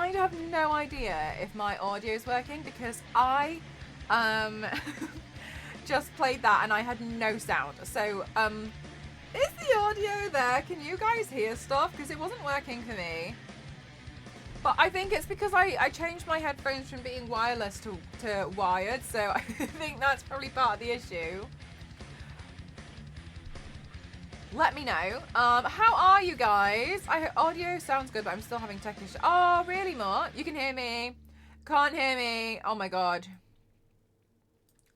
I have no idea if my audio is working because I just played that and I had no sound. So, is the audio there? Can you guys hear stuff? Because it wasn't working for me. But I think it's because I changed my headphones from being wireless to wired. So I think that's probably part of the issue. Let me know. How are you guys? Audio sounds good, but I'm still having tech issues. Oh, really, Mort? You can hear me? Can't hear me? Oh my god.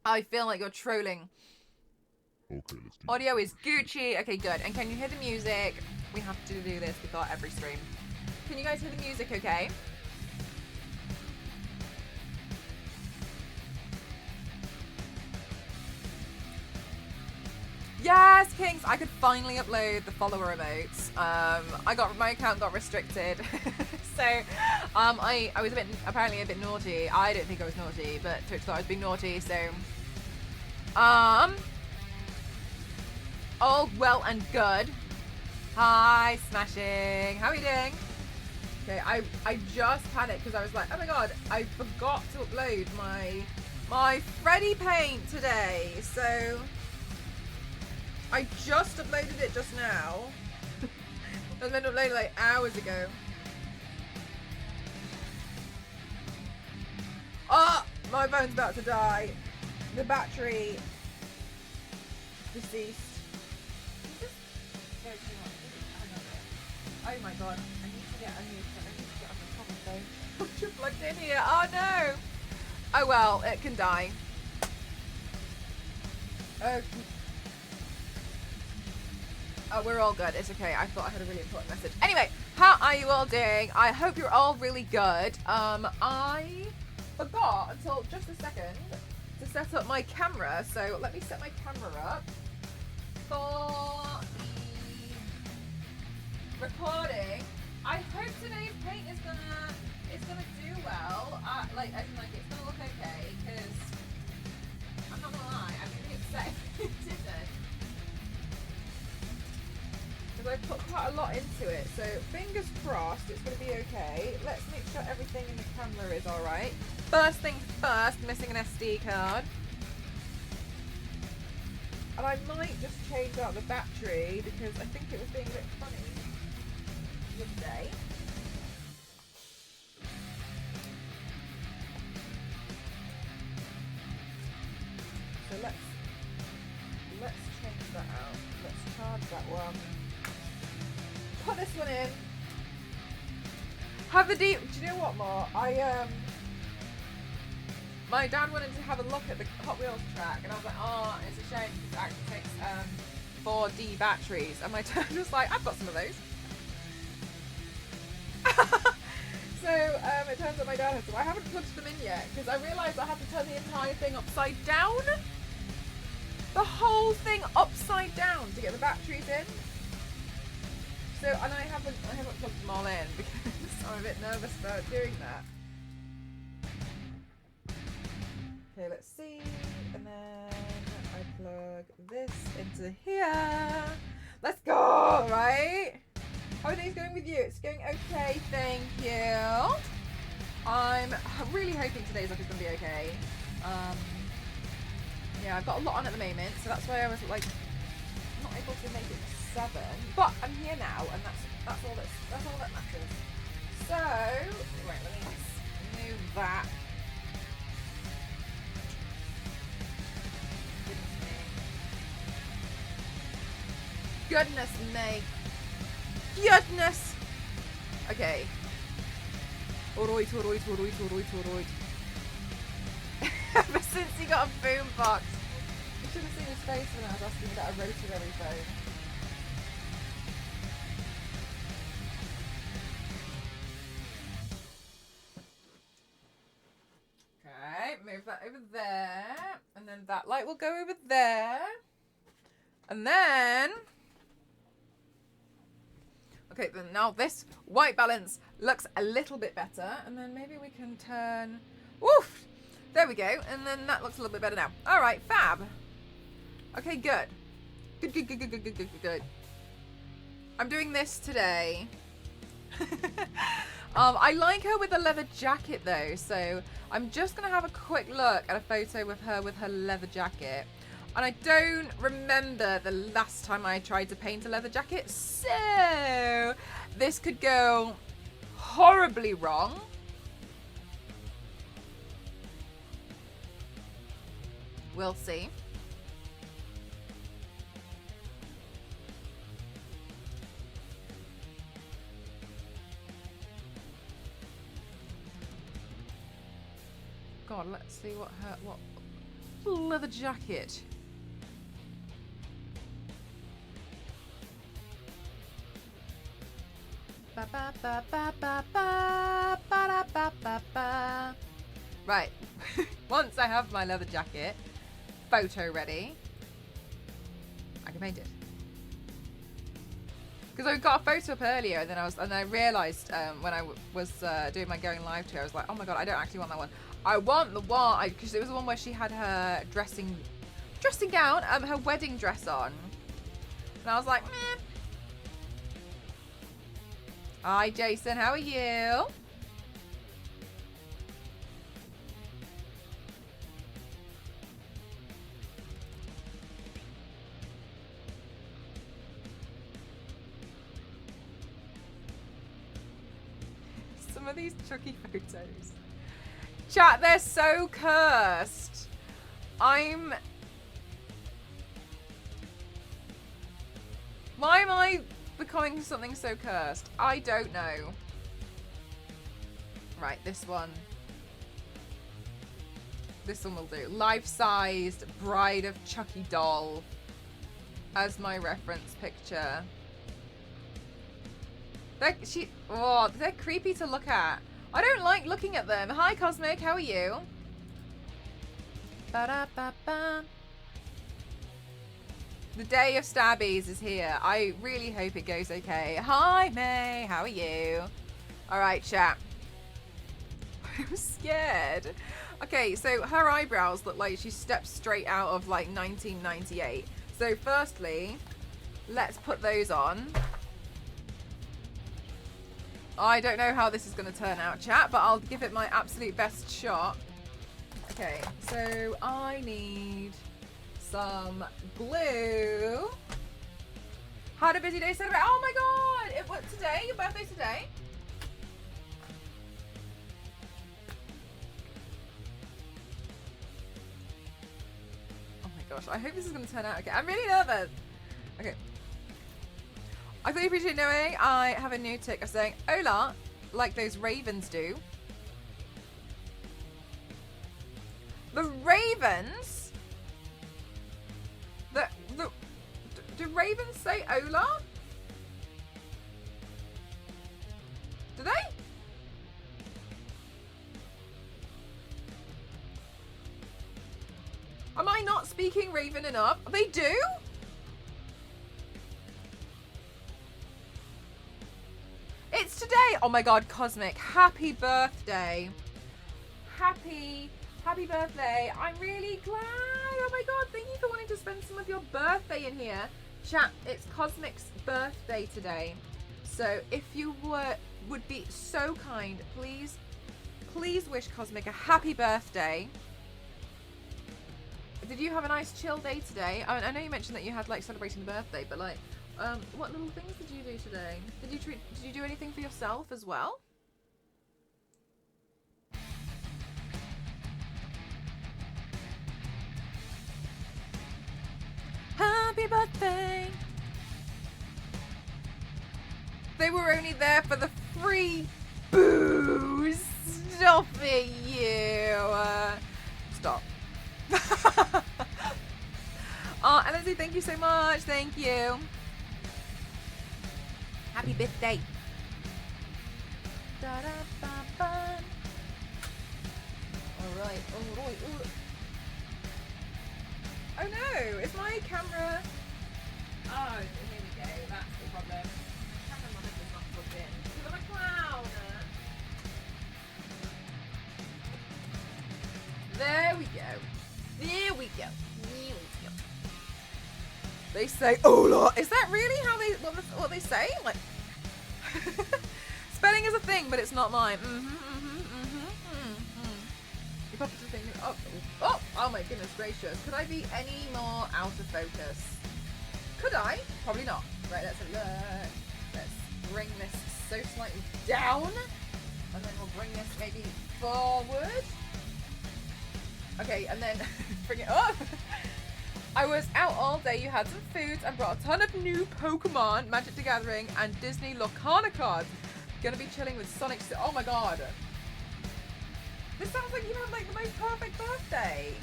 I feel like you're trolling. Okay, let's do Audio is Gucci. Okay, good. And can you hear the music? We have to do this before every stream. Can you guys hear the music okay? Yes, Kings! I could finally upload the follower emotes. My account got restricted. So, I was apparently a bit naughty. I don't think I was naughty, but Twitch thought I was being naughty, so... all well and good. Hi, Smashing. How are you doing? Okay, I just panicked because I was like, oh my god, I forgot to upload my Freddy paint today. So I just uploaded it just now. I was meant to upload it like hours ago. Oh, my phone's about to die. The battery deceased. Oh my god, I need to get a new phone. I need to get on the cover phone. I'm just plugged in here. Oh no! Oh well, it can die. Okay. Oh, we're all good. It's okay. I thought I had a really important message. Anyway, how are you all doing? I hope you're all really good. I forgot until just a second to set up my camera. So let me set my camera up for recording. I hope today's paint is gonna do well. Like it's gonna look okay. Because I'm not gonna lie, I'm really upset if it didn't. Because I put quite a lot into it. So fingers crossed, it's gonna be okay. Let's make sure everything in the camera is all right. First things first, missing an SD card. And I might just change out the battery because I think it was being a bit funny the other day. So let's change that out. Let's charge that one. Put this one in. Have the deep. Do you know what, Mar? My dad wanted to have a look at the Hot Wheels track, and I was like, oh, it's a shame because it actually takes 4D batteries. And my dad was like, I've got some of those. So it turns out my dad has them. I haven't plugged them in yet because I realised I had to turn the entire thing upside down. The whole thing upside down to get the batteries in. So, and I haven't plugged them all in because I'm a bit nervous about doing that. Okay, let's see. And then I plug this into here. Let's go, right? How are things going with you? It's going okay, thank you. I'm really hoping today's look is going to be okay. Yeah, I've got a lot on at the moment, so that's why I was like not able to make it 7. But I'm here now, and that's all that matters. So, right, let me move that. Goodness me. Goodness. Okay. Alright. Ever since he got a boombox. You should have seen his face when I was asking about a rotary phone. Okay, move that over there. And then that light will go over there. And then... Okay, then now this white balance looks a little bit better. And then maybe we can turn... Woof! There we go. And then that looks a little bit better now. All right, fab. Okay, good. Good. I'm doing this today. I like her with a leather jacket though, so I'm just gonna have a quick look at a photo with her leather jacket. And I don't remember the last time I tried to paint a leather jacket, so this could go horribly wrong. We'll see. God, let's see what leather jacket. Ba ba ba ba ba ba ba ba ba ba. Right. Once I have my leather jacket photo ready, I can paint it. Because I got a photo up earlier, and then I realised when I was doing my going live tour, I was like, oh my god, I don't actually want that one. I want the one because it was the one where she had her dressing gown, her wedding dress on, and I was like, meh. Hi, Jason. How are you? Some of these Chucky photos. Chat, they're so cursed. Why am I becoming something so cursed? I don't know. Right, this one. This one will do. Life-sized Bride of Chucky doll as my reference picture. They're creepy to look at. I don't like looking at them. Hi, Cosmic. How are you? Ba-da-ba-ba. The day of stabbies is here. I really hope it goes okay. Hi, May. How are you? All right, chat. I'm scared. Okay, so her eyebrows look like she stepped straight out of like 1998. So firstly, let's put those on. I don't know how this is going to turn out, chat, but I'll give it my absolute best shot. Okay, so I need some glue. Had a busy day celebrate. Oh my god! What today? Your birthday today? Oh my gosh! I hope this is going to turn out okay. I'm really nervous. Okay. I thought you appreciate knowing I have a new tick of saying "Hola" like those ravens do. The ravens? Do ravens say "Hola"? Do they? Am I not speaking Raven enough? They do? It's today. Oh my god, Cosmic. Happy birthday. Happy birthday. I'm really glad. Oh my god, thank you for wanting to spend some of your birthday in here. Chat, it's Cosmic's birthday today. So if you would be so kind, please wish Cosmic a happy birthday. Did you have a nice chill day today? I know you mentioned that you had like celebrating the birthday, but like what little things did you do today? Did you do anything for yourself as well? Happy birthday! They were only there for the free booze. Stop it, you. Stop. Oh, Elsie, thank you so much. Thank you. Happy birthday. Da-da-ba-ba. All right. Oh no, is my camera... Oh, here we go, that's the problem. Camera monitor's not plugged in. Because I'm a clown. There we go. There we go. They say, "Hola." Is that really how what they say? Like, Spelling is a thing, but it's not mine. You pop into the thing. Oh my goodness gracious. Could I be any more out of focus? Could I? Probably not. Right, let's have a look. Let's bring this so slightly down. And then we'll bring this maybe forward. Okay, and then bring it up. I was out all day. You had some food and brought a ton of new Pokemon, Magic the Gathering, and Disney Lorcana cards. Gonna be chilling with Sonic. Oh my god. This sounds like you had like the most perfect birthday.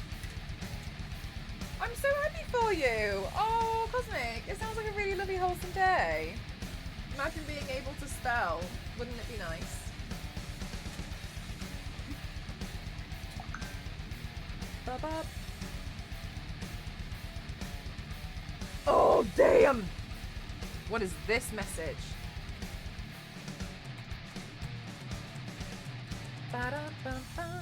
I'm so happy for you. Oh, Cosmic. It sounds like a really lovely, wholesome day. Imagine being able to spell. Wouldn't it be nice? Ba-ba. Oh, damn! What is this message? Ba-da-ba-ba.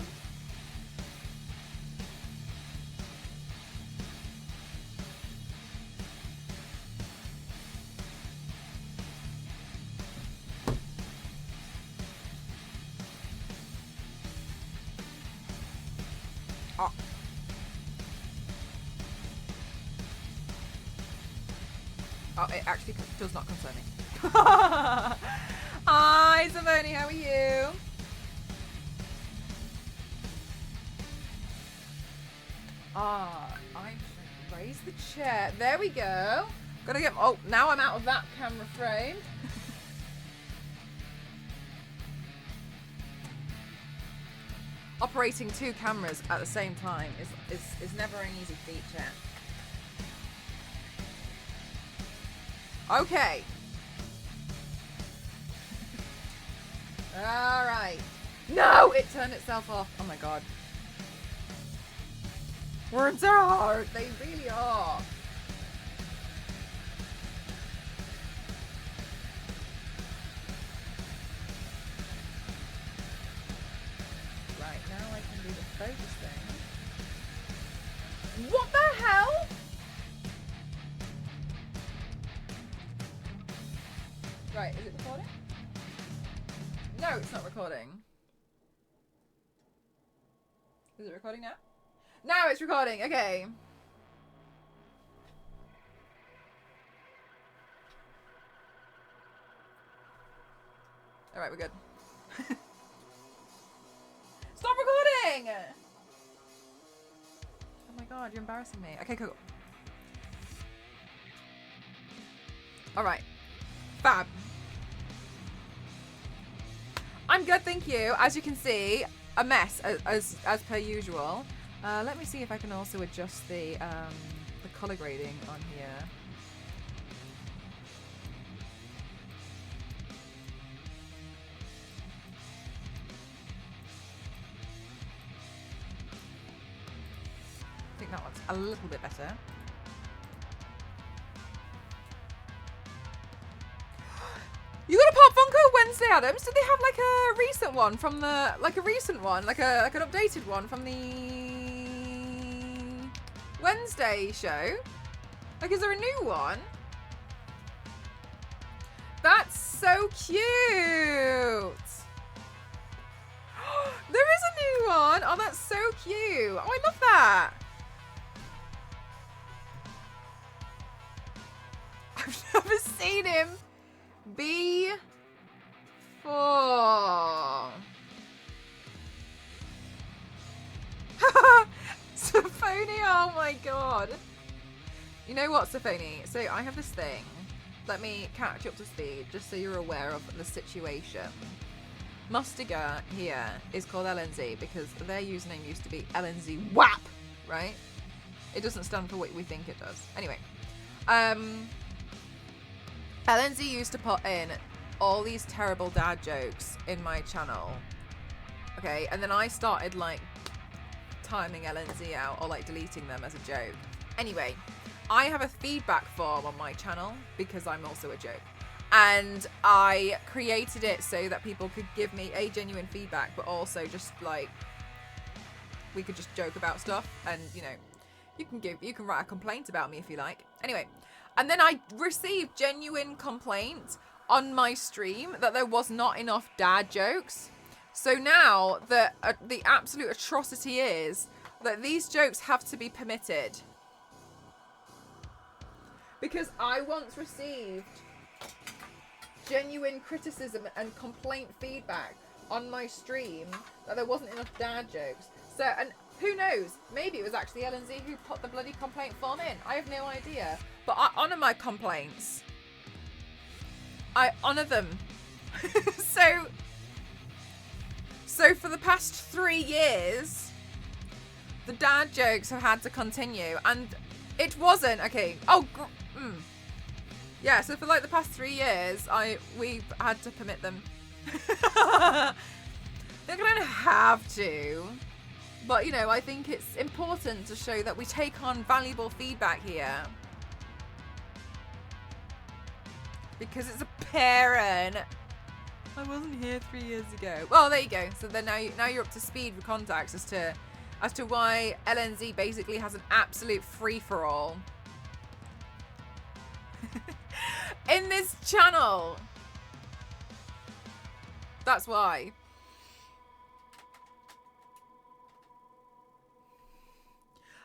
Oh. Oh, it actually does not concern me. Hi, Savoni, how are you? I should raise the chair. There we go. Gotta get. Oh, now I'm out of that camera frame. Operating two cameras at the same time is never an easy feature. Okay. All right. No, it turned itself off. Oh my god. Words are hard. They really are. Right, now I can do the focus thing. What the hell? Right, is it recording? No, it's not recording. Is it recording now? Now it's recording, okay. Alright, we're good. Stop recording! Oh my god, you're embarrassing me. Okay, cool. Alright. Fab. I'm good, thank you. As you can see, a mess as per usual. Let me see if I can also adjust the color grading on here. I think that one's a little bit better. You got a Pop Funko Wednesday, Adams? Did they have like a recent one from the like an updated one from the Wednesday show? Like, is there a new one? That's so cute. There is a new one. Oh, that's so cute. Oh, I love that. I've never seen him before. Sophony, oh my god. You know what, Sophony? So I have this thing. Let me catch you up to speed, just so you're aware of the situation. Mustiga here is called LNZ because their username used to be LNZ WAP, right? It doesn't stand for what we think it does. Anyway, LNZ used to put in all these terrible dad jokes in my channel. Okay, and then I started like timing LNZ out or like deleting them as a joke. Anyway, I have a feedback form on my channel because I'm also a joke. And I created it so that people could give me a genuine feedback, but also just like we could just joke about stuff, and you know, you can write a complaint about me if you like. Anyway, and then I received genuine complaints on my stream that there was not enough dad jokes. So now the absolute atrocity is that these jokes have to be permitted. Because I once received genuine criticism and complaint feedback on my stream that there wasn't enough dad jokes. So, and who knows? Maybe it was actually LNZ who put the bloody complaint form in. I have no idea. But I honour my complaints. I honour them. So for the past 3 years, the dad jokes have had to continue, and it wasn't okay. Yeah. So for like the past 3 years, we've had to permit them. They're gonna have to, but you know, I think it's important to show that we take on valuable feedback here. Because it's a parent. I wasn't here 3 years ago. Well, there you go. So then now you're up to speed with context as to why LNZ basically has an absolute free-for-all in this channel. That's why.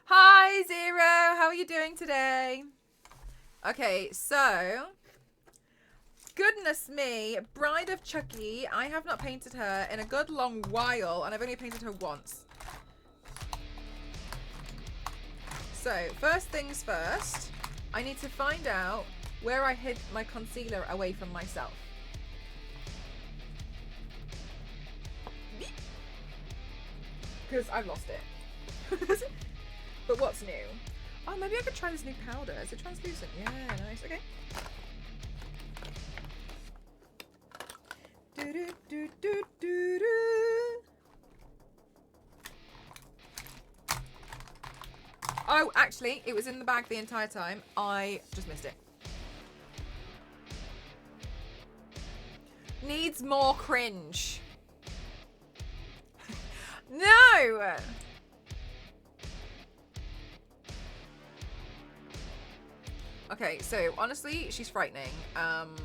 Hi, Zero. How are you doing today? Okay, so... Goodness me, Bride of Chucky. I have not painted her in a good long while, and I've only painted her once. So, first things first, I need to find out where I hid my concealer away from myself. Because I've lost it. But what's new? Oh, maybe I could try this new powder. Is it translucent? Yeah, nice. Okay. Oh, actually, it was in the bag the entire time. I just missed it. Needs more cringe. No! Okay, so honestly, she's frightening. And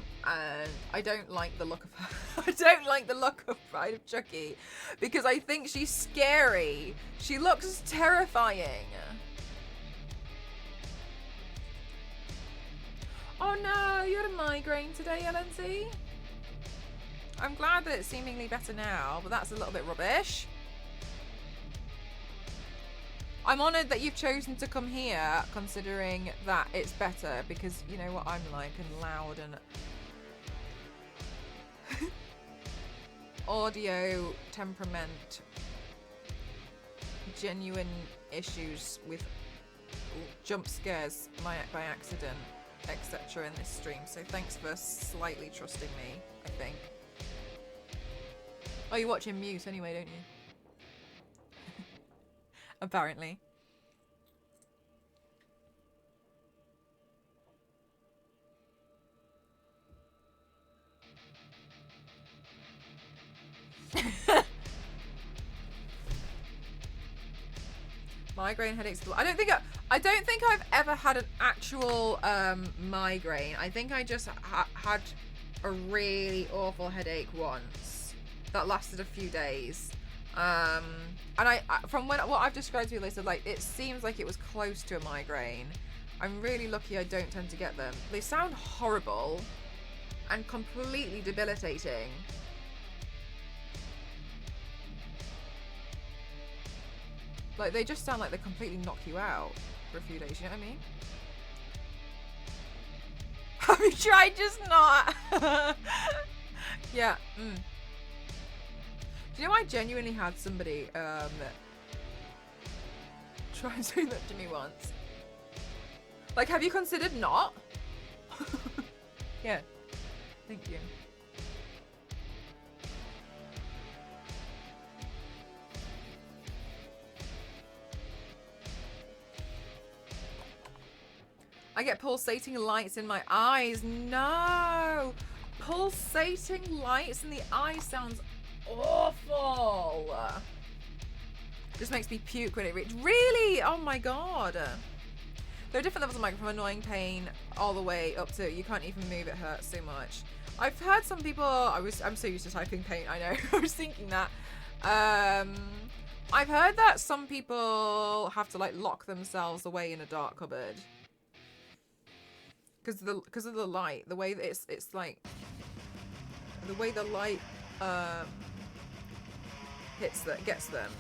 I don't like the look of her. I don't like the look of Bride of Chucky because I think she's scary. She looks terrifying. Oh no, you had a migraine today, LNC? I'm glad that it's seemingly better now, but that's a little bit rubbish. I'm honoured that you've chosen to come here, considering that it's better, because you know what I'm like, and loud and... audio temperament, genuine issues with jump scares by accident, etc. in this stream. So thanks for slightly trusting me, I think. Oh, you watch him mute anyway, don't you? Apparently. Migraine headaches. I don't think I've ever had an actual migraine. I think I just had a really awful headache once that lasted a few days. And I from what I've described to you, Lisa, like it seems like it was close to a migraine. I'm really lucky I don't tend to get them. They sound horrible and completely debilitating. Like, they just sound like they completely knock you out for a few days, you know what I mean? Have you tried just not? Yeah. Do you know I genuinely had somebody try and do that to me once? Like, have you considered not? Yeah. Thank you. I get pulsating lights in my eyes. No! Pulsating lights in the eye sounds awful. Just makes me puke when it reaches. Really? Oh my god. There are different levels of migraine, from annoying pain all the way up to you can't even move, it hurts so much. I've heard some people, I'm so used to typing pain, I know. I was thinking that. I've heard that some people have to like lock themselves away in a dark cupboard. Because of the light, the way that it's like the way the light gets them.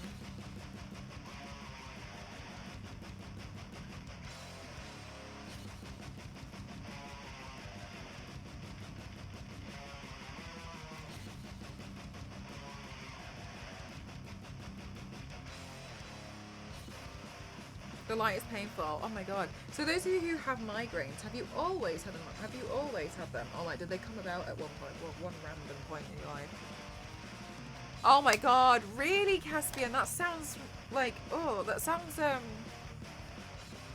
The light is painful. Oh my god. So those of you who have migraines, have you always had them? Have you always had them? Or like, did they come about at one point, one random point in your life? Oh my god, really, Caspian? That sounds like, oh, that sounds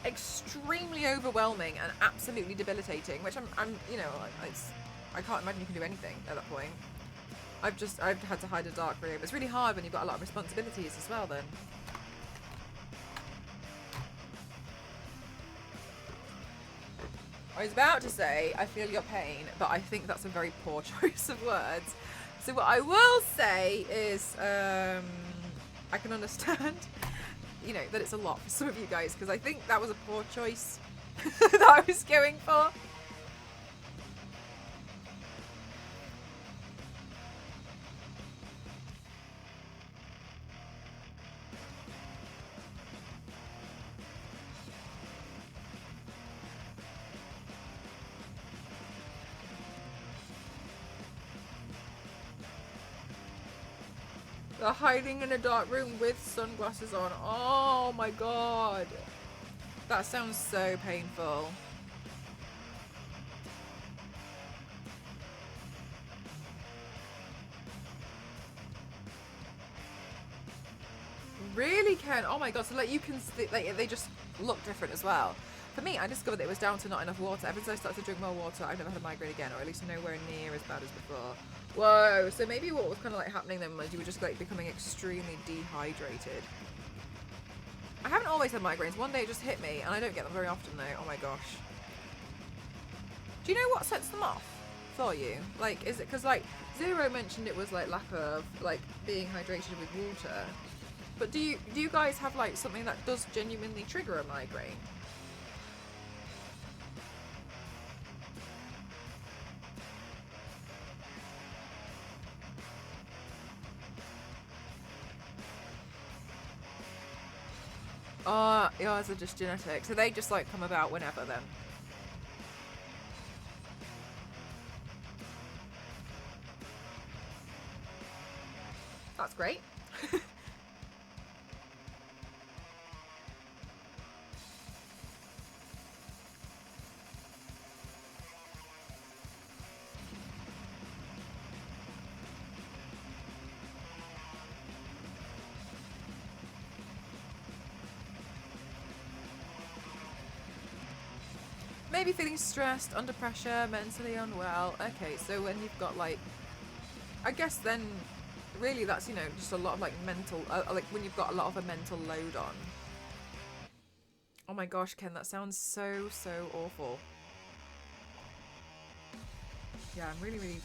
extremely overwhelming and absolutely debilitating. Which I'm, you know, I can't imagine you can do anything at that point. I've had to hide a dark room. It's really hard when you've got a lot of responsibilities as well. Then. I was about to say, I feel your pain, but I think that's a very poor choice of words. So what I will say is, I can understand, you know, that it's a lot for some of you guys, because I think that was a poor choice that I was going for. They're hiding in a dark room with sunglasses on. Oh my god. That sounds so painful. Really, Ken? Oh my god. So like you can see, like, they just look different as well. For me, I discovered that it was down to not enough water. Ever since I started to drink more water, I've never had a migraine again, or at least nowhere near as bad as before. Whoa, so maybe what was kind of like happening then was you were just like becoming extremely dehydrated. I haven't always had migraines. One day it just hit me, and I don't get them very often though. Oh my gosh. Do you know what sets them off for you? Like, is it because like Zero mentioned it was like lack of like being hydrated with water, but do you guys have like something that does genuinely trigger a migraine? Oh, yours are just genetic. So they just like come about whenever then. That's great. Maybe feeling stressed, under pressure, mentally unwell. Okay, so when you've got like, I guess then really that's, you know, just a lot of like mental, like when you've got a lot of a mental load on. Oh my gosh, Ken, that sounds so awful. Yeah, I'm really,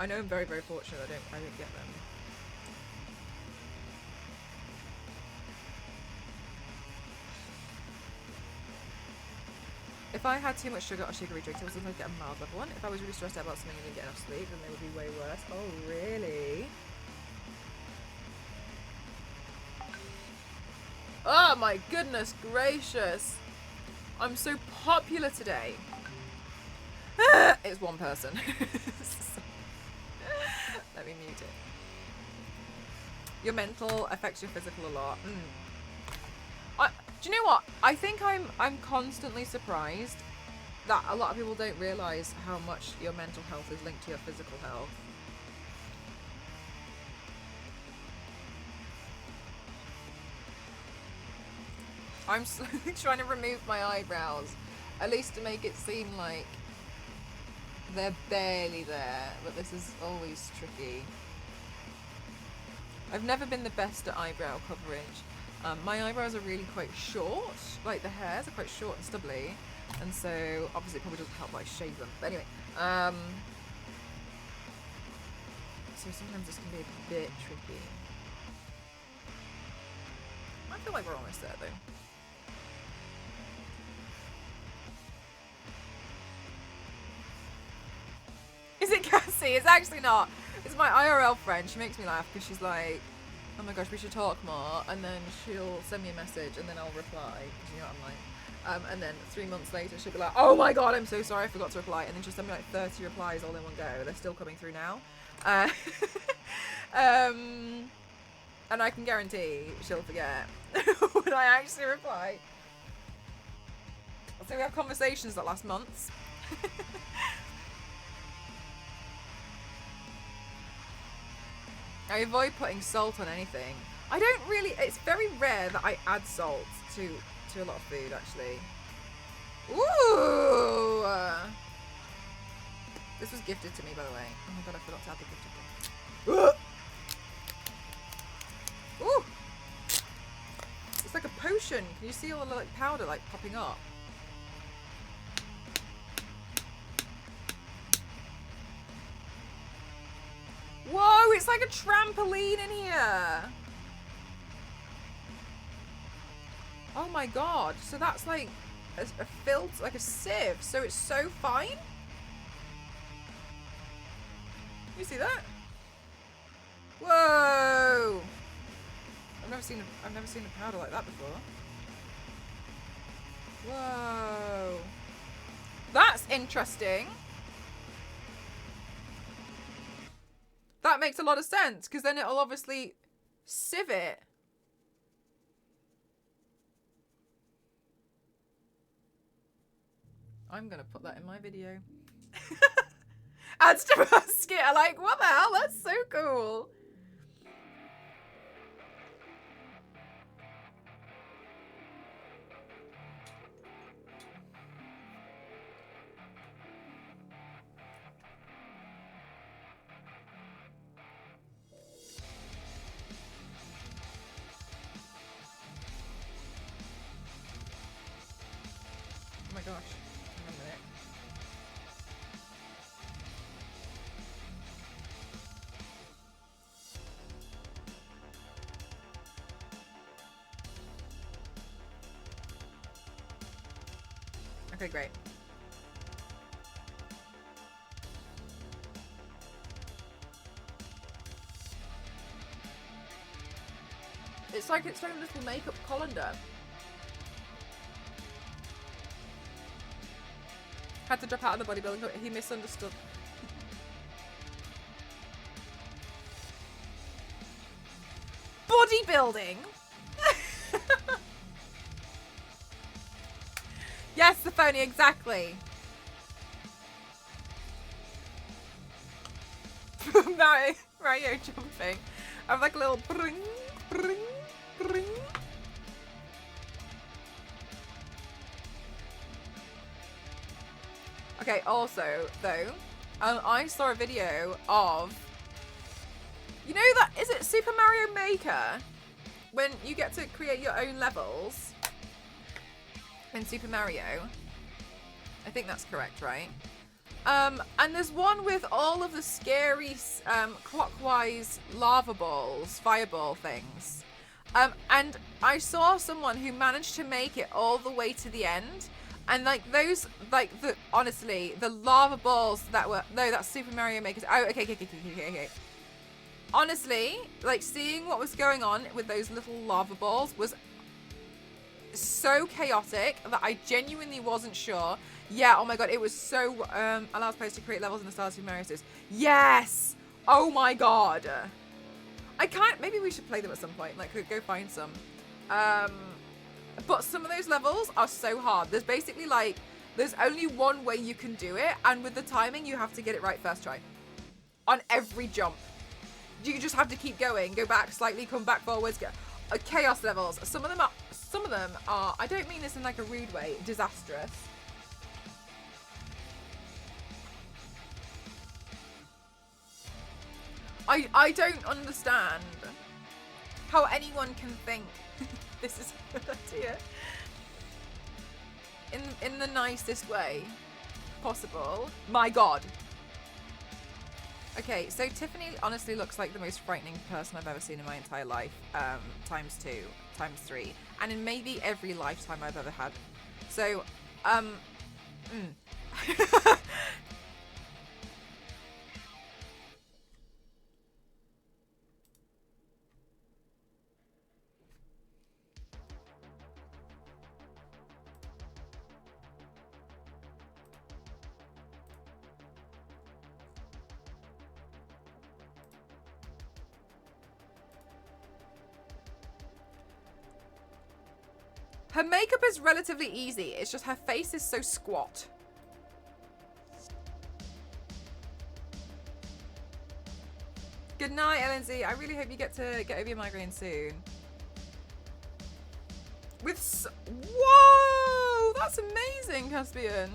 I know I'm very fortunate I don't get them. If I had too much sugar or sugary drinks, I would sometimes get a mild level one. If I was really stressed out about something and didn't get enough sleep, then they would be way worse. Oh, really? Oh my goodness gracious. I'm so popular today. It's one person. Let me mute it. Your mental affects your physical a lot. Do you know what? I think I'm constantly surprised that a lot of people don't realise how much your mental health is linked to your physical health. I'm slowly trying to remove my eyebrows, at least to make it seem like they're barely there, but this is always tricky. I've never been the best at eyebrow coverage. My eyebrows are really quite short, like the hairs are quite short and stubbly, and so obviously it probably doesn't help that I shave them. But anyway, so sometimes this can be a bit tricky. I feel like we're almost there though. Is it Cassie? It's actually not. It's my IRL friend. She makes me laugh because she's like, oh my gosh, we should talk more. And then she'll send me a message and then I'll reply. Because you know what I'm like. And then 3 months later, she'll be like, oh my god, I'm so sorry, I forgot to reply. And then she'll send me like 30 replies all in one go. They're still coming through now. And I can guarantee she'll forget when I actually reply. So we have conversations that last months. I avoid putting salt on anything. I don't really, it's very rare that I add salt to a lot of food actually. Ooh! This was gifted to me, by the way. Oh my god, I forgot to add the gifted thing. Ooh! It's like a potion. Can you see all the like powder like popping up? Whoa, it's like a trampoline in here. Oh my god. So that's like a filter, like a sieve. So it's so fine. You see that? Whoa. I've never seen a powder like that before. Whoa. That's interesting. That makes a lot of sense, because then it'll obviously sieve it. I'm going to put that in my video. Adds to my skit. I'm like, what the hell? That's so cool. Oh my gosh. Hang on a minute. Okay, great. It's like its own little makeup colander. Had to drop out of the bodybuilding. He misunderstood. Bodybuilding? Yes, Sophony, exactly. Mario jumping. I have like a little bring, bring, bring. Okay, also, though, I saw a video of, you know that, is it Super Mario Maker? When you get to create your own levels in Super Mario. I think that's correct, right? And there's one with all of the scary clockwise lava balls, fireball things. And I saw someone who managed to make it all the way to the end. And like those, like honestly, the lava balls that were, no, that's Super Mario Maker's. Oh, okay. Honestly, like seeing what was going on with those little lava balls was so chaotic that I genuinely wasn't sure. Yeah, oh my god, it was so, allows players to create levels in the style of Super Mario Bros. Yes! Oh my god. I can't, maybe we should play them at some point, like go find some. But some of those levels are so hard. There's basically like, there's only one way you can do it, and with the timing, you have to get it right first try. On every jump. You just have to keep going, go back slightly, come back forwards, go. Chaos levels. Some of them are, I don't mean this in like a rude way, disastrous. I don't understand how anyone can think this is a good idea. In the nicest way possible. My God. Okay, so Tiffany honestly looks like the most frightening person I've ever seen in my entire life, times 2, times 3, and in maybe every lifetime I've ever had. So, her makeup is relatively easy. It's just her face is so squat. Good night, LNZ. I really hope you get over your migraine soon. Whoa! That's amazing, Caspian.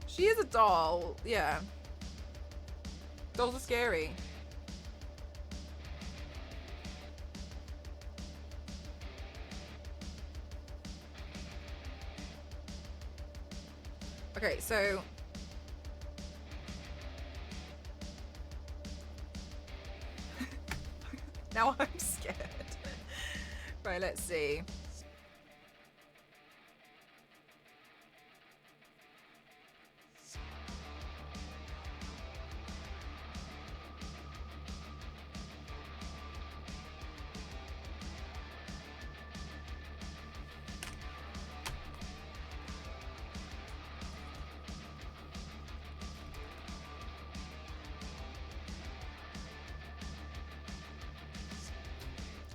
She is a doll. Yeah. Dolls are scary. Okay, so now I'm scared. Right, let's see.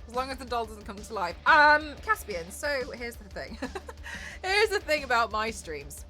As long as the doll doesn't come to life. Caspian, so here's the thing. Here's the thing about my streams.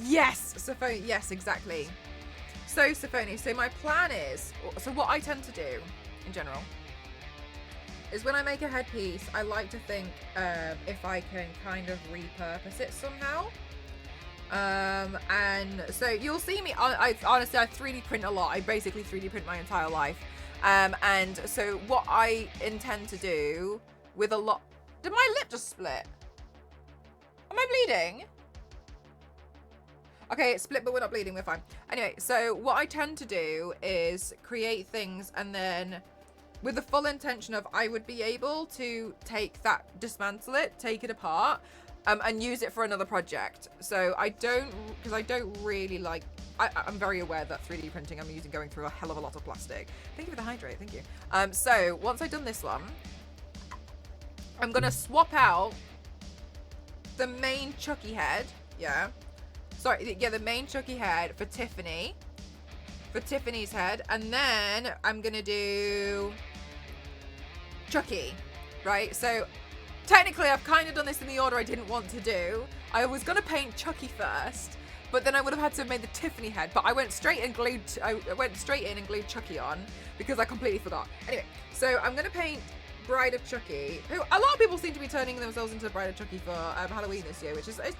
Yes, Sophoni. Yes, exactly. So, Sophoni, so my plan is, so what I tend to do in general is when I make a headpiece, I like to think if I can kind of repurpose it somehow. And so you'll see me, honestly, I 3D print a lot. I basically 3D print my entire life. And so what I intend to do with a lot, did my lip just split? Am I bleeding? Okay, it's split, but we're not bleeding. We're fine. Anyway, so what I tend to do is create things and then with the full intention of I would be able to take that, dismantle it, take it apart, and use it for another project. So I don't, because I don't really like, I'm very aware that 3D printing I'm using going through a hell of a lot of plastic. Thank you for the hydrate. Thank you. So once I've done this one, I'm going to swap out the main Chucky head. Yeah. Sorry, yeah, the main Chucky head for Tiffany. For Tiffany's head. And then I'm going to do Chucky, right? So technically I've kind of done this in the order I didn't want to do. I was going to paint Chucky first, but then I would have had to have made the Tiffany head. But I went straight in and glued Chucky on because I completely forgot. Anyway, so I'm going to paint Bride of Chucky, who a lot of people seem to be turning themselves into the Bride of Chucky for Halloween this year, which is I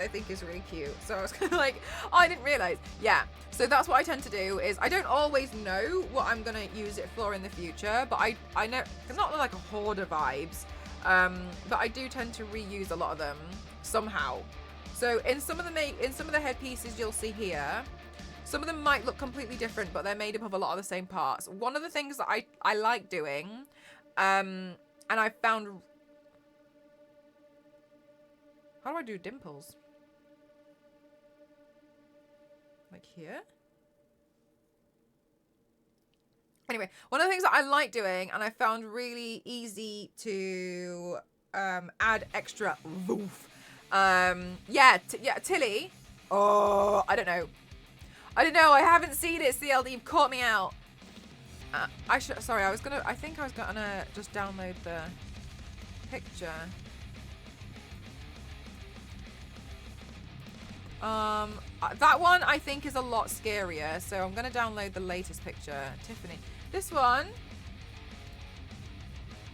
think is really cute. So I was kind of like, oh, I didn't realize. Yeah, so that's what I tend to do. Is I don't always know what I'm gonna use it for in the future, but I know it's not like a hoarder vibes, but I do tend to reuse a lot of them somehow. So in some of the headpieces you'll see here, some of them might look completely different, but they're made up of a lot of the same parts. One of the things that I like doing, and I found, how do I do dimples? Like here? Anyway, one of the things that I like doing, and I found really easy to add extra oomph, Yeah, Tilly. Oh, I don't know. I haven't seen it, CLD. You've caught me out. Sorry, I think I was gonna just download the picture. That one I think is a lot scarier, so I'm gonna download the latest picture. Tiffany. This one.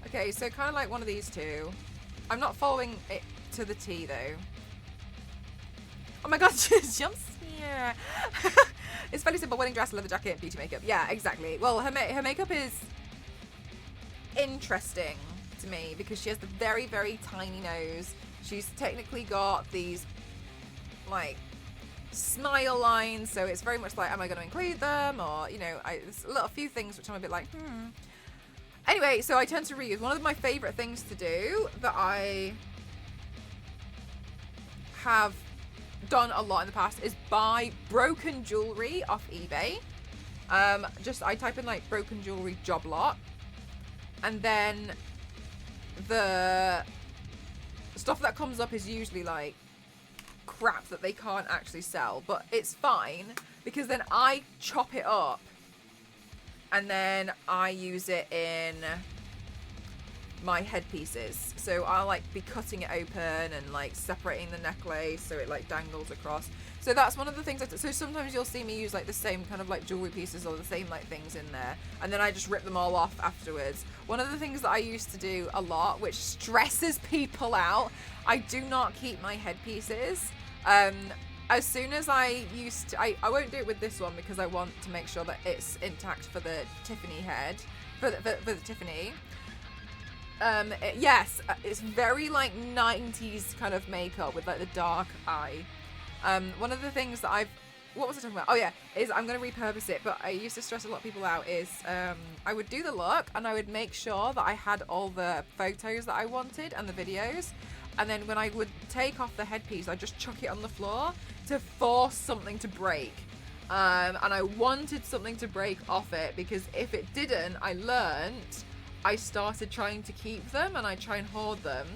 Okay, so kind of like one of these two. I'm not following it to the T though. Oh my god, jump scare. It's fairly simple: wedding dress, leather jacket, beauty makeup. Yeah, exactly. Well, her makeup is interesting to me because she has the very, very tiny nose. She's technically got these like smile lines, so it's very much like, am I going to include them? Or, you know, there's a few things which I'm a bit like, Anyway, so I tend to reuse. One of my favorite things to do that I have done a lot in the past is buy broken jewelry off eBay. I type in like broken jewelry job lot, and then the stuff that comes up is usually like crap that they can't actually sell, but it's fine because then I chop it up and then I use it in my headpieces. So I'll like be cutting it open and like separating the necklace so it like dangles across. So that's one of the things so sometimes you'll see me use like the same kind of like jewelry pieces or the same like things in there, and then I just rip them all off afterwards. One of the things that I used to do a lot, which stresses people out, I do not keep my headpieces. As soon as I won't do it with this one because I want to make sure that it's intact for the Tiffany head, for the Tiffany. Yes, it's very like 90s kind of makeup with like the dark eye. One of the things that what was I talking about? Oh yeah, is I'm going to repurpose it, but I used to stress a lot of people out is I would do the look and I would make sure that I had all the photos that I wanted and the videos. And then when I would take off the headpiece, I'd just chuck it on the floor to force something to break. And I wanted something to break off it because if it didn't, I started trying to keep them and I try and hoard them,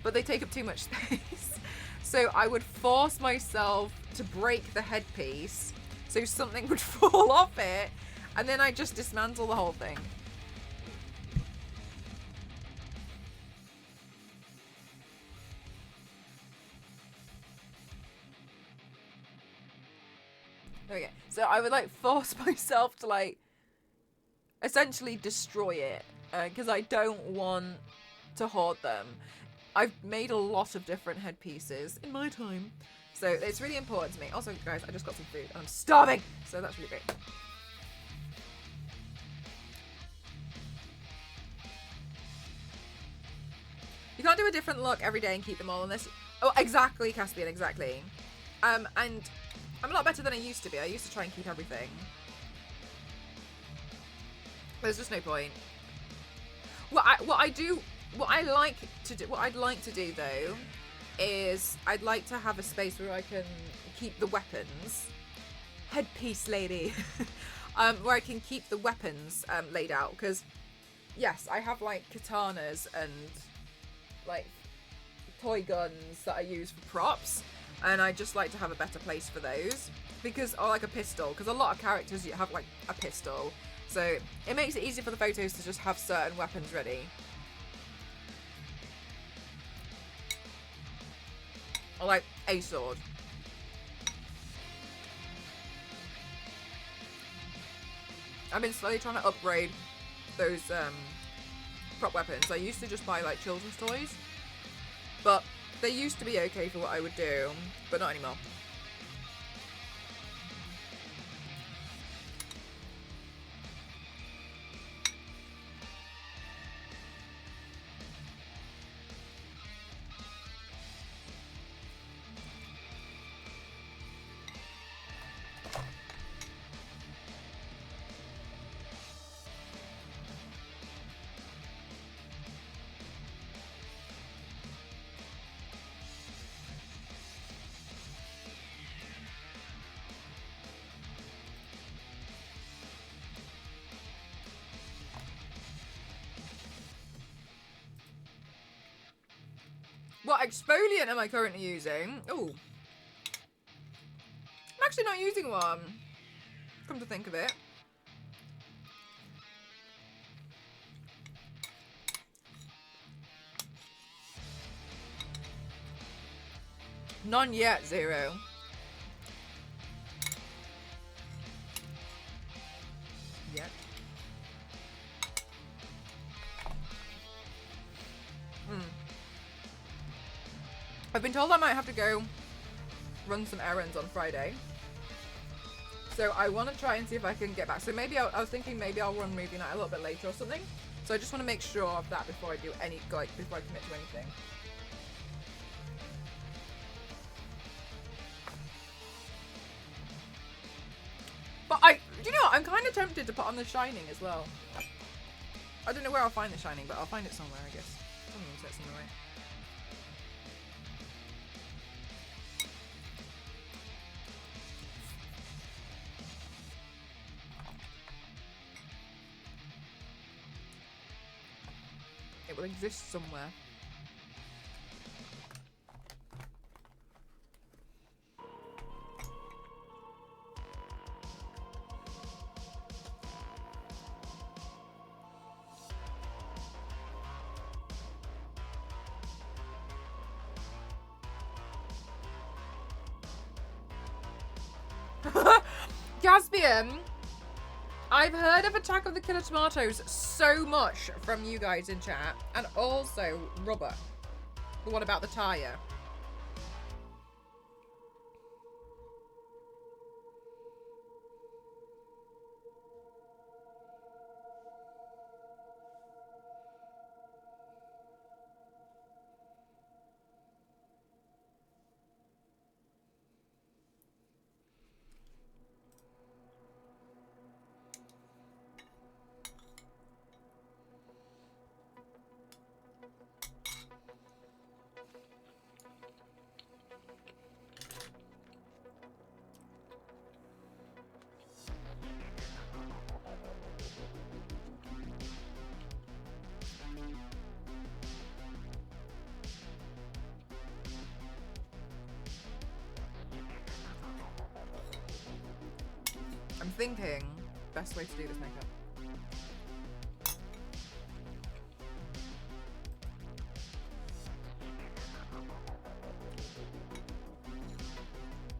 but they take up too much space. So I would force myself to break the headpiece so something would fall off it, and then I just dismantle the whole thing. Okay, so I would like force myself to like essentially destroy it because I don't want to hoard them. I've made a lot of different headpieces in my time, so it's really important to me. Also, guys, I just got some food and I'm starving, so that's really great. You can't do a different look every day and keep them all on this. Oh, exactly, Caspian, exactly. And I'm a lot better than I used to be. I used to try and keep everything. There's just no point. What I'd like to do though is I'd like to have a space where I can keep the weapons. Headpiece lady. Where I can keep the weapons laid out, because yes, I have like katanas and like toy guns that I use for props, and I just like to have a better place for those, because, or like a pistol, because a lot of characters you have like a pistol, so it makes it easier for the photos to just have certain weapons ready. Or like a sword. I've been slowly trying to upgrade those prop weapons. I used to just buy like children's toys, but they used to be okay for what I would do, but not anymore. What exfoliant am I currently using? Oh. I'm actually not using one. Come to think of it. None yet, Zero. Yet. I've been told I might have to go run some errands on Friday. So I want to try and see if I can get back. So maybe I was thinking maybe I'll run movie night a little bit later or something. So I just want to make sure of that before I do any, like, before I commit to anything. But do you know what? I'm kind of tempted to put on The Shining as well. I don't know where I'll find The Shining, but I'll find it somewhere, I guess. Someone will set something right. It will exist somewhere. Gaspian, I've heard of Attack of the Killer Tomatoes so much from you guys in chat, and also Rubber, the one about the tyre. I'm thinking best way to do this makeup.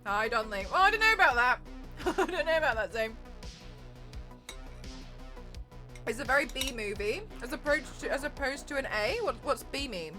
Hi, Donnelly. Oh, I don't know about that. I don't know about that, Zane. It's a very B movie, as opposed to an A. What's B mean?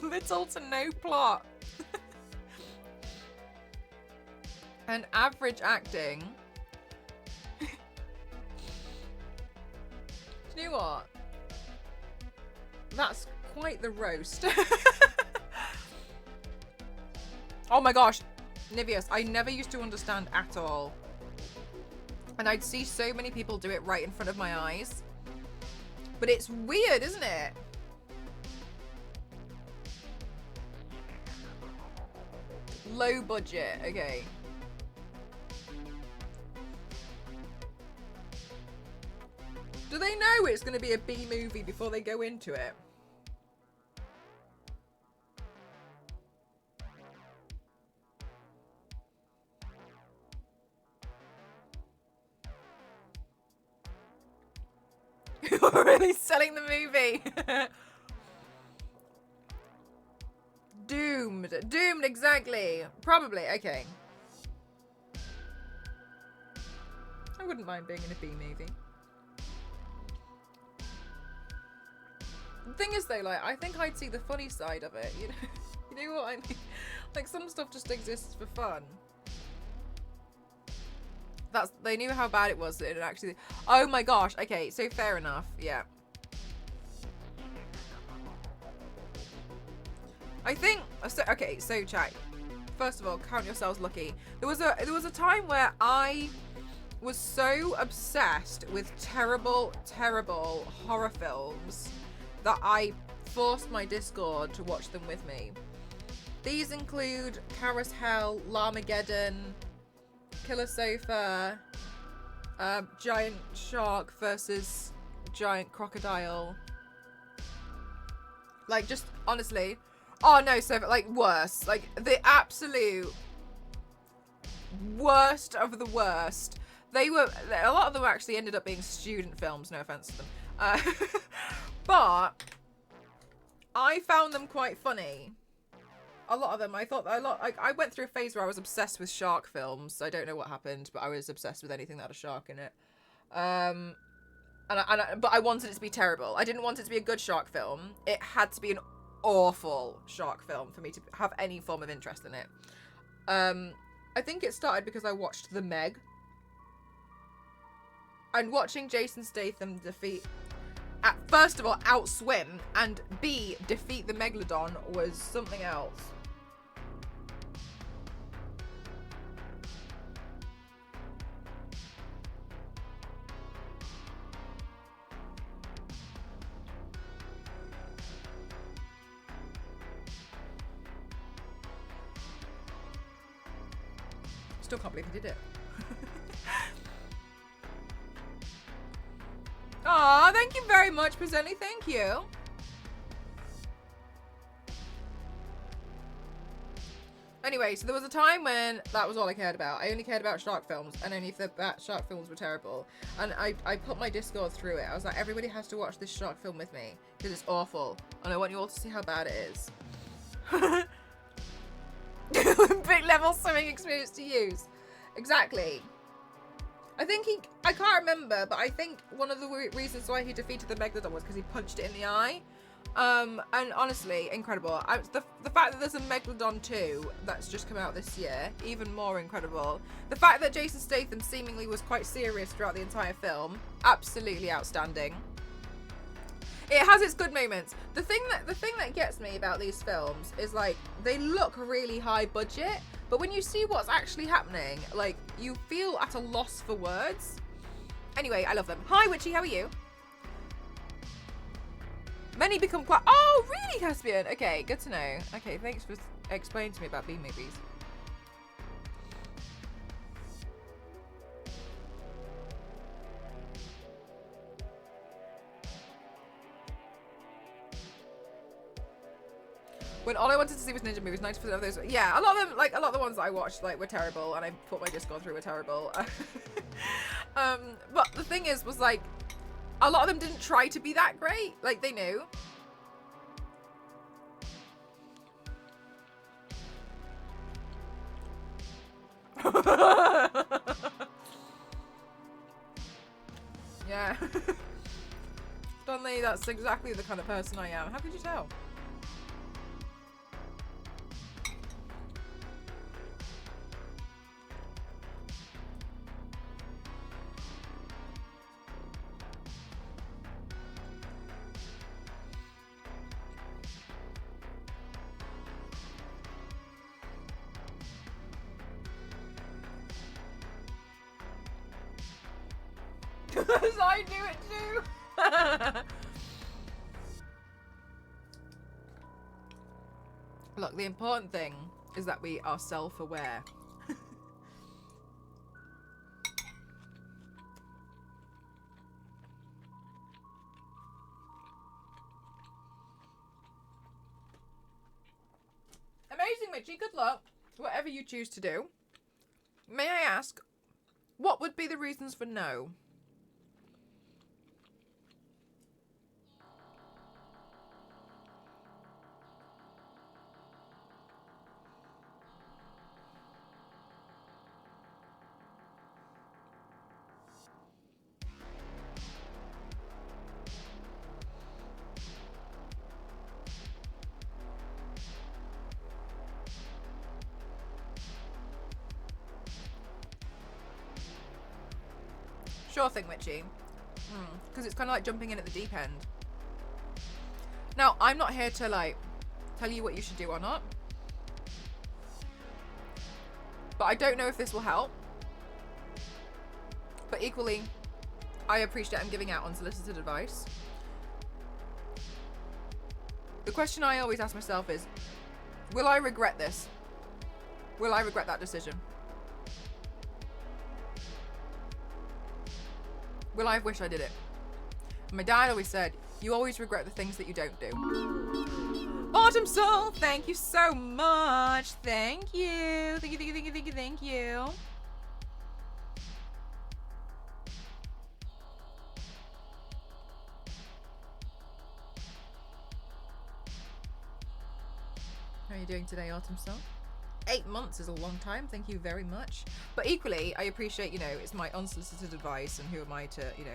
Little to no plot. And average acting. Do you know what? That's quite the roast. Oh my gosh. Niveus, I never used to understand at all. And I'd see so many people do it right in front of my eyes. But it's weird, isn't it? Low budget, okay. Do they know it's going to be a B movie before they go into it? You're really selling the movie. Doomed. Doomed, exactly. Probably. Okay. I wouldn't mind being in a B movie. The thing is though, like, I think I'd see the funny side of it, you know? You know what I mean? Like, some stuff just exists for fun. They knew how bad it was that it actually... Oh my gosh, okay, so fair enough, yeah. I think... Okay, so chat. First of all, count yourselves lucky. There was a time where I was so obsessed with terrible, terrible horror films that I forced my Discord to watch them with me. These include Carousel, Larmageddon, Killer Sofa, Giant Shark versus Giant Crocodile. Like, just honestly... Oh no, so like worse. Like the absolute worst of the worst. A lot of them actually ended up being student films, no offense to them. But I found them quite funny. A lot of them, I went through a phase where I was obsessed with shark films. I don't know what happened, but I was obsessed with anything that had a shark in it. But I wanted it to be terrible. I didn't want it to be a good shark film. It had to be an awful shark film for me to have any form of interest in it. I think it started because I watched The Meg. And watching Jason Statham first of all, outswim, and B, defeat the Megalodon was something else. Still can't believe he did it. Aw, thank you very much, Preseli. Thank you. Anyway, so there was a time when that was all I cared about. I only cared about shark films, and only if the shark films were terrible. And I put my Discord through it. I was like, everybody has to watch this shark film with me, because it's awful. And I want you all to see how bad it is. Olympic level swimming experience to use. Exactly. I think I can't remember, but I think one of the reasons why he defeated the Megalodon was because he punched it in the eye. And honestly, incredible. The fact that there's a Megalodon 2 that's just come out this year, even more incredible. The fact that Jason Statham seemingly was quite serious throughout the entire film, absolutely outstanding. It has its good moments. The thing that gets me about these films is, like, they look really high budget, but when you see what's actually happening, like, you feel at a loss for words. Anyway, I love them. Hi, Witchy, how are you? Many become quite... Oh, really, Caspian? Okay, good to know. Okay, thanks for explaining to me about B movies. When all I wanted to see was ninja movies, 90% of those, yeah, a lot of them, like, a lot of the ones that I watched, like, were terrible, and I put my Discord through were terrible. But the thing was, like, a lot of them didn't try to be that great. Like, they knew. Yeah. Suddenly, that's exactly the kind of person I am. How could you tell? Because I do it too. Look, the important thing is that we are self-aware. Amazing, Mitchie. Good luck. Whatever you choose to do. May I ask, what would be the reasons for no? Sure thing, Witchy. Because it's kind of like jumping in at the deep end. Now, I'm not here to like tell you what you should do or not. But I don't know if this will help. But equally, I appreciate I'm giving out unsolicited advice. The question I always ask myself is, will I regret this? Will I regret that decision? Will I wish I did it? And my dad always said, you always regret the things that you don't do. Autumn Soul, thank you so much. Thank you. Thank you, thank you, thank you, thank you, thank you. How are you doing today, Autumn Soul? 8 months is a long time. Thank you very much. But equally, I appreciate, you know, it's my unsolicited advice, and who am I to, you know,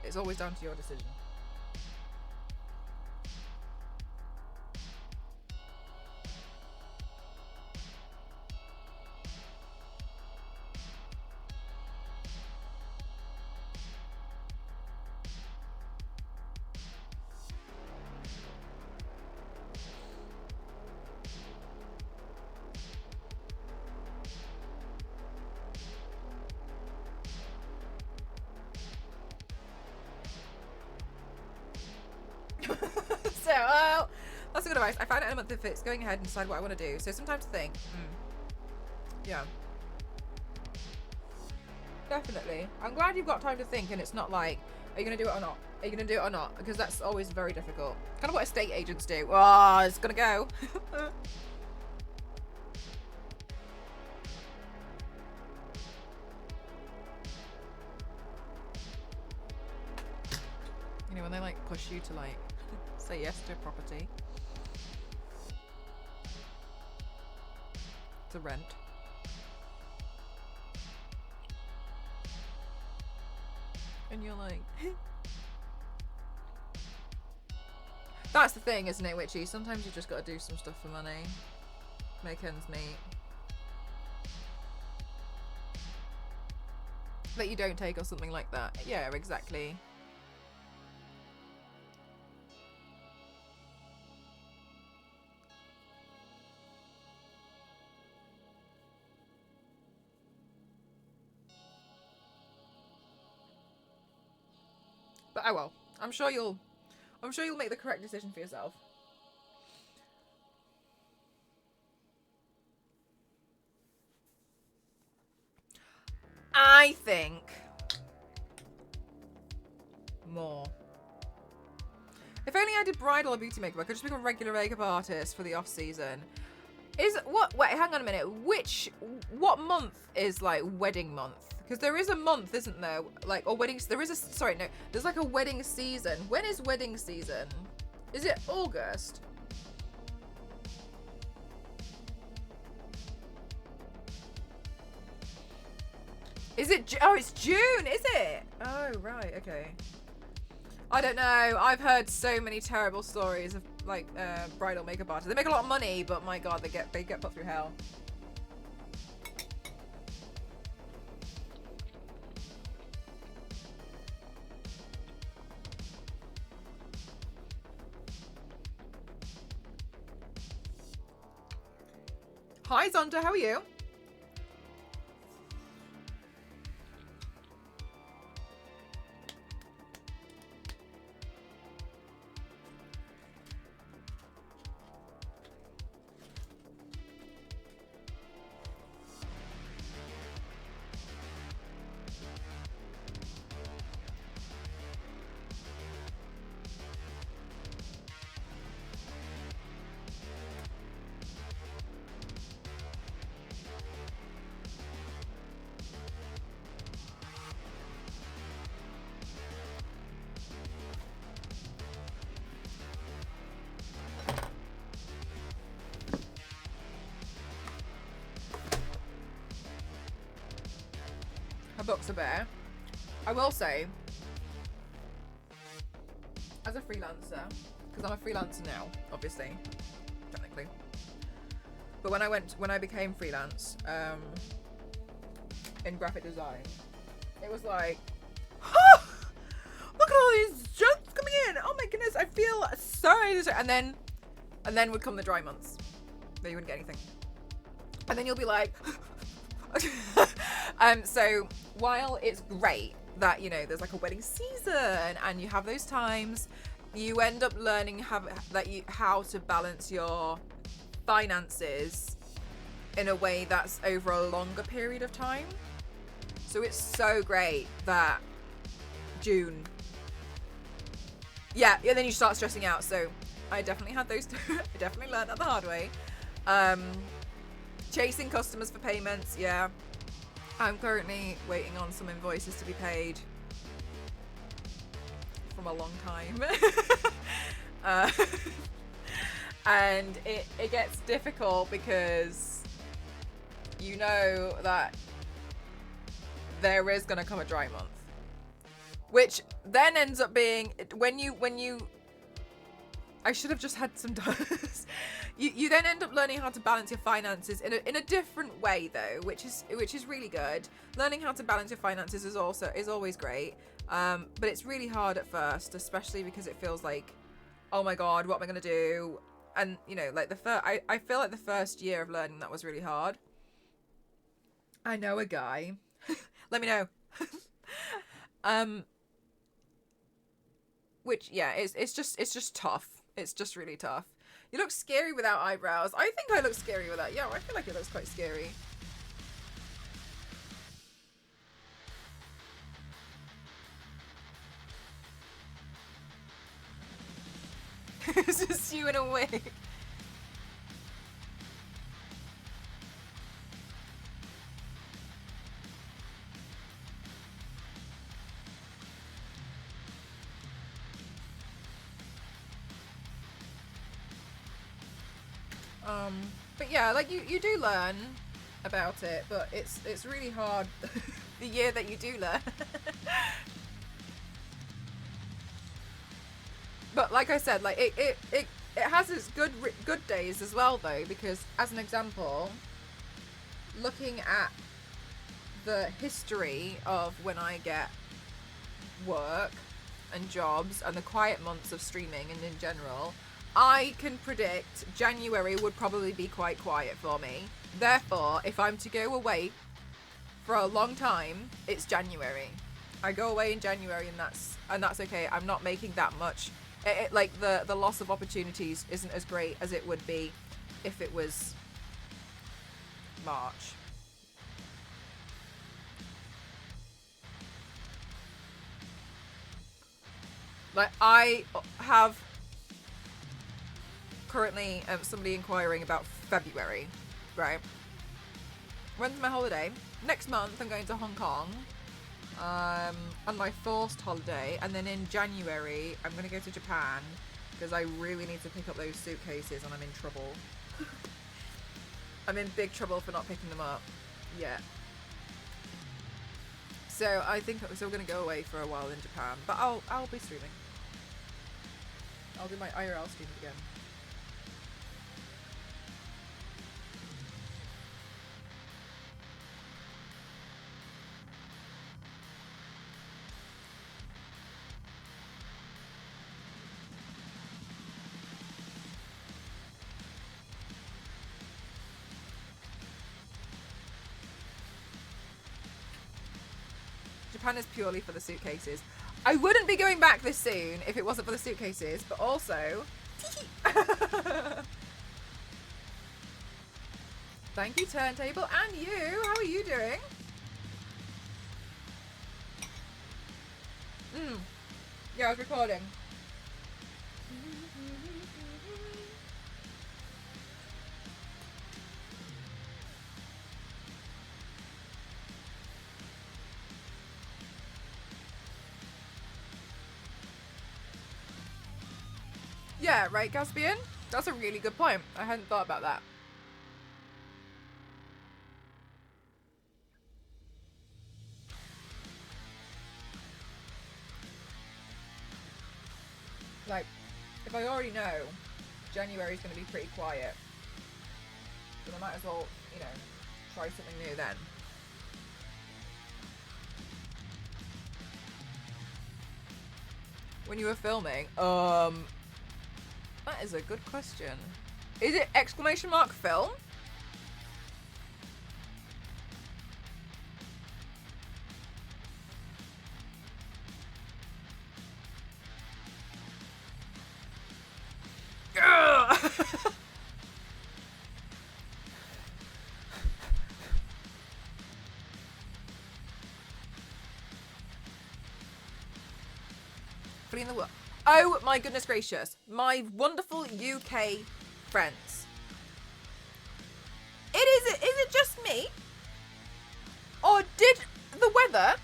it's always down to your decision. That's a good advice. I found it in a month if it's going ahead and decide what I want to do. So sometimes think, yeah. Definitely. I'm glad you've got time to think and it's not like, are you going to do it or not? Are you going to do it or not? Because that's always very difficult. Kind of what estate agents do. Oh, it's going to go. You know, when they like push you to like say yes to a property. To rent. And you're like that's the thing, isn't it, Witchy? Sometimes you just gotta do some stuff for money. Make ends meet. That you don't take or something like that. Yeah, exactly. But oh well. I'm sure you'll make the correct decision for yourself. I think more. If only I did bridal or beauty makeup, I could just become a regular makeup artist for the off season. Is what? Wait, hang on a minute. What month is like wedding month? Because there is a month, isn't there? Like, or weddings. There is a. Sorry, no. There's like a wedding season. When is wedding season? Is it August? Is it? Oh, it's June. Is it? Oh, right. Okay. I don't know. I've heard so many terrible stories of like bridal makeup artists. They make a lot of money, but my God, they get put through hell. Hi Zonda, how are you? Her books are bare. I will say, as a freelancer, because I'm a freelancer now, obviously, technically. But when I became freelance, in graphic design. It was like, oh, look at all these jokes coming in. Oh my goodness, I feel so. And then would come the dry months. Then you wouldn't get anything. And then you'll be like, so while it's great that, you know, there's like a wedding season and you have those times, you end up learning how to balance your finances in a way that's over a longer period of time. So it's so great that June, yeah, and then you start stressing out. So I definitely had those two. I definitely learned that the hard way. Chasing customers for payments, yeah. I'm currently waiting on some invoices to be paid from a long time. And it gets difficult because you know that there is going to come a dry month, which then ends up being when you I should have just had some dollars. You then end up learning how to balance your finances in a different way though, which is really good. Learning how to balance your finances is always great. But it's really hard at first, especially because it feels like, oh my god, what am I gonna do? And you know, like I feel like the first year of learning that was really hard. I know a guy. Let me know. Which yeah, it's just tough. It's just really tough. You look scary without eyebrows. I think I look scary without. Yeah, I feel like it looks quite scary. It's just you in a wig. But yeah, like you do learn about it, but it's really hard the year that you do learn. But like I said, like it has its good days as well though, because as an example, looking at the history of when I get work and jobs and the quiet months of streaming and in general, I can predict January would probably be quite quiet for me. Therefore, if I'm to go away for a long time, it's January. I go away in January and that's okay. I'm not making that much. Like the loss of opportunities isn't as great as it would be if it was March. Like I have currently somebody inquiring about February, right? When's my holiday? Next month I'm going to Hong Kong on my forced holiday, and then in January I'm going to go to Japan because I really need to pick up those suitcases and I'm in trouble. I'm in big trouble for not picking them up yet. So I think we're going to go away for a while in Japan, but I'll be streaming. I'll do my IRL stream again. Japan is purely for the suitcases. I wouldn't be going back this soon if it wasn't for the suitcases, but also... Thank you, Turntable, and you! How are you doing? Yeah, I was recording. Yeah, right, Caspian? That's a really good point. I hadn't thought about that. Like, if I already know January's going to be pretty quiet, then I might as well, you know, try something new then. when you were filming? That is a good question. Is it exclamation mark film? Fleeing the world. Oh my goodness gracious. My wonderful UK friends. Is it just me? Or did the weather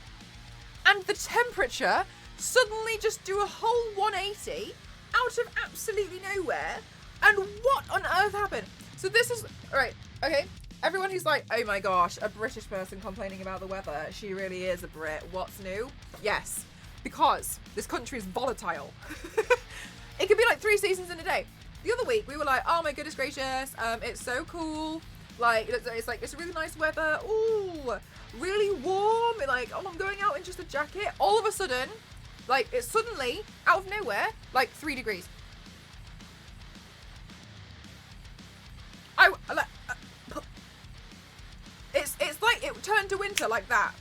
and the temperature suddenly just do a whole 180 out of absolutely nowhere? And what on earth happened? So this is, right, okay. Everyone who's like, oh my gosh, a British person complaining about the weather. She really is a Brit. What's new? Yes. Because this country is volatile. It could be like 3 seasons in a day. The other week we were like, oh my goodness gracious, it's so cool. Like it's really nice weather. Ooh, really warm. Like, oh, I'm going out in just a jacket. All of a sudden, like it's suddenly out of nowhere, like 3 degrees. It's like it turned to winter like that.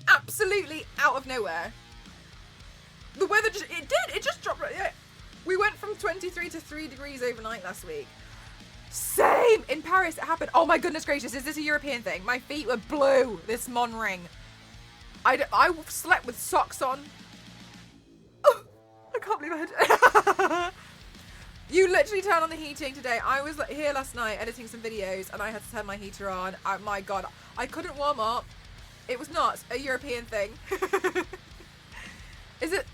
Absolutely out of nowhere. The weather it just dropped. Yeah. We went from 23 to 3 degrees overnight last week. Same in Paris. It happened. Oh my goodness gracious! Is this a European thing? My feet were blue this morning. I slept with socks on. Oh, I can't believe I had. You literally turn on the heating today. I was here last night editing some videos and I had to turn my heater on. Oh my god, I couldn't warm up. It was not a European thing. Is it?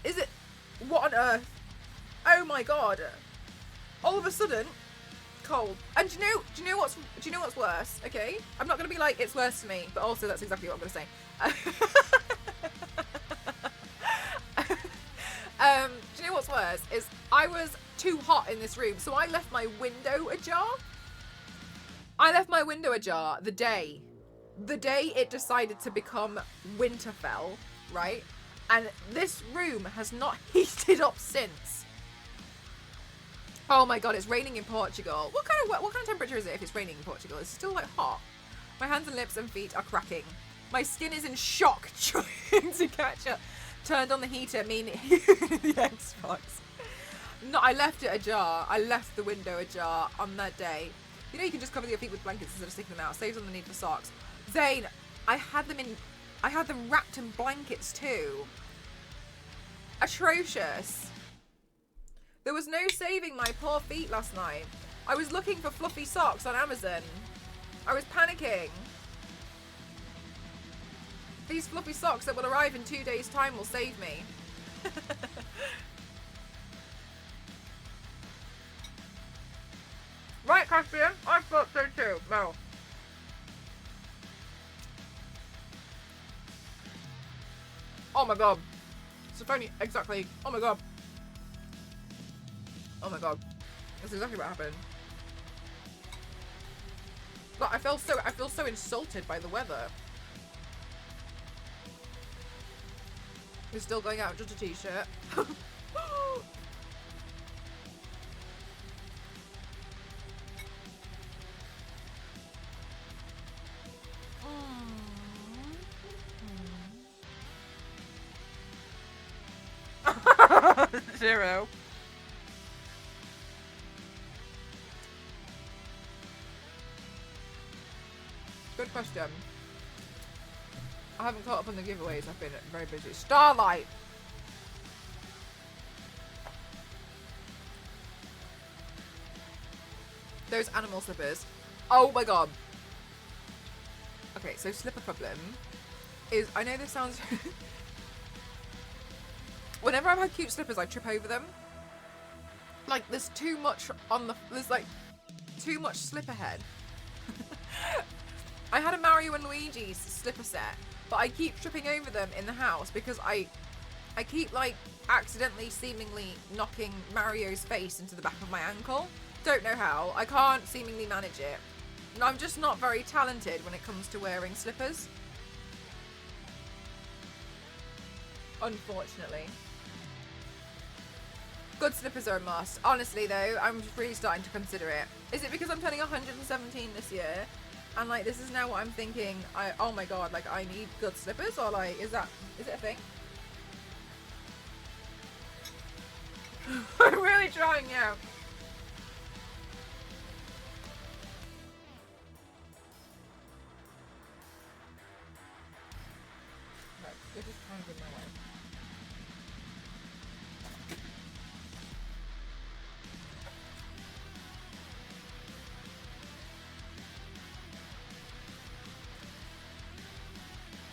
What on earth? Oh my god! All of a sudden, cold. And do you know what's worse? Okay, I'm not gonna be like it's worse for me, but also that's exactly what I'm gonna say. Do you know what's worse? Is I was too hot in this room, so I left my window ajar. The day it decided to become Winterfell, right? And this room has not heated up since. Oh my god, it's raining in Portugal. What kind of temperature is it if it's raining in Portugal? It's still like hot. My hands and lips and feet are cracking. My skin is in shock trying to catch up. Turned on the heater, meaning the Xbox. No, I left it ajar. I left the window ajar on that day. You know, you can just cover your feet with blankets instead of sticking them out. Saves on the need for socks. Zane, I had them wrapped in blankets too. Atrocious. There was no saving my poor feet last night. I was looking for fluffy socks on Amazon. I was panicking. These fluffy socks that will arrive in 2 days' time will save me. Right, Caspian? I thought so too. No. Oh my god. Sophoni, exactly. Oh my god. Oh my god. That's exactly what happened. But I feel so insulted by the weather. We're still going out in just a t-shirt. Zero. Good question. I haven't caught up on the giveaways. I've been very busy. Starlight. Those animal slippers. Oh my god. Okay, so slipper problem is, I know this sounds... Whenever I've had cute slippers, I trip over them. Like, there's too much on the... There's, like, too much slipper head. I had a Mario and Luigi's slipper set, but I keep tripping over them in the house because I keep, like, accidentally, seemingly knocking Mario's face into the back of my ankle. Don't know how. I can't seemingly manage it. And I'm just not very talented when it comes to wearing slippers. Unfortunately. Good slippers are a must. Honestly though, I'm really starting to consider it. Is it because I'm turning 117 this year? And like this is now what I'm thinking, oh my god, like I need good slippers, or like is it a thing? I'm really trying, yeah. Right, you're just kind of in my way.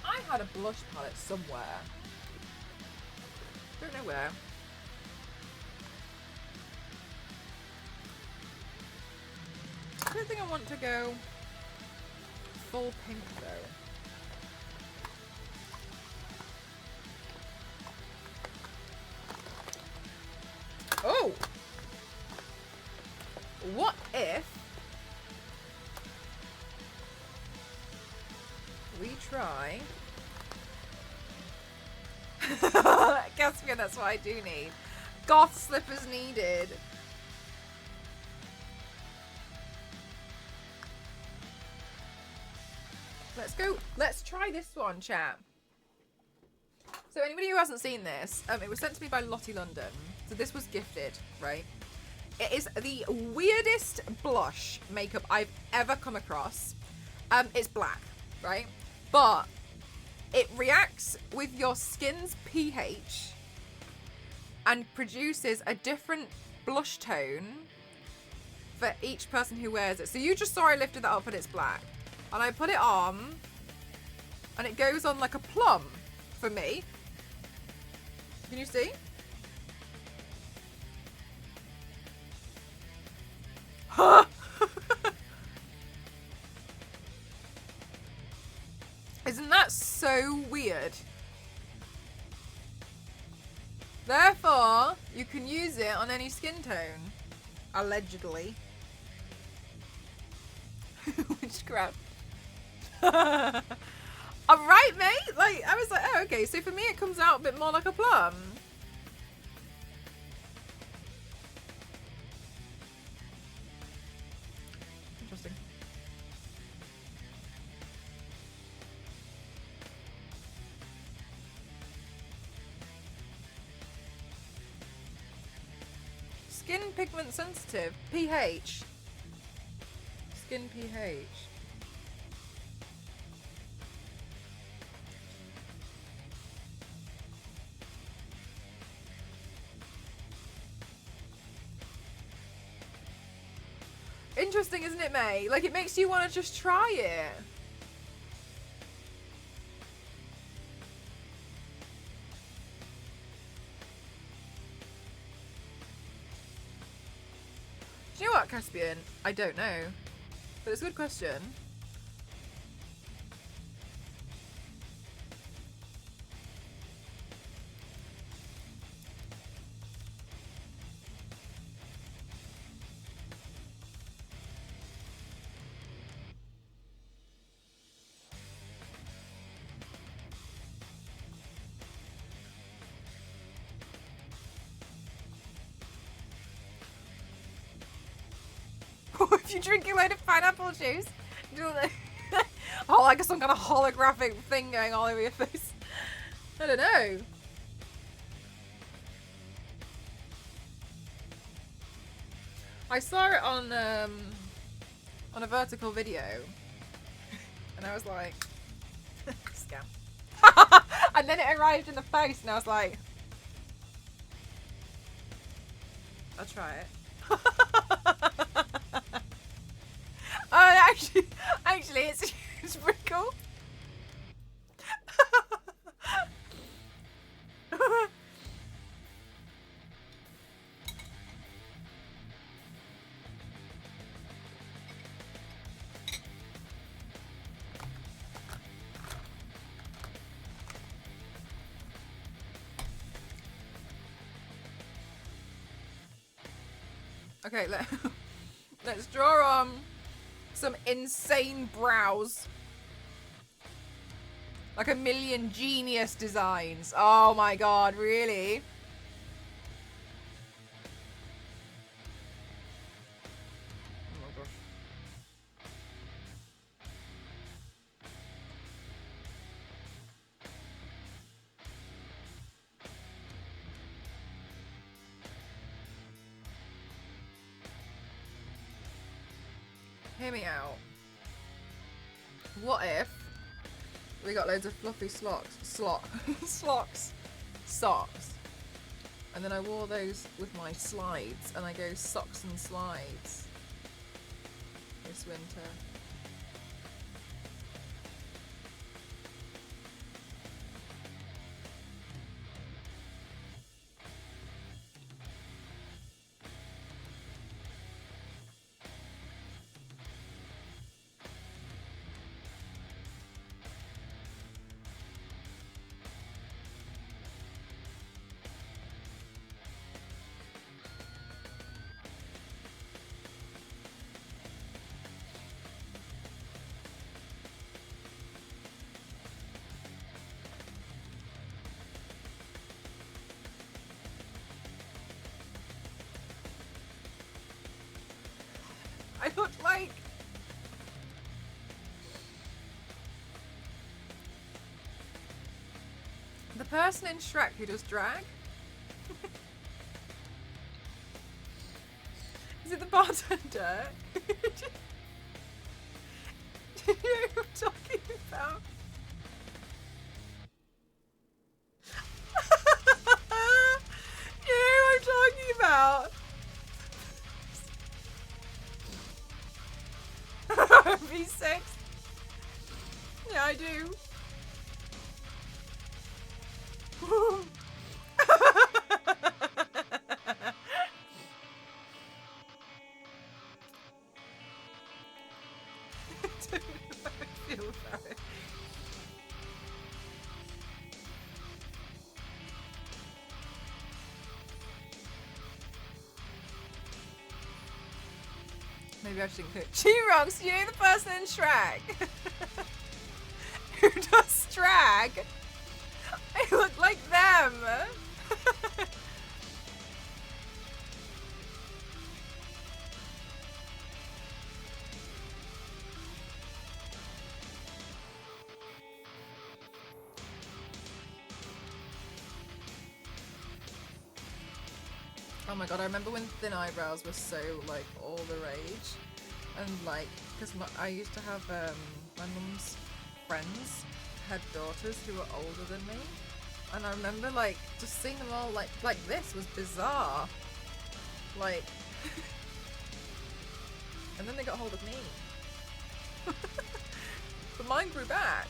I had a blush palette somewhere. Don't know where. I don't think I want to go full pink though. Oh! What if we try... Caspian, that's what I do need. Goth slippers needed. Let's go. Let's try this one, chat. So anybody who hasn't seen this, it was sent to me by Lottie London. So this was gifted, right? It is the weirdest blush makeup I've ever come across. It's black, right? But it reacts with your skin's pH and produces a different blush tone for each person who wears it. So you just saw I lifted that up and it's black. And I put it on and it goes on like a plum for me. Can you see? Isn't that so weird? Therefore, you can use it on any skin tone. Allegedly. Witchcraft. I'm right, mate? Like, I was like, oh, okay. So for me, it comes out a bit more like a plum. Interesting. Skin pigment sensitive. pH. Skin pH. Interesting, isn't it, May? Like, it makes you want to just try it. Do you know what, Caspian? I don't know. But it's a good question. If you drink a load of pineapple juice, oh, like some kind of holographic thing going all over your face. I don't know. I saw it on a vertical video, and I was like, scam. And then it arrived in the post, and I was like, I'll try it. Oh, actually, it's pretty cool. Okay, let's draw on some insane brows. Like a million genius designs. Oh my god, really? Oh my gosh. Hear me out. What if we got loads of fluffy socks, and then I wore those with my slides, and I go socks and slides this winter. I look like the person in Shrek who does drag. Is it the bartender? Do you know who I'm talking about? You know who I'm talking about? V6. Yeah, I do. I don't know how I feel about it. Maybe I shouldn't cook. G-Rox, you know the person in Shrek? Who does drag? I look like them. Oh my god, I remember when thin eyebrows were so like all the rage, and like because I used to have my mum's friends had daughters who were older than me, and I remember like just seeing them all like this was bizarre, like, and then they got hold of me, but mine grew back.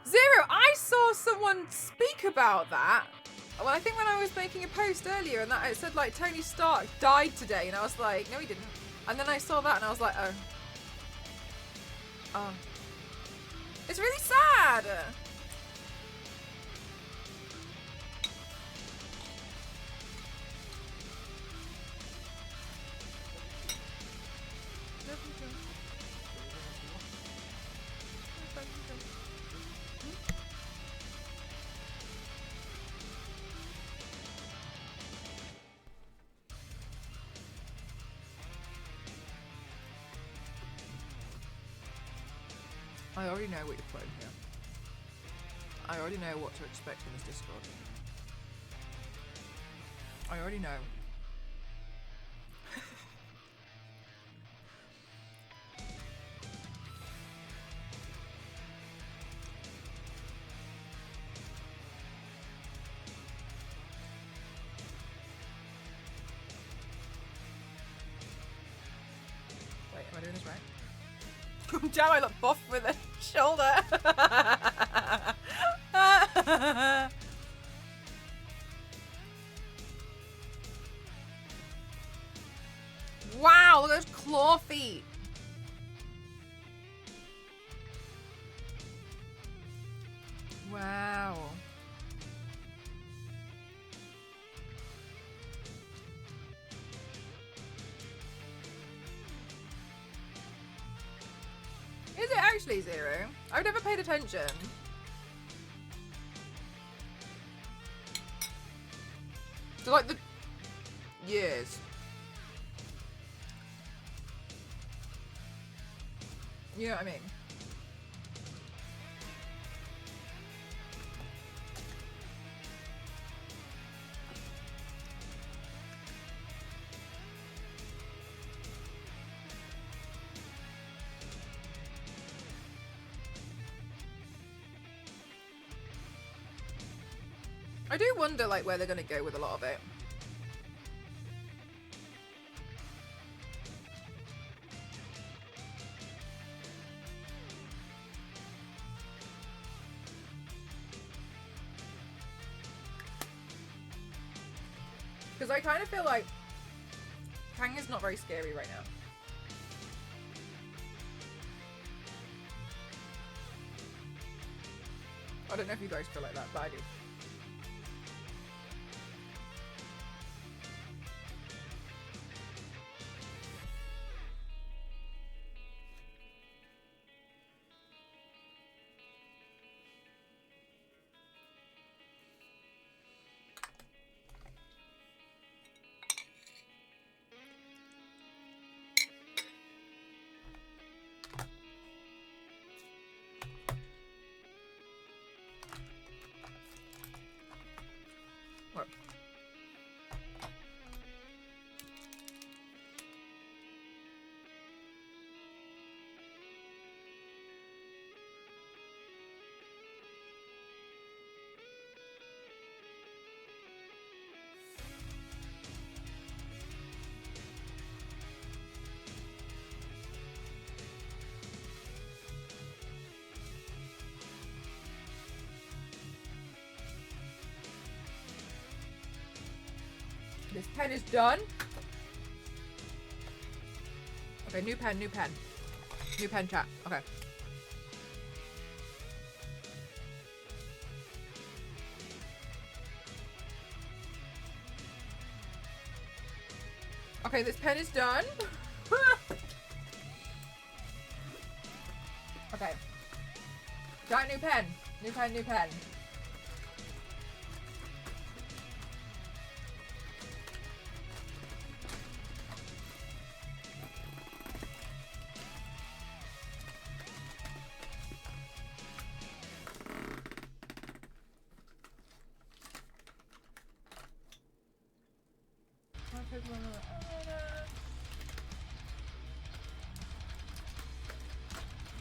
Zero, I saw someone speak about that. Well, I think when I was making a post earlier, and that it said like Tony Stark died today, and I was like, no, he didn't. And then I saw that, and I was like, oh, it's really sad. I already know what you're putting here. I already know what to expect in this Discord. I already know. Wait, am I doing this right? Damn, I look buff with a shoulder. Wow, look at those feet. Wow. Is it actually 0? I've never paid attention. So like the years. You know what I mean? I do wonder like where they're gonna go with a lot of it. Because I kind of feel like Kang is not very scary right now. I don't know if you guys feel like that, but I do. What? This pen is done. Okay, new pen, new pen. New pen, chat. Okay. Okay, this pen is done. Okay. Got new pen. New pen, new pen.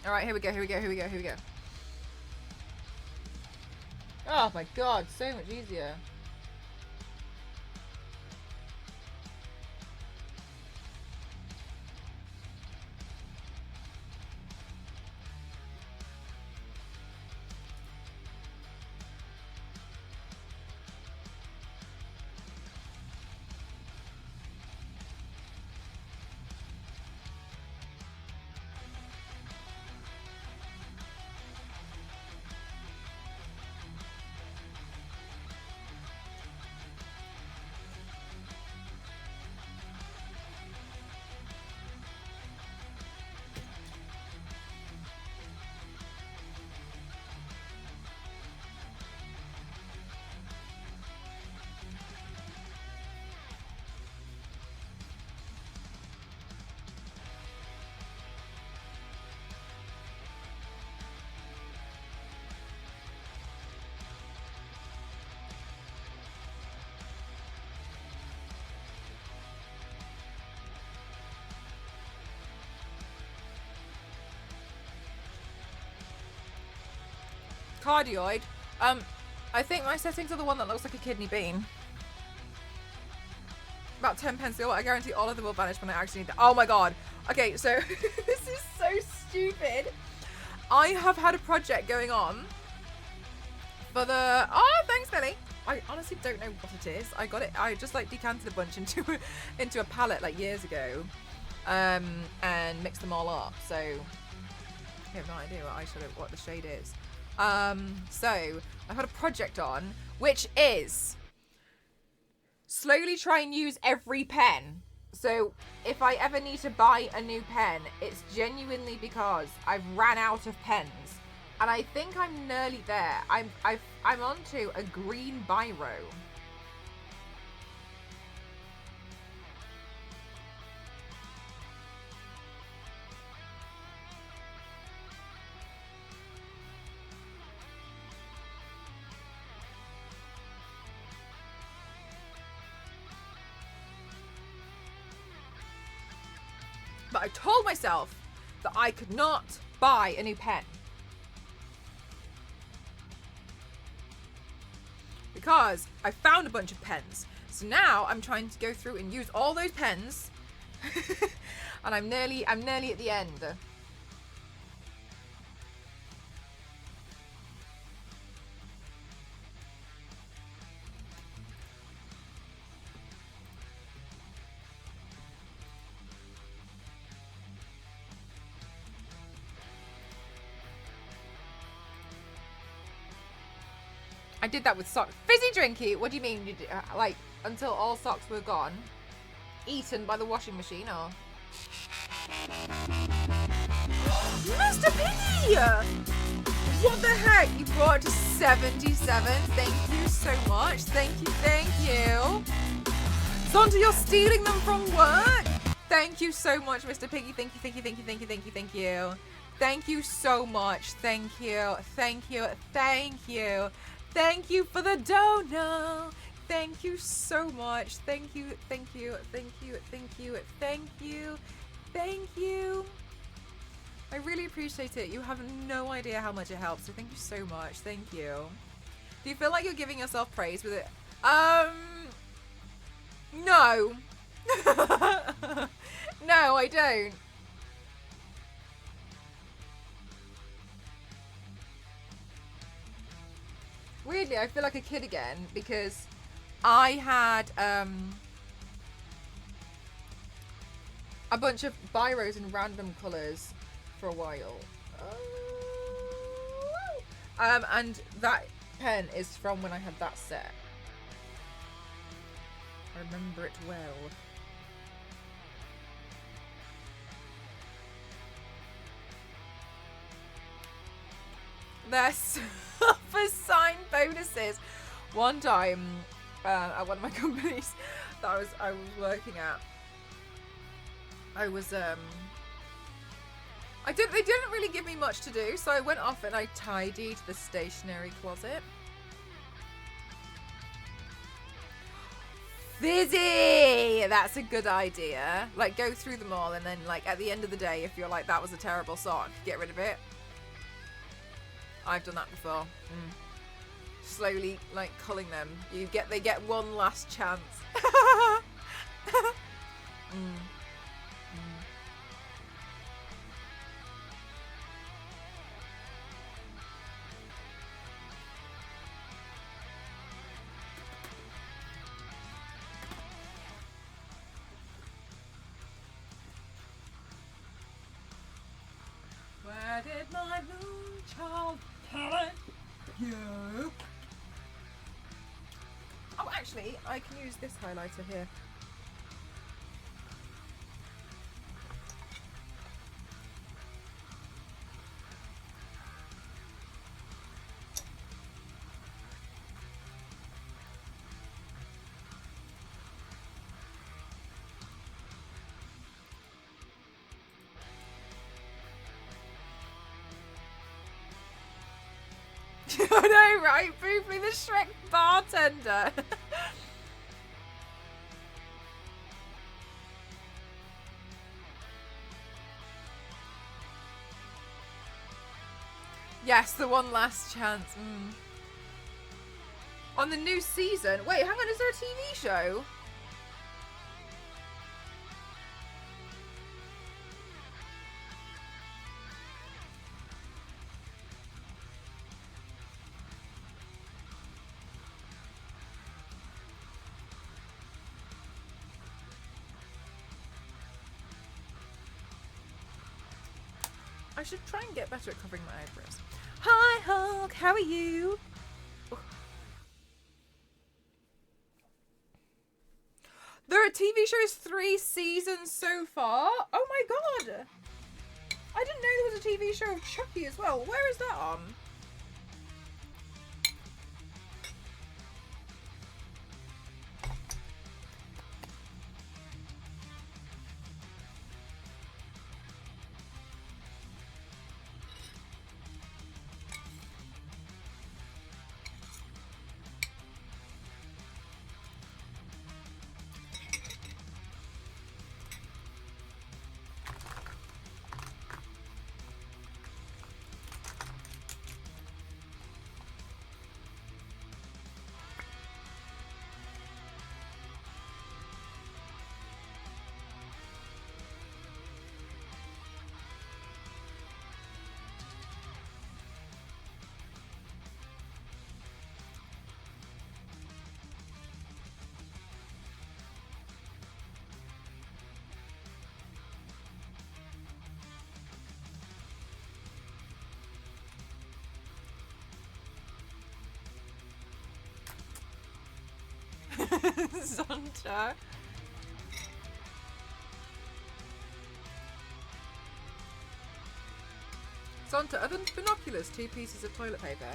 All right, here we go, here we go, here we go, here we go. Oh my god, so much easier. Cardioid. I think my settings are the one that looks like a kidney bean. About 10 pence. I guarantee all of them will vanish when I actually need them. Oh my god. Okay, so this is so stupid. I have had a project going on for the... Oh, thanks, Billy. I honestly don't know what it is. I got it. I just like decanted a bunch into a palette like years ago. and mix them all up. So I have no idea what the shade is. So I've had a project on, which is slowly try and use every pen. So if I ever need to buy a new pen, it's genuinely because I've ran out of pens, and I think I'm nearly there. I'm onto a green biro. But I told myself that I could not buy a new pen. Because I found a bunch of pens. So now I'm trying to go through and use all those pens. And I'm nearly at the end. I did that with socks. Fizzy drinky? What do you mean? You did, like, until all socks were gone? Eaten by the washing machine, or? Mr. Piggy! What the heck? You brought it to 77. Thank you so much. Thank you. Zonta, you're stealing them from work? Thank you so much, Mr. Piggy. Thank you. Thank you so much. Thank you. Thank you for the dono. Thank you so much. Thank you. I really appreciate it. You have no idea how much it helps. So thank you so much. Thank you. Do you feel like you're giving yourself praise with it? No. No, I don't. Weirdly, I feel like a kid again because I had a bunch of biros in random colours for a while. And that pen is from when I had that set. I remember it well. There's for sign bonuses. One time at one of my companies that I was working at, they didn't really give me much to do, so I went off and I tidied the stationery closet. Fizzy! That's a good idea. Like, go through them all and then, like, at the end of the day, if you're like, that was a terrible sock, get rid of it. I've done that before. Slowly, like, culling them. They get one last chance. Where did my moon child palette go? Oh, actually, I can use this highlighter here. I know, right? Boofly the Shrek bartender. Yes, the one last chance. On the new season. Wait, hang on, is there a TV show? I should try and get better at covering my eyebrows. Hi, Hulk. How are you? There are TV shows 3 seasons so far. Oh my god. I didn't know there was a TV show of Chucky as well. Where is that on? Zonta. Zonta, other than binoculars, 2 pieces of toilet paper.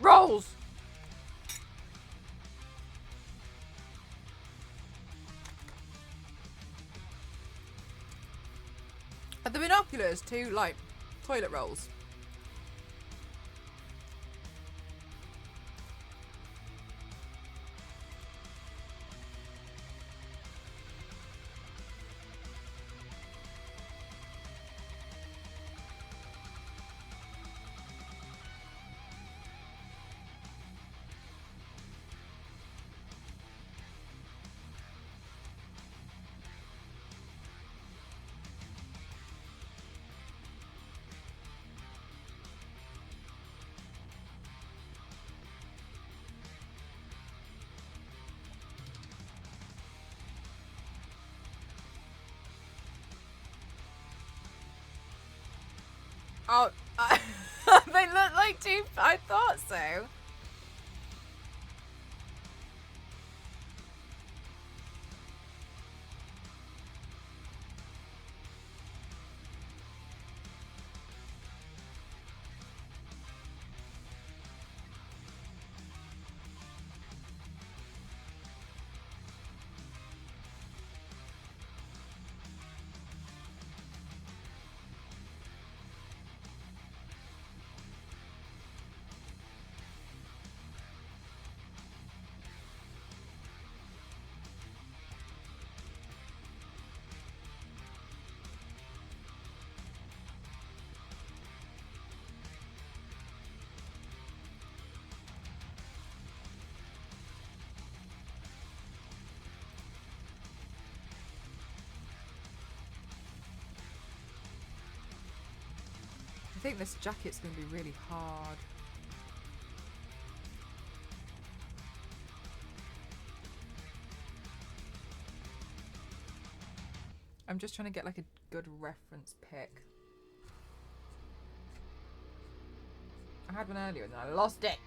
Rolls! Are the binoculars 2, like, toilet rolls? Oh, they look like 2. I thought so. I think this jacket's going to be really hard. I'm just trying to get like a good reference pick. I had one earlier and then I lost it.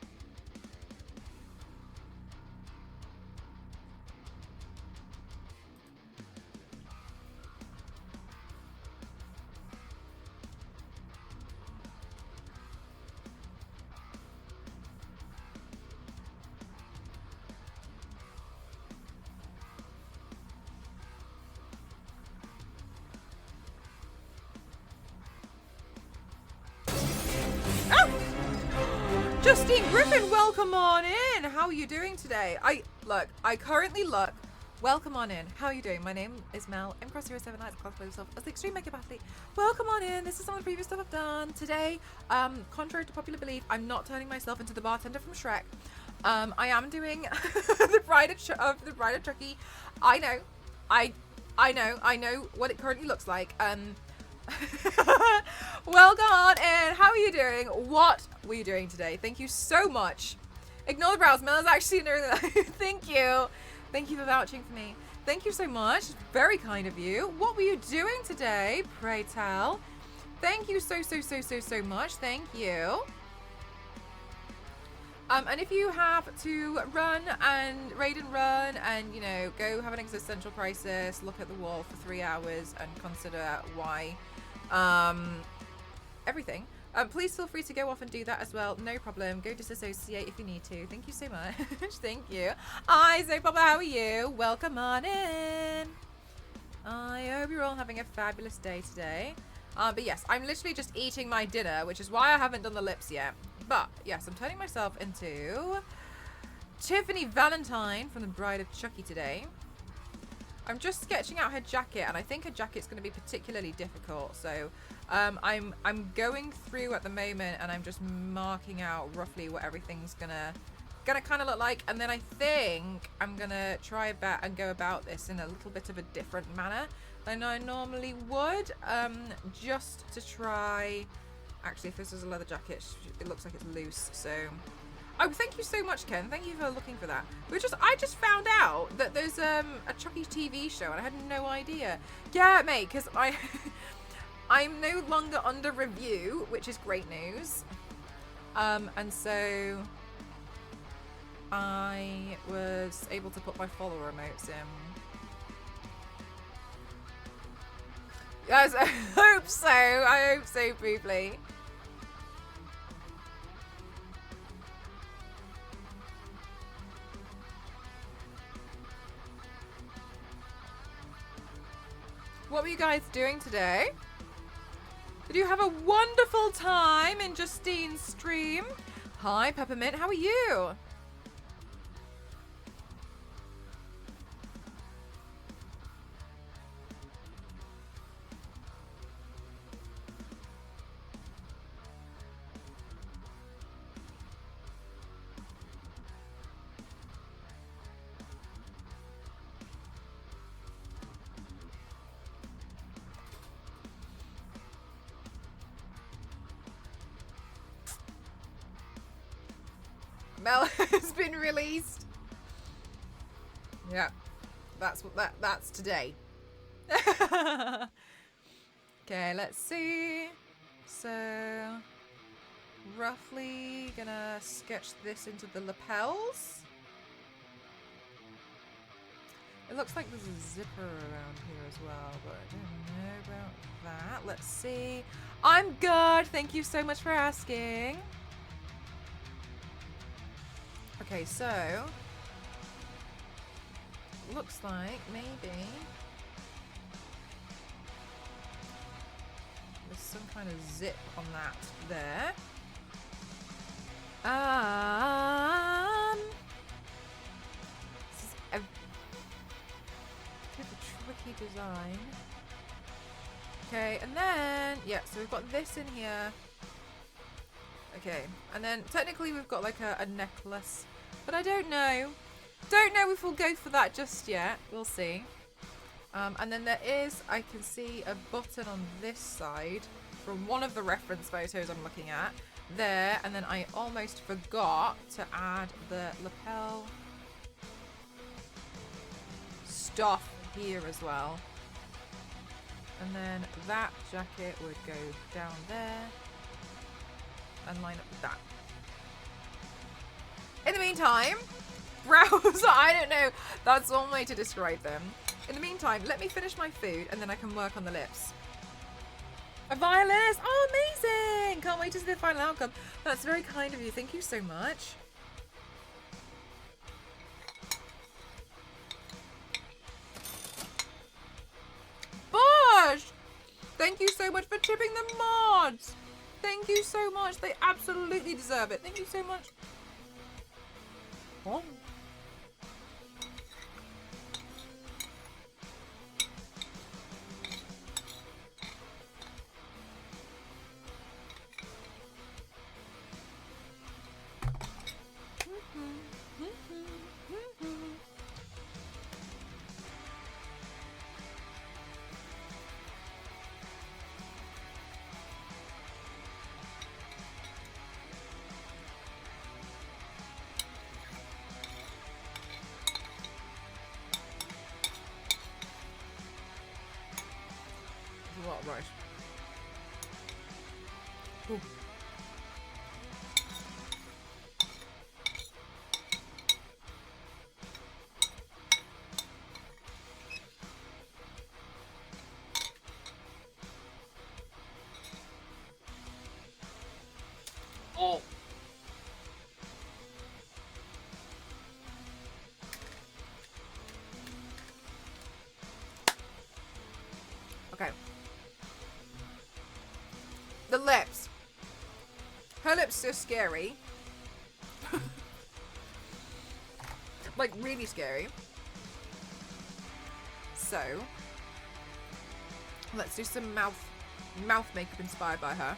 Justine Griffin, welcome on in. How are you doing today? I currently look. Welcome on in. How are you doing? My name is Mel. I'm Cross 07 Nights, cosplay myself as the extreme makeup athlete. Welcome on in. This is some of the previous stuff I've done. Today, contrary to popular belief, I'm not turning myself into the bartender from Shrek. I am doing the Bride of Chucky. I know. I know what it currently looks like. Welcome on in. How are you doing? What were you doing today? Thank you so much. Ignore the brows. Mel is actually in there. Thank you. Thank you for vouching for me. Thank you so much. Very kind of you. What were you doing today? Pray tell. Thank you so much. Thank you. And if you have to run and raid and run and, you know, go have an existential crisis, look at the wall for 3 hours and consider why, everything, please feel free to go off and do that as well. No problem. Go disassociate if you need to. Thank you so much. Thank you. Hi, Zoe Papa. How are you? Welcome on in. I hope you're all having a fabulous day today. But yes, I'm literally just eating my dinner, which is why I haven't done the lips yet. But yes, I'm turning myself into Tiffany Valentine from the Bride of Chucky today. I'm just sketching out her jacket, and I think her jacket's going to be particularly difficult. So I'm going through at the moment, and I'm just marking out roughly what everything's gonna kind of look like. And then I think I'm gonna try and go about this in a little bit of a different manner than I normally would, just to try. Actually, if this is a leather jacket, it looks like it's loose, so... Oh, thank you so much, Ken. Thank you for looking for that. I just found out that there's a Chucky TV show, and I had no idea. Yeah, mate, because I'm no longer under review, which is great news. And so I was able to put my follower emotes in. Yes, I hope so. I hope so, Boobly. What were you guys doing today? Did you have a wonderful time in Justine's stream? Hi, Peppermint. How are you? Mel has been released. Yeah, that's what that's today. Okay, let's see. So, roughly gonna sketch this into the lapels. It looks like there's a zipper around here as well, but I don't know about that. Let's see. I'm good. Thank you so much for asking. Okay, so looks like maybe there's some kind of zip on that there. This is a bit of a tricky design. Okay, and then yeah, so we've got this in here. Okay, and then technically we've got like a necklace, but I don't know. Don't know if we'll go for that just yet. We'll see. And then there is, I can see a button on this side from one of the reference photos I'm looking at there, and then I almost forgot to add the lapel stuff here as well. And then that jacket would go down there and line up with that. In the meantime, brows, I don't know. That's one way to describe them. In the meantime, let me finish my food and then I can work on the lips. A violet! Oh, amazing! Can't wait to see the final outcome. That's very kind of you. Thank you so much. Bosh! Thank you so much for tipping the mods. Thank you so much. They absolutely deserve it. Thank you so much. Oh. lot of rice. Ooh. Oh. Okay. The lips. Her lips are scary. Like, really scary. So, let's do some mouth makeup inspired by her.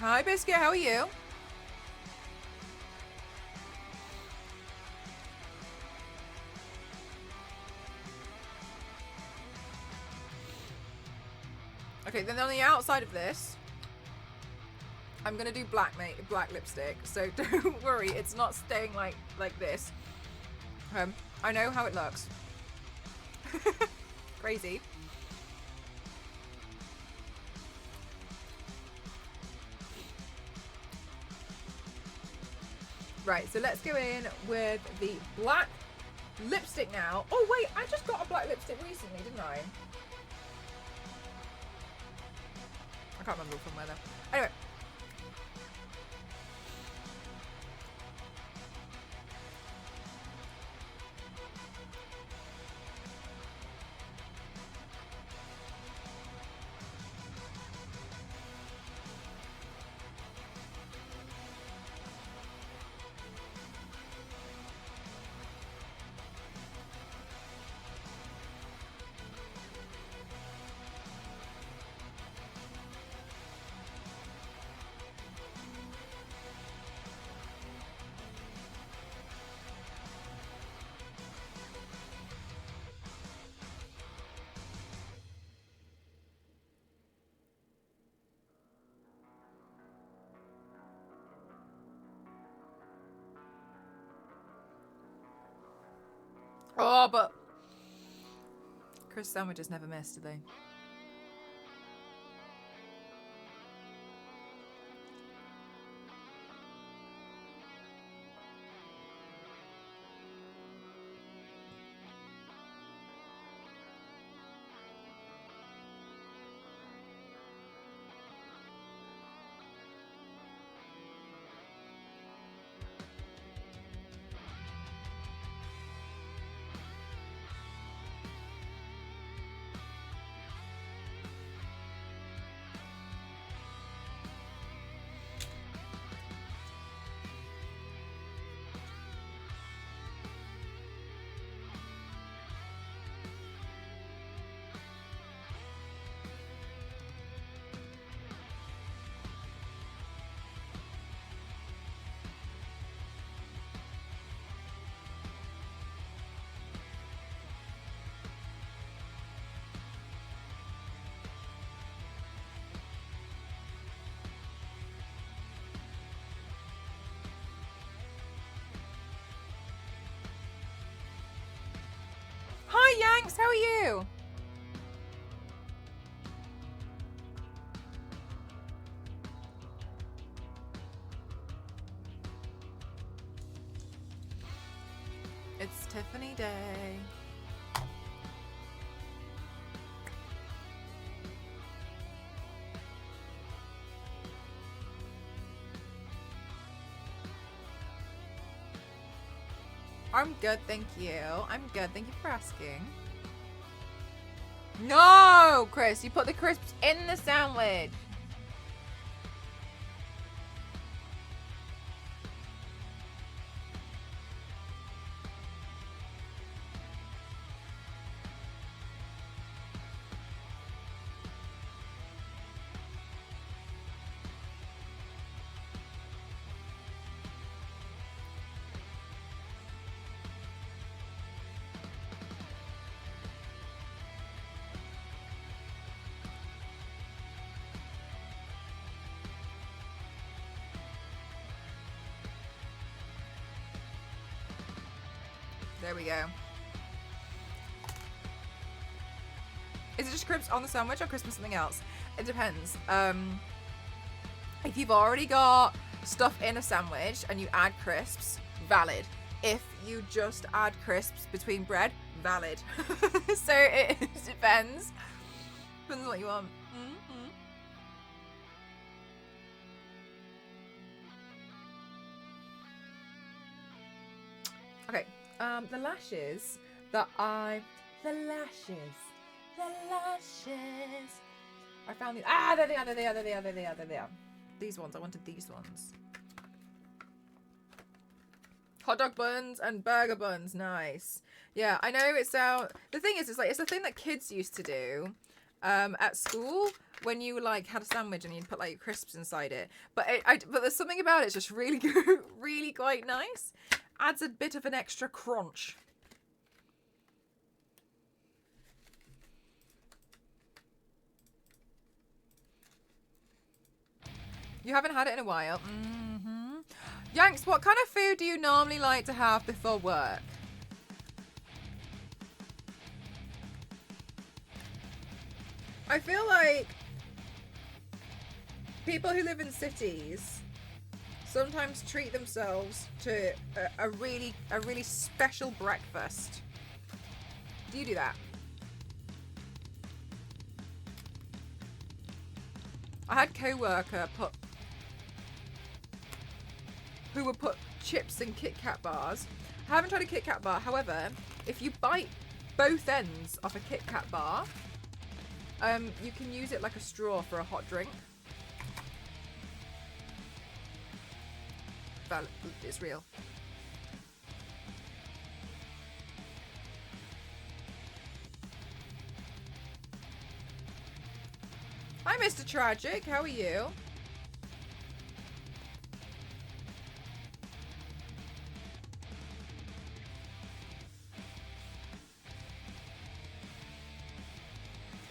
Hi, Biscuit. How are you? Okay, then on the outside of this, I'm gonna do black lipstick. So don't worry, it's not staying like this. I know how it looks. Crazy. Right, so let's go in with the black lipstick now. Oh wait, I just got a black lipstick recently, didn't I? I can't remember from where though. Anyway. Oh, but Chris sandwiches never miss, do they? Hi, Yanks. How are you? It's Tiffany Day. I'm good, thank you. I'm good, thank you for asking. No, Chris, you put the crisps in the sandwich. There we go. Is it just crisps on the sandwich or crisps and something else? It depends. If you've already got stuff in a sandwich and you add crisps, valid. If you just add crisps between bread, valid. So it depends. Depends on what you want. Mm-hmm. Okay, the lashes that the lashes. I found these. Ah, there they are. These ones, I wanted these ones. Hot dog buns and burger buns, nice. Yeah, I know it's the thing is, it's a thing that kids used to do at school when you like had a sandwich and you'd put like crisps inside it. But but there's something about it's just really really quite nice. Adds a bit of an extra crunch. You haven't had it in a while. Mm-hmm. Yanks, what kind of food do you normally like to have before work? I feel like people who live in cities sometimes treat themselves to a really special breakfast. Do you do that? I had a co-worker who would put chips in Kit Kat bars. I haven't tried a Kit Kat bar. However, if you bite both ends off a Kit Kat bar, you can use it like a straw for a hot drink. It's real. Hi, Mr. Tragic. How are you?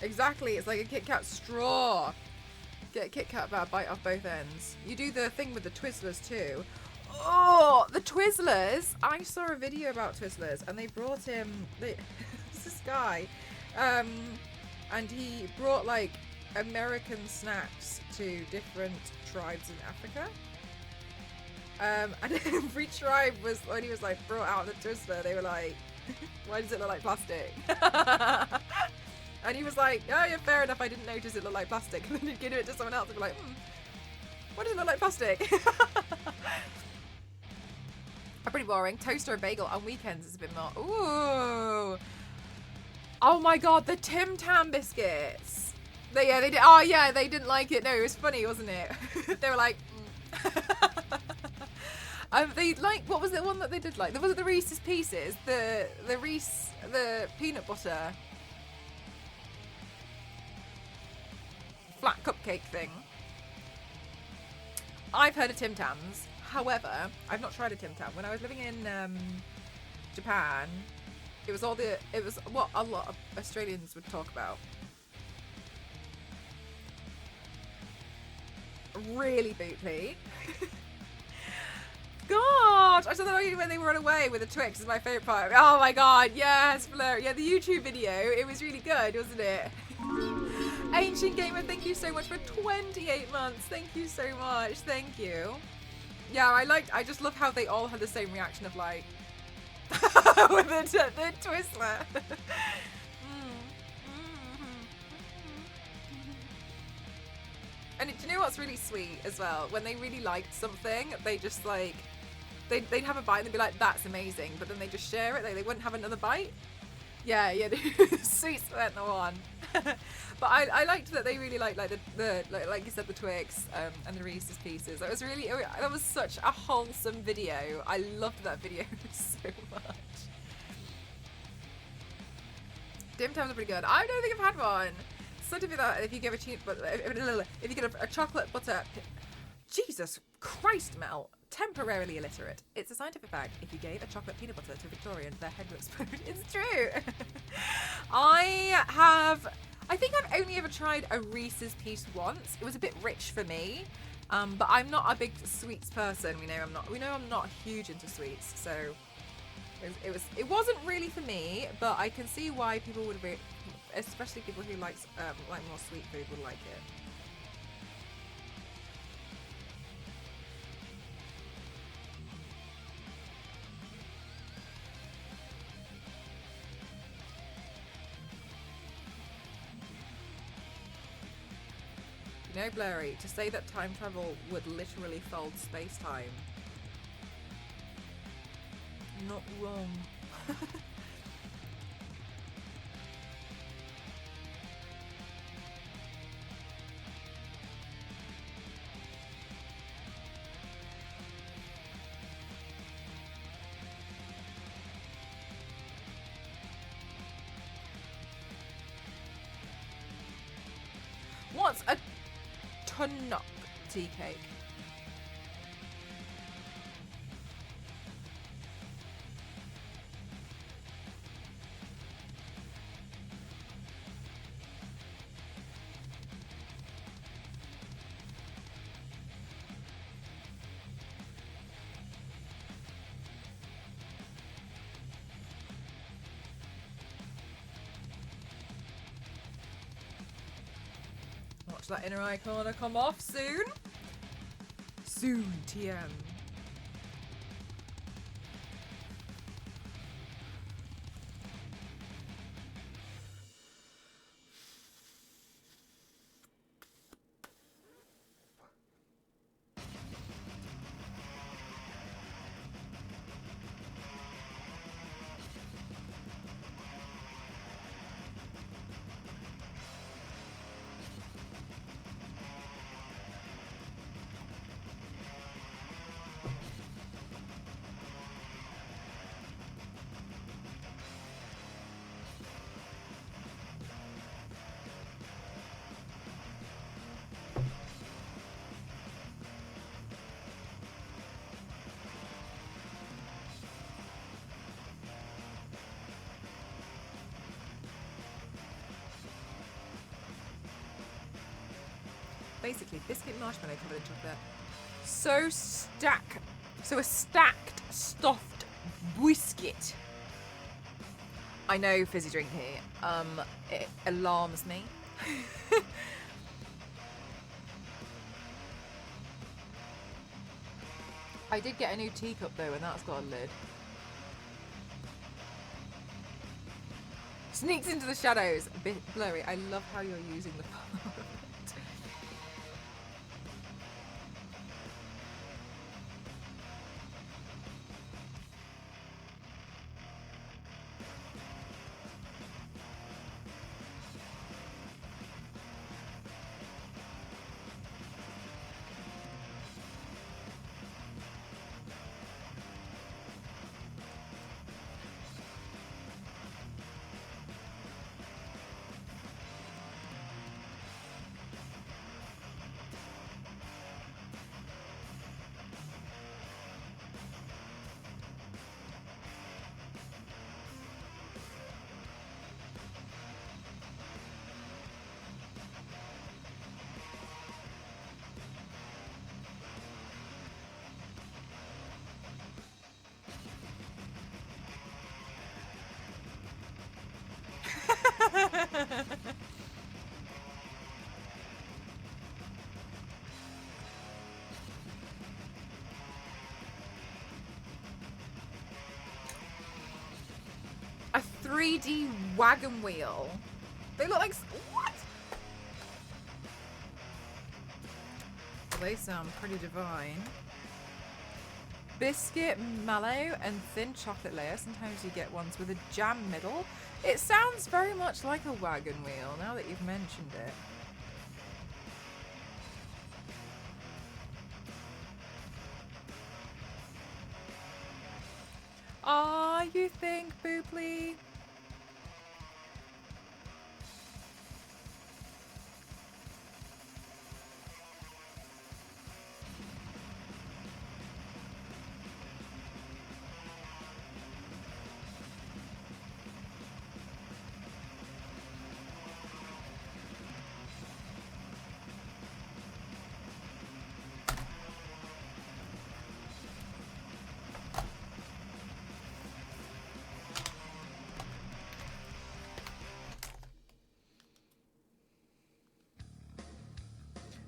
Exactly. It's like a Kit Kat straw. Get a Kit Kat bar, bite off both ends. You do the thing with the Twizzlers too. Oh, the Twizzlers! I saw a video about Twizzlers, and they brought him. This guy, and he brought like American snacks to different tribes in Africa. And every tribe was, when he was like brought out the Twizzler, they were like, "Why does it look like plastic?" And he was like, "Oh yeah, fair enough. I didn't notice it looked like plastic." And then he'd give it to someone else and be like, "Why does it look like plastic?" Pretty boring. Toaster or bagel on weekends is a bit more. Ooh. Oh my god, the Tim Tam biscuits. They did. Oh yeah, they didn't like it. No, it was funny, wasn't it? They were like. They like, what was the one that they did like? Was it the Reese's Pieces? The peanut butter flat cupcake thing. I've heard of Tim Tams. However, I've not tried a Tim Tam. When I was living in Japan, it was what a lot of Australians would talk about. Really bootly. God, I saw that when they run away with the Twix is my favourite part. Oh my god, yes, Fleur. Yeah, the YouTube video, it was really good, wasn't it? Ancient Gamer, thank you so much for 28 months. Thank you so much. Thank you. Yeah, I just love how they all had the same reaction of like with the Twizzler. And do you know what's really sweet as well? When they really liked something, they just like they'd have a bite and they'd be like, "That's amazing," but then they just share it. They wouldn't have another bite. Yeah, sweet spent the one. But I liked that they really liked like the like you said, the Twix and the Reese's Pieces. That was such a wholesome video. I loved that video so much. Dim Tams are pretty good. I don't think I've had one. Something like that. If you give a cheap, but if you get a chocolate butter, Jesus Christ, Mel. Temporarily illiterate. It's a scientific fact. If you gave a chocolate peanut butter to a Victorian, their head would explode. It's true. I think I've only ever tried a Reese's Piece once. It was a bit rich for me, but I'm not a big sweets person. We know I'm not huge into sweets, so It wasn't really for me, but I can see why people would be, especially people who like more sweet food would like it. You know, Blurry, to say that time travel would literally fold space-time. Not wrong. What's a Tunnock tea cake? Watch that inner eye corner come off soon. Soon, TM. Basically, biscuit marshmallow covered in chocolate. So a stacked, stuffed biscuit. I know fizzy drink here. It alarms me. I did get a new teacup though, and that's got a lid. Sneaks into the shadows. A bit blurry. I love how you're using the phone. A 3D wagon wheel. They look like what? They sound pretty divine. Biscuit, mallow, and thin chocolate layer. Sometimes you get ones with a jam middle. It sounds very much like a wagon wheel now that you've mentioned it. Ah, you think, Booply?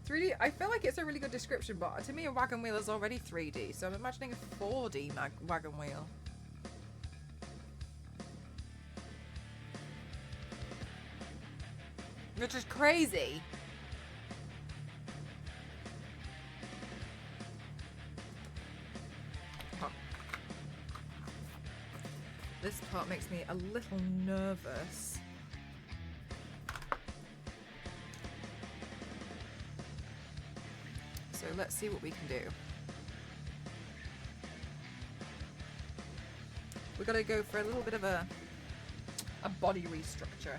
3D, I feel like it's a really good description, but to me a wagon wheel is already 3D, so I'm imagining a 4D wagon wheel. Which is crazy. Oh. This part makes me a little nervous. So let's see what we can do. We're gonna go for a little bit of a body restructure.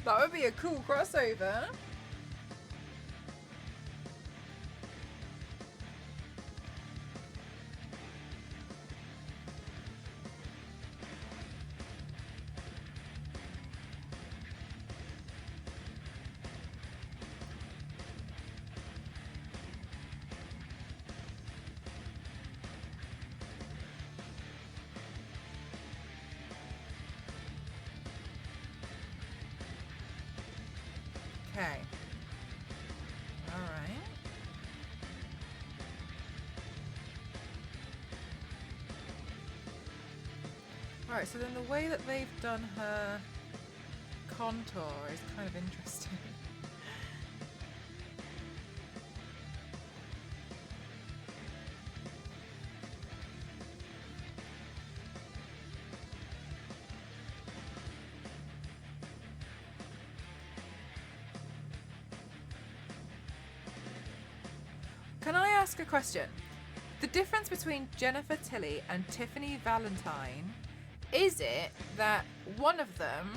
That would be a cool crossover. Okay. All right. All right, so then the way that they've done her contour is kind of interesting. Can I ask a question? The difference between Jennifer Tilly and Tiffany Valentine, is it that one of them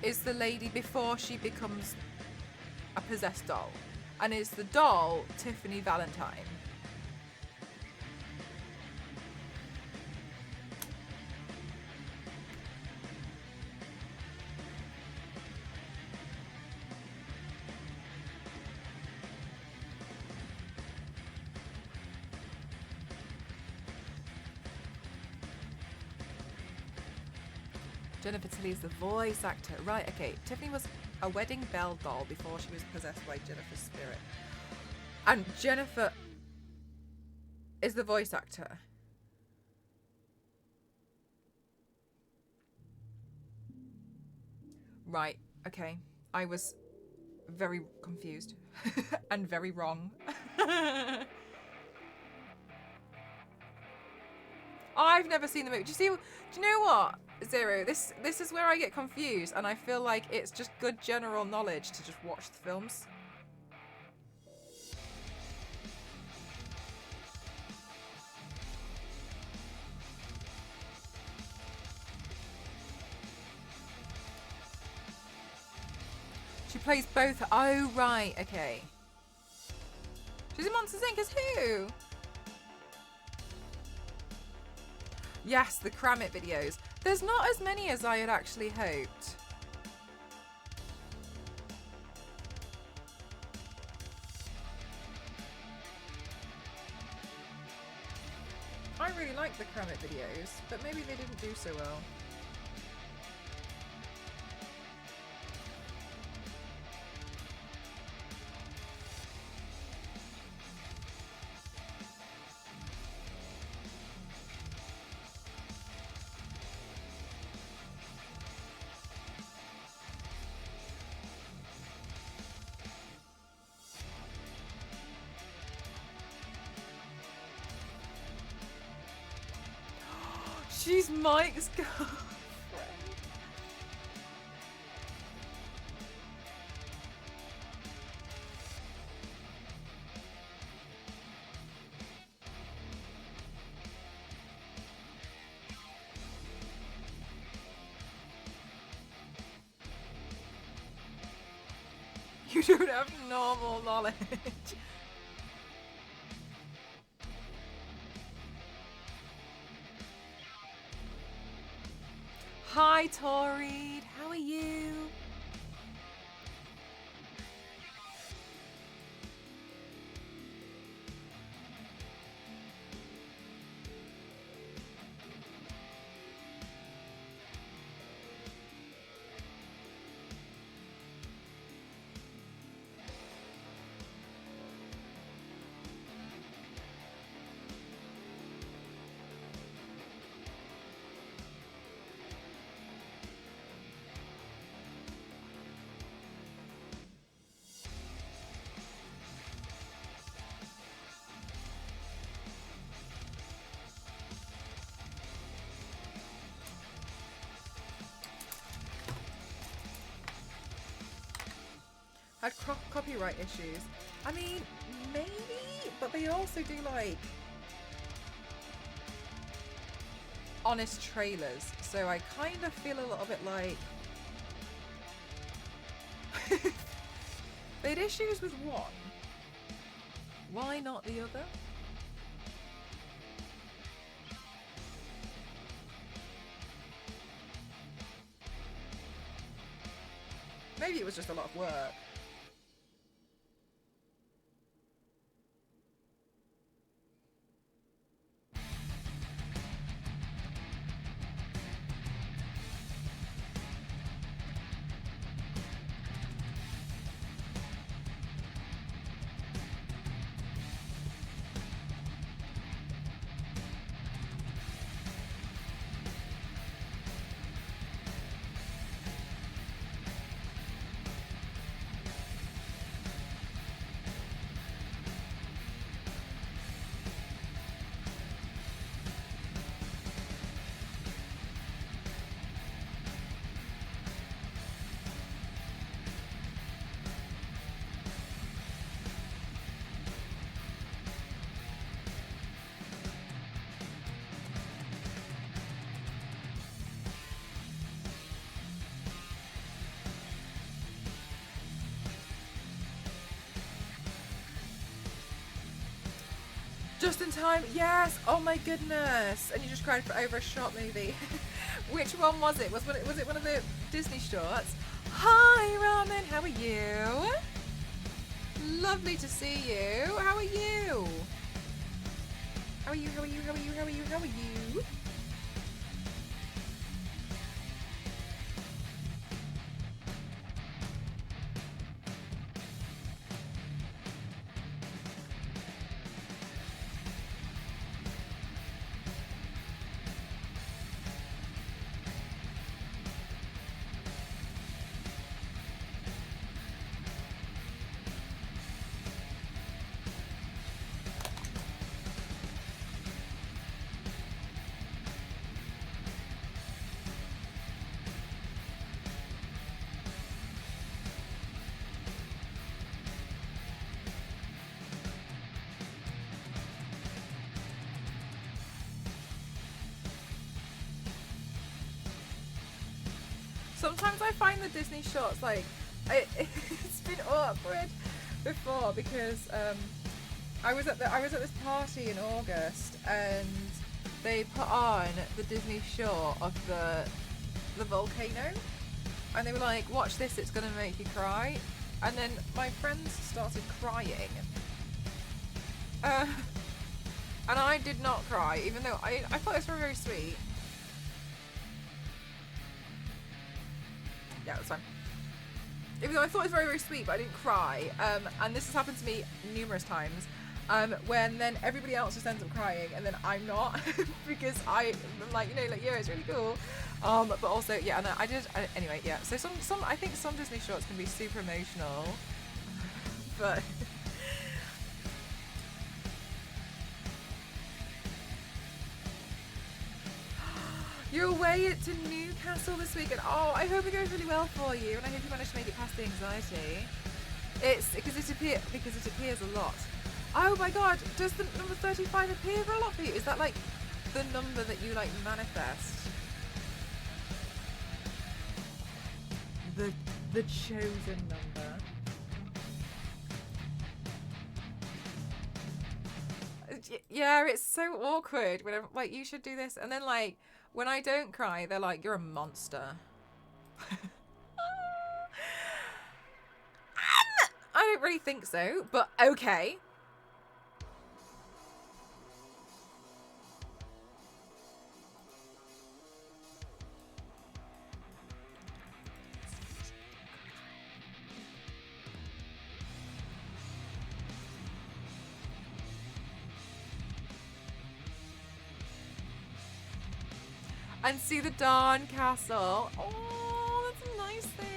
is the lady before she becomes a possessed doll? And is the doll Tiffany Valentine? Jennifer Tilly is the voice actor. Right, okay. Tiffany was a wedding bell doll before she was possessed by Jennifer's spirit. And Jennifer is the voice actor. Right, okay. I was very confused and very wrong. I've never seen the movie. Do you know what, Zero? This is where I get confused, and I feel like it's just good general knowledge to just watch the films. She plays both. Oh, right, okay. She's in Monsters Inc. as who? Yes, the Kramit videos. There's not as many as I had actually hoped. I really like the Kramit videos, but maybe they didn't do so well. She's Mike's girlfriend. You don't have normal knowledge. Hi, Toried. How are you? Had copyright issues. I mean, maybe, but they also do like honest trailers, so I kind of feel a little bit like they had issues with one. Why not the other? Maybe it was just a lot of work. Just in time, yes! Oh my goodness! And you just cried for over a short movie. Which one was it? Was it one of the Disney shorts? Hi Ramen, how are you? Lovely to see you. How are you? How are you? How are you? How are you? How are you? How are you? Sometimes I find the Disney shorts like it's been awkward before because I was at this party in August and they put on the Disney short of the volcano and they were like, watch this, it's gonna make you cry, and then my friends started crying and I did not cry, even though I thought it was very, very sweet. Yeah, that's fine. Even though I thought it was very, very sweet, but I didn't cry. And this has happened to me numerous times. When then everybody else just ends up crying, and then I'm not because I'm like, you know, like, yeah, it's really cool. But also, yeah, and anyway, yeah. So I think some Disney shorts can be super emotional, but. You're away to Newcastle this weekend. Oh, I hope it goes really well for you, and I hope you manage to make it past the anxiety. It's because it appears a lot. Oh my God, does the number 35 appear a lot for you? Is that like the number that you like manifest? The chosen number. Yeah, it's so awkward when I'm like, you should do this, and then like when I don't cry, they're like, you're a monster. I don't really think so, but okay. And see the Dawn Castle. Oh, that's a nice thing.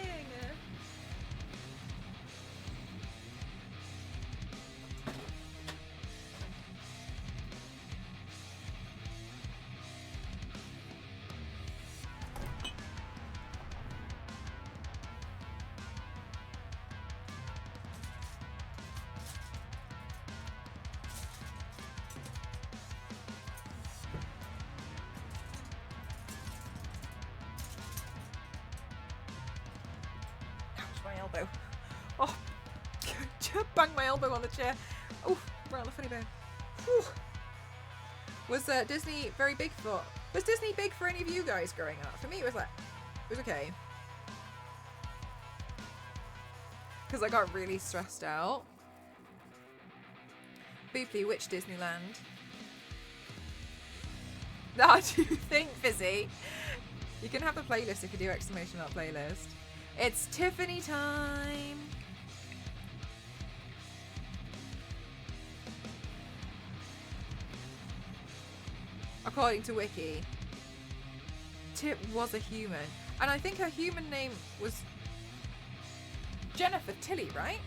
My elbow. Oh, bang my elbow on the chair. Oh, right on the funny bone. Whew. Was Disney very big for? Was Disney big for any of you guys growing up? For me, it was like, it was okay. Because I got really stressed out. Booply, which Disneyland? Ah, do you think, Fizzy? You can have the playlist if you do exclamation mark playlist. It's Tiffany time. According to Wiki, Tip was a human. And I think her human name was Jennifer Tilly, right?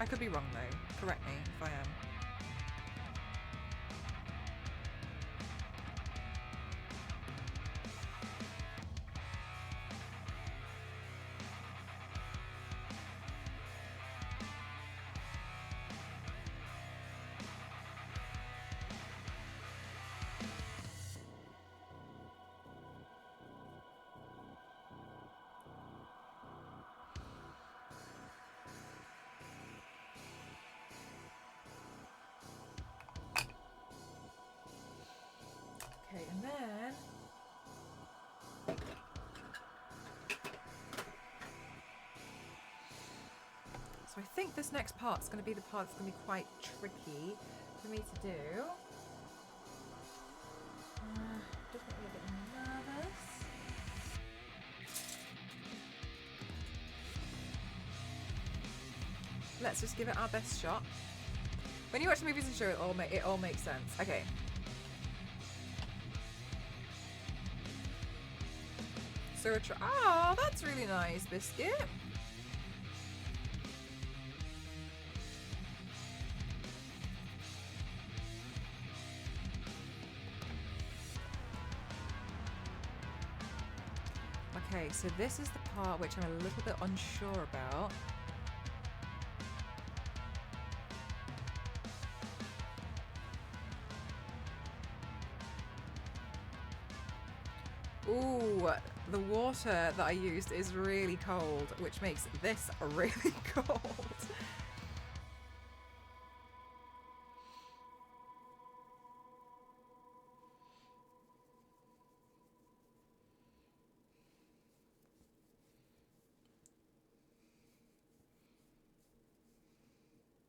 I could be wrong though. Correct me if I am. Okay, and then so I think this next part's going to be the part that's going to be quite tricky for me to do. Just get a little bit nervous. Let's just give it our best shot. When you watch the movies and show it all makes sense. Okay. So oh, that's really nice, Biscuit. Okay, so this is the part which I'm a little bit unsure about. Ooh, the water that I used is really cold, which makes this really cold.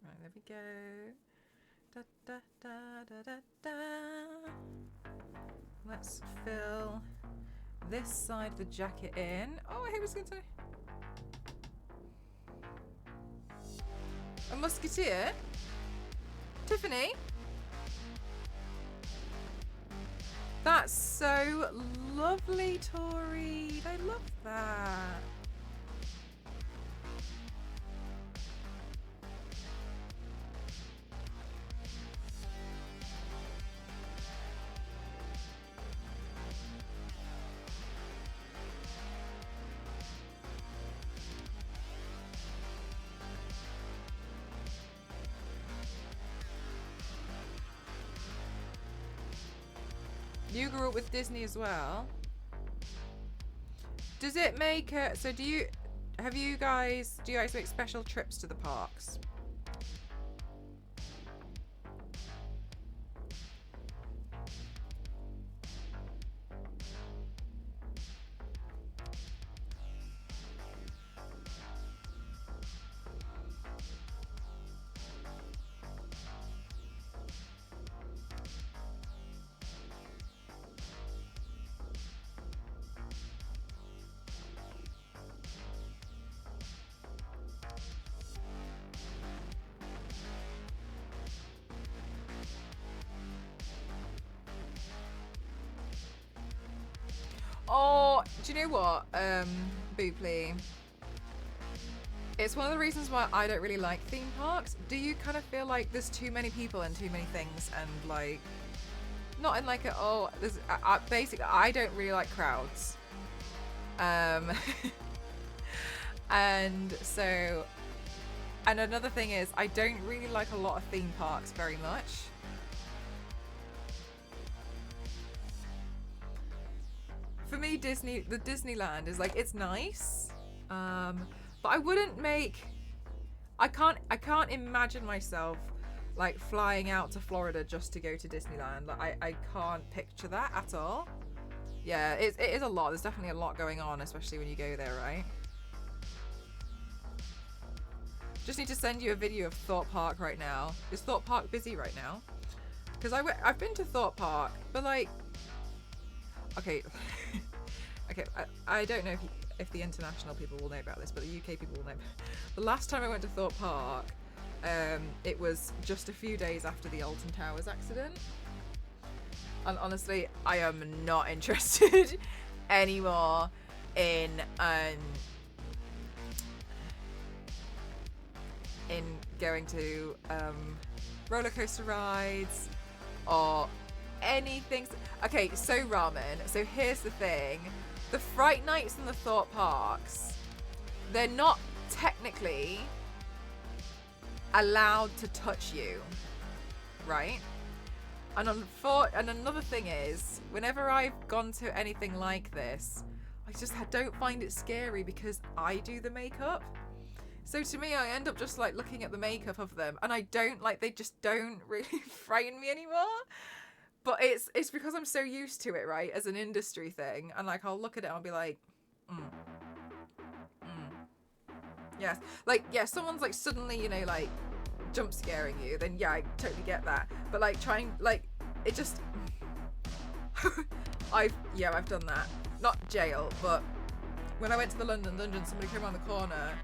Right, there we go. Da, da, da, da, da, da. Let's fill this side of the jacket in. Oh, I was going to say a musketeer. Tiffany, that's so lovely, Tori. I love that. You grew up with Disney as well. Does it make so do you guys make special trips to the parks? Oh, do you know what, Booply? It's one of the reasons why I don't really like theme parks. Do you kind of feel like there's too many people and too many things, and like, not in like a, oh, there's, basically, I don't really like crowds. And so, and another thing is, I don't really like a lot of theme parks very much. For me, the Disneyland is like, it's nice, but I wouldn't make, I can't imagine myself like flying out to Florida just to go to Disneyland. Like, I can't picture that at all. Yeah, it is a lot. There's definitely a lot going on, especially when you go there, right? Just need to send you a video of Thorpe Park right now. Is Thorpe Park busy right now? Because I've been to Thorpe Park, but like, okay, okay, I don't know if the international people will know about this, but the UK people will know. The last time I went to Thorpe Park, it was just a few days after the Alton Towers accident. And honestly, I am not interested anymore in going to roller coaster rides or anything. Okay, so ramen. So here's the thing. The Fright Nights in the Thorpe Parks, they're not technically allowed to touch you, right? And another thing is, whenever I've gone to anything like this, I just don't find it scary because I do the makeup. So to me, I end up just like looking at the makeup of them, and I don't like, they just don't really frighten me anymore. But it's because I'm so used to it, right, as an industry thing, and like I'll look at it and I'll be like, yes, like, yeah, someone's like suddenly, you know, like jump scaring you, then yeah, I totally get that. But like trying, like, it just I've done that. Not jail, but when I went to the London Dungeon, somebody came around the corner,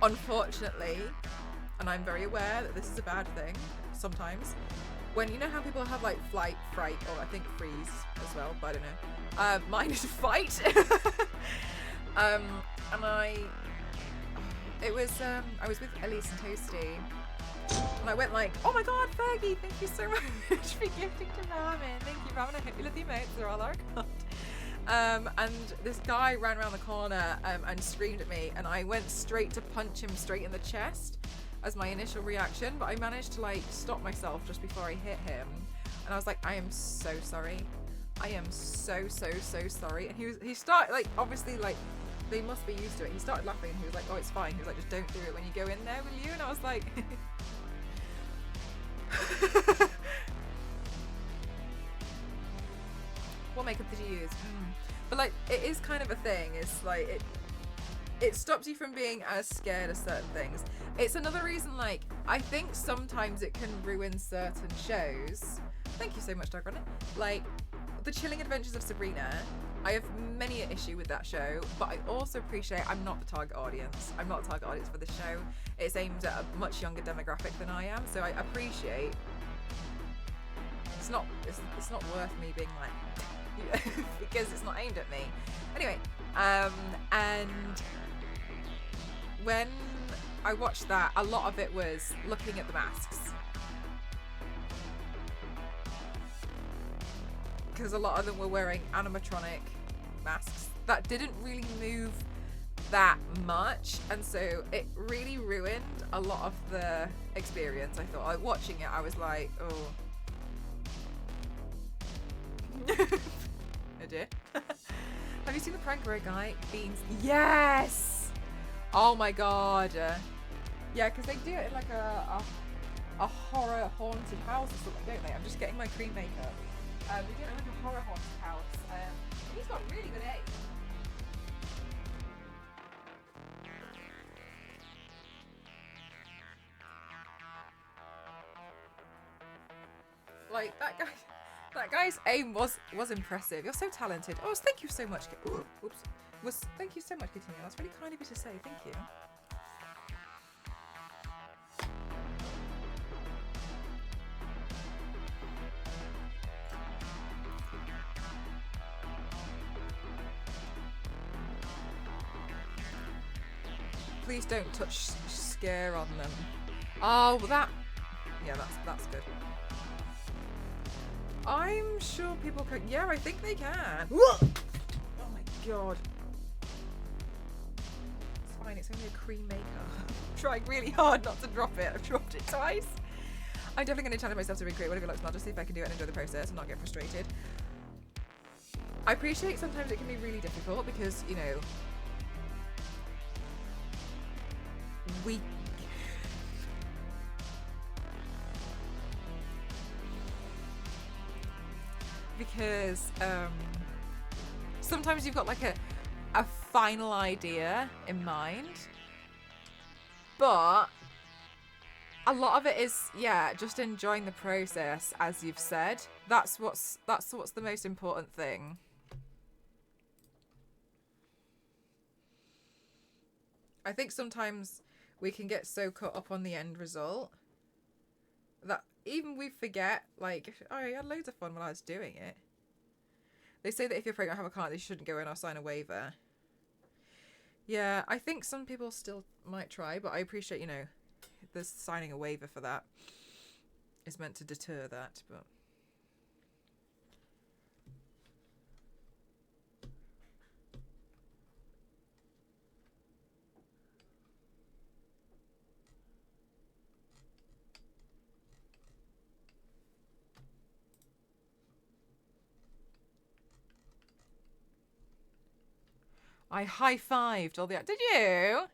unfortunately, and I'm very aware that this is a bad thing sometimes, when, you know how people have like flight, fright, or I think freeze as well, but I don't know, mine is fight. And I was with Elise and Toasty, and I went like, oh my god, Fergie, thank you so much for gifting to Ramen. Thank you, Ramen. I hope you love the emotes, they're all our god. And this guy ran around the corner and screamed at me, and I went straight to punch him straight in the chest as my initial reaction, but I managed to like stop myself just before I hit him, and I was like, I am so sorry. I am so sorry. And he started, like, obviously, like, they must be used to it. He started laughing and he was like, oh, it's fine. He was like, just don't do it when you go in there, will you? And I was like, what makeup did you use? But like, it is kind of a thing. It's like, it stops you from being as scared of certain things. It's another reason, like, I think sometimes it can ruin certain shows. Thank you so much, Dog Runner. Like, The Chilling Adventures of Sabrina, I have many an issue with that show, but I also appreciate I'm not the target audience. I'm not the target audience for this show. It's aimed at a much younger demographic than I am, so I appreciate it's not worth me being like because it's not aimed at me. Anyway, and when I watched that, a lot of it was looking at the masks. Because a lot of them were wearing animatronic masks that didn't really move that much, and so it really ruined a lot of the experience. I thought, like, watching it, I was like, oh. Oh dear. Have you seen the prank where a guy beans? Yes! Oh my god. Yeah, because they do it in like a horror haunted house or something, don't they? I'm just getting my cream makeup. They do it in like a horror haunted house. He's got really good aim. Like, that guy's aim was impressive. You're so talented. Oh, thank you so much. Oops. Thank you so much, Kitty. That's really kind of you to say. Thank you. Please don't touch scare on them. Oh, well yeah, that's good. I'm sure people can. Yeah, I think they can. Oh my god. It's fine. It's only a cream maker. I'm trying really hard not to drop it. I've dropped it twice. I'm definitely going to challenge myself to recreate whatever looks not, just see if I can do it and enjoy the process and not get frustrated. I appreciate sometimes it can be really difficult because, you know, we because sometimes you've got like a final idea in mind, but a lot of it is, yeah, just enjoying the process, as you've said. That's what's the most important thing. I think sometimes we can get so caught up on the end result that even we forget, like, oh, I had loads of fun when I was doing it. They say that if you're pregnant or have a client, they shouldn't go in or sign a waiver. Yeah, I think some people still might try, but I appreciate, you know, there's signing a waiver for that. It's meant to deter that, but... I high-fived all the... Did you?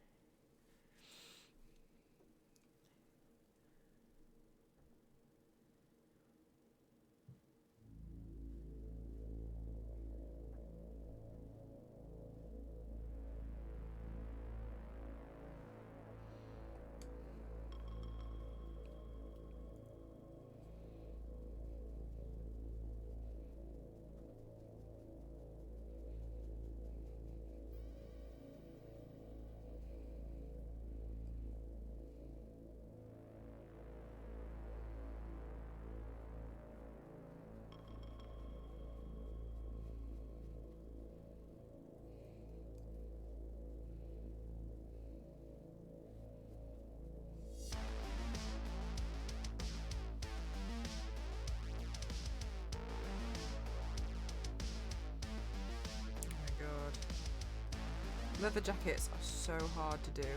Leather jackets are so hard to do.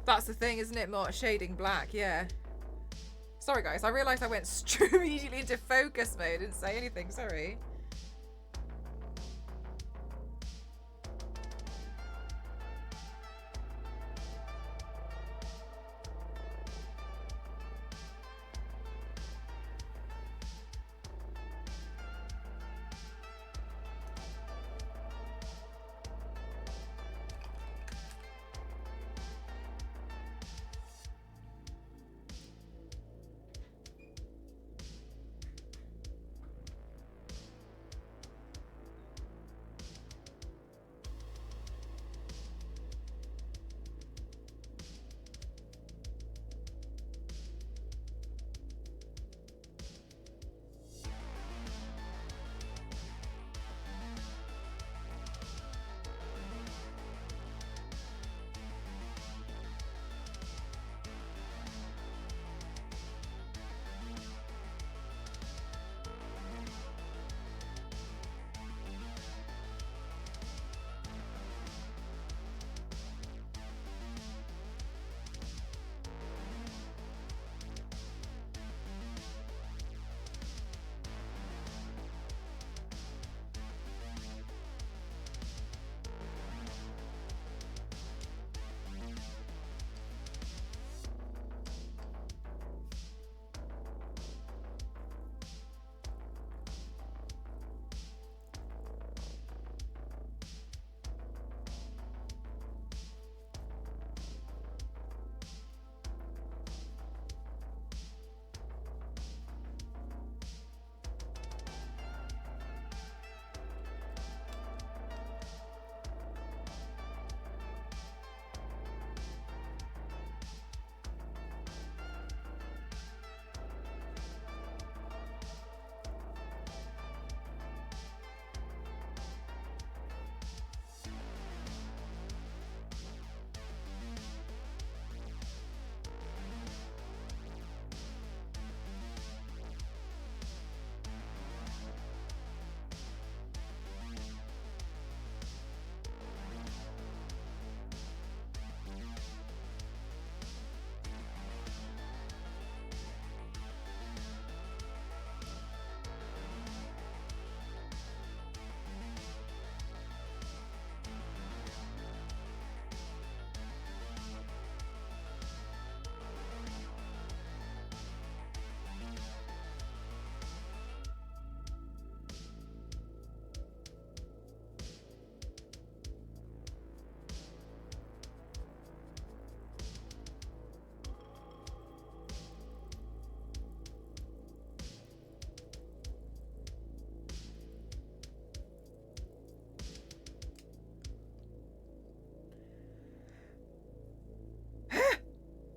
That's the thing, isn't it? More shading black, yeah. Sorry guys, I realised I went immediately into focus mode. Didn't say anything, sorry.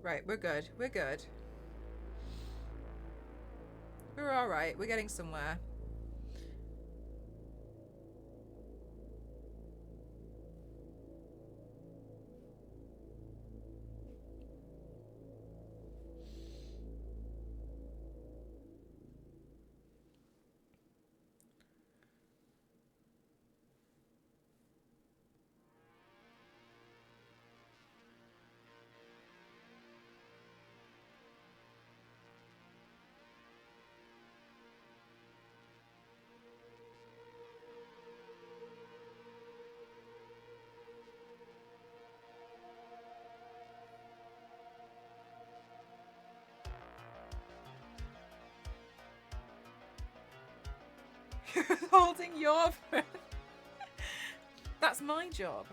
Right, we're good. We're good. We're alright. We're getting somewhere. Holding your breath. That's my job.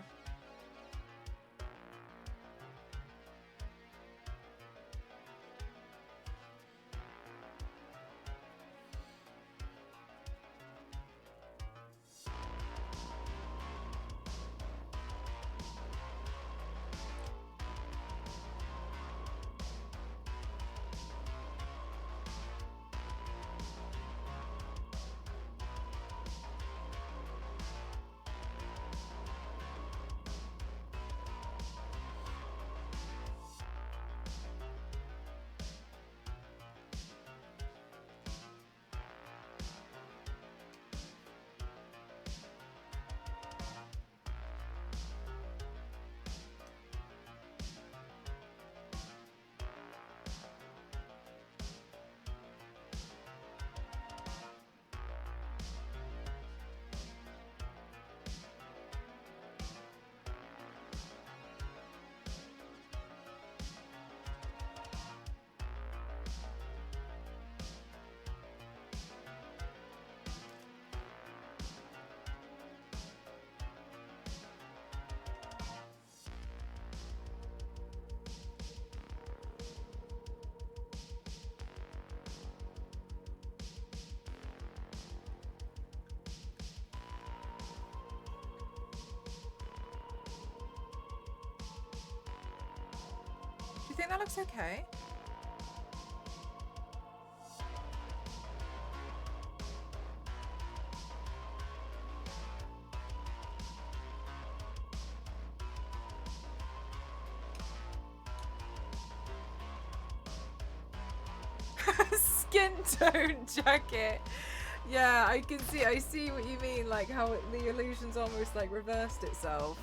Do you think that looks okay? Skin tone jacket. Yeah, I can see. I see what you mean. Like how the illusion's almost like reversed itself.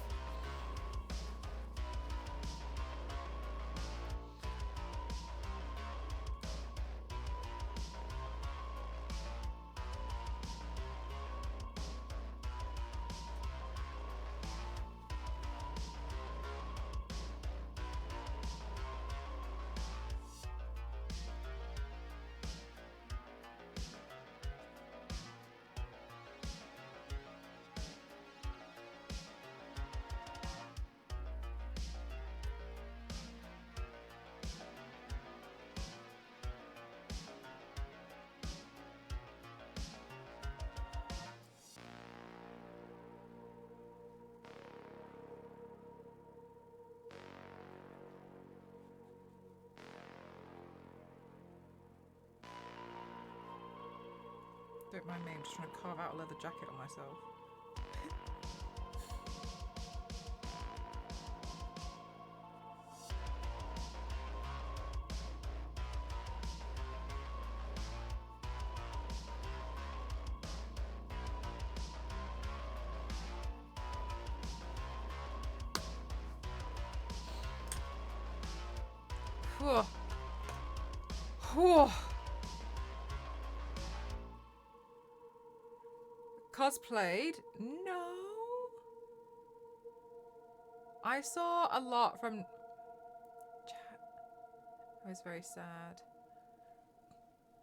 Don't mind me, I'm just trying to carve out a leather jacket on myself. Whew. Whew. Cosplayed? No. I saw a lot from... I was very sad.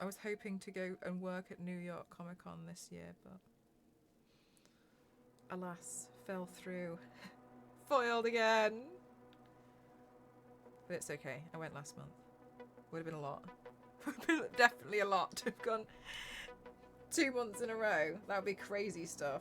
I was hoping to go and work at New York Comic Con this year, but alas, fell through. Foiled again. But it's okay. I went last month. Would have been a lot. Would have been definitely a lot to have gone 2 months in a row. That would be crazy stuff.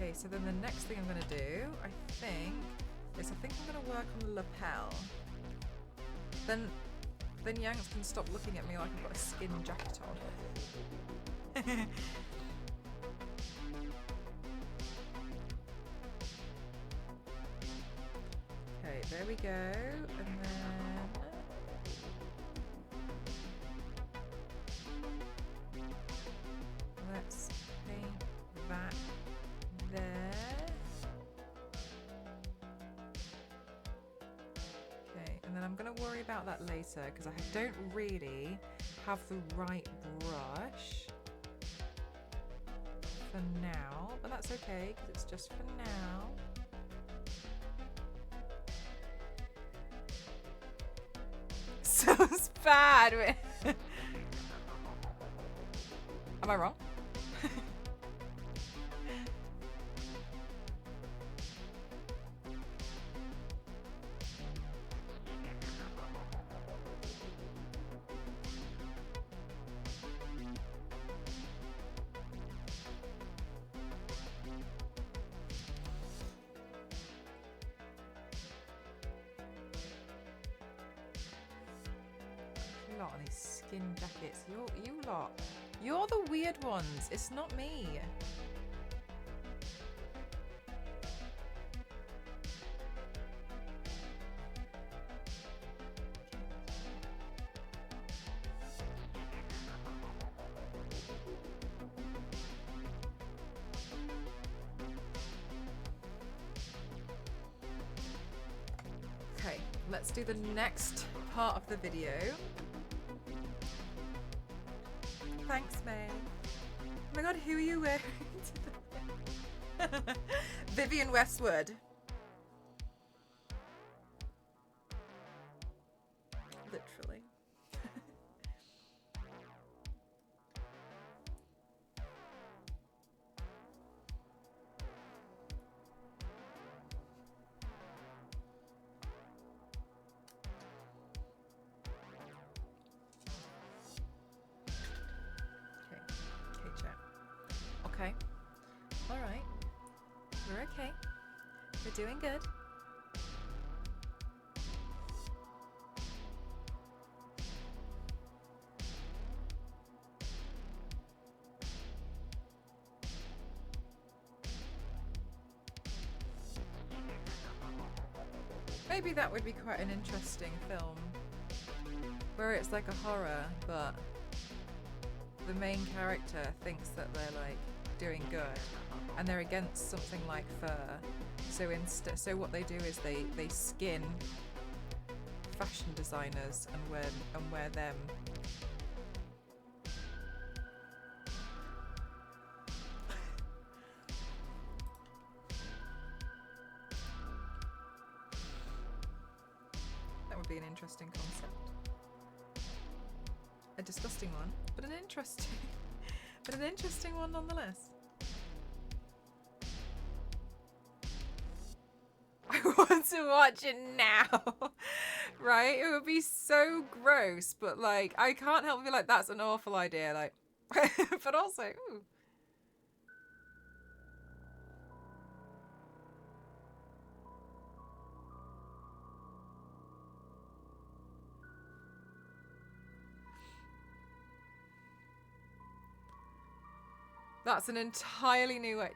Okay, so then the next thing I'm going to do, I think I'm going to work on the lapel. Then Yanks can stop looking at me like I've got a skin jacket on. Okay, there we go. And then let's paint that there. Okay, and then I'm going to worry about that later because I don't really have the right brush for now, but that's okay because it's just for now. So bad. Am I wrong? Lot of these skin jackets. You lot. You're the weird ones. It's not me. Okay, let's do the next part of the video. Thanks, May. Oh my god, who are you wearing today? Vivian Westwood. Literally. Okay. Alright. We're okay. We're doing good. Maybe that would be quite an interesting film. Where it's like a horror, but the main character thinks that they're like doing good and they're against something like fur, so what they do is they skin fashion designers and wear them. That would be an interesting concept. A disgusting one, but an interesting one nonetheless. I want to watch it now. Right? It would be so gross, but like I can't help but be like, that's an awful idea, like but also, ooh. That's an entirely new way.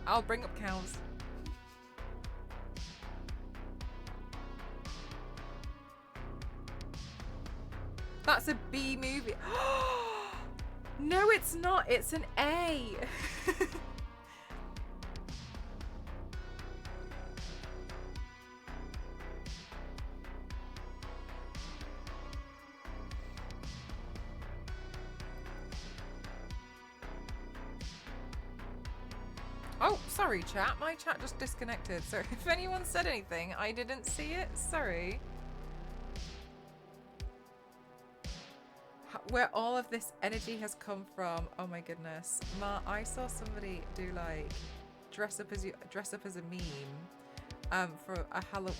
I'll bring up cows. That's a B movie. No, it's not. It's an A. Oh, sorry, chat. My chat just disconnected. So if anyone said anything, I didn't see it. Sorry. Where all of this energy has come from. Oh my goodness. I saw somebody do like dress up as a meme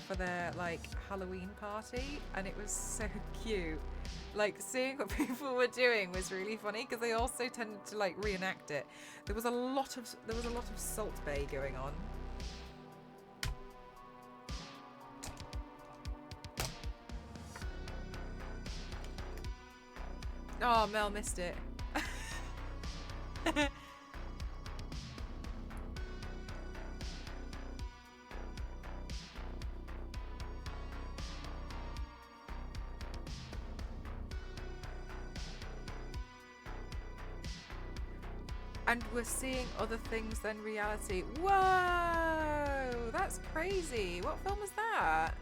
for their like Halloween party, and it was so cute. Like seeing what people were doing was really funny because they also tended to like reenact it. There was a lot of Salt Bae going on. Oh, Mel missed it. And we're seeing other things than reality. Whoa! That's crazy. What film was that?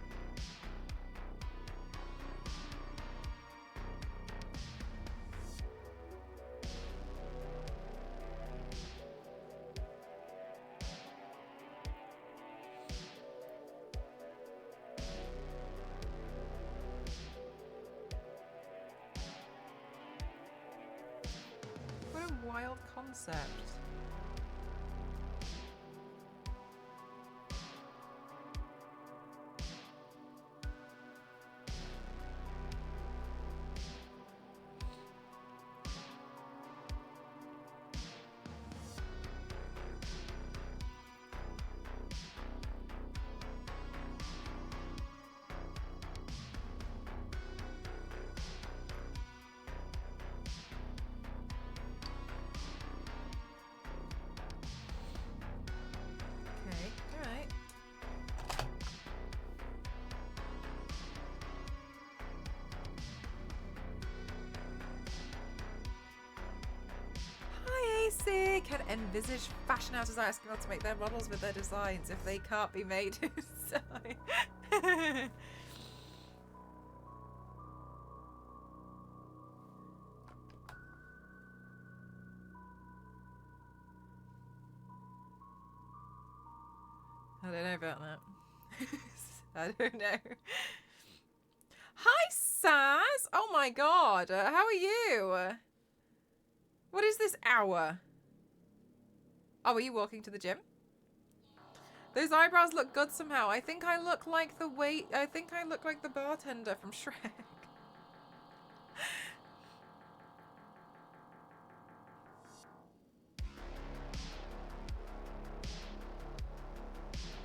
What a wild concept. Can envisage fashion houses asking us to make their models with their designs if they can't be made inside. I don't know about that. I don't know. Hi, Saz! Oh my god, how are you? What is this hour? Oh, are you walking to the gym? Those eyebrows look good somehow. I think I look like the bartender from Shrek.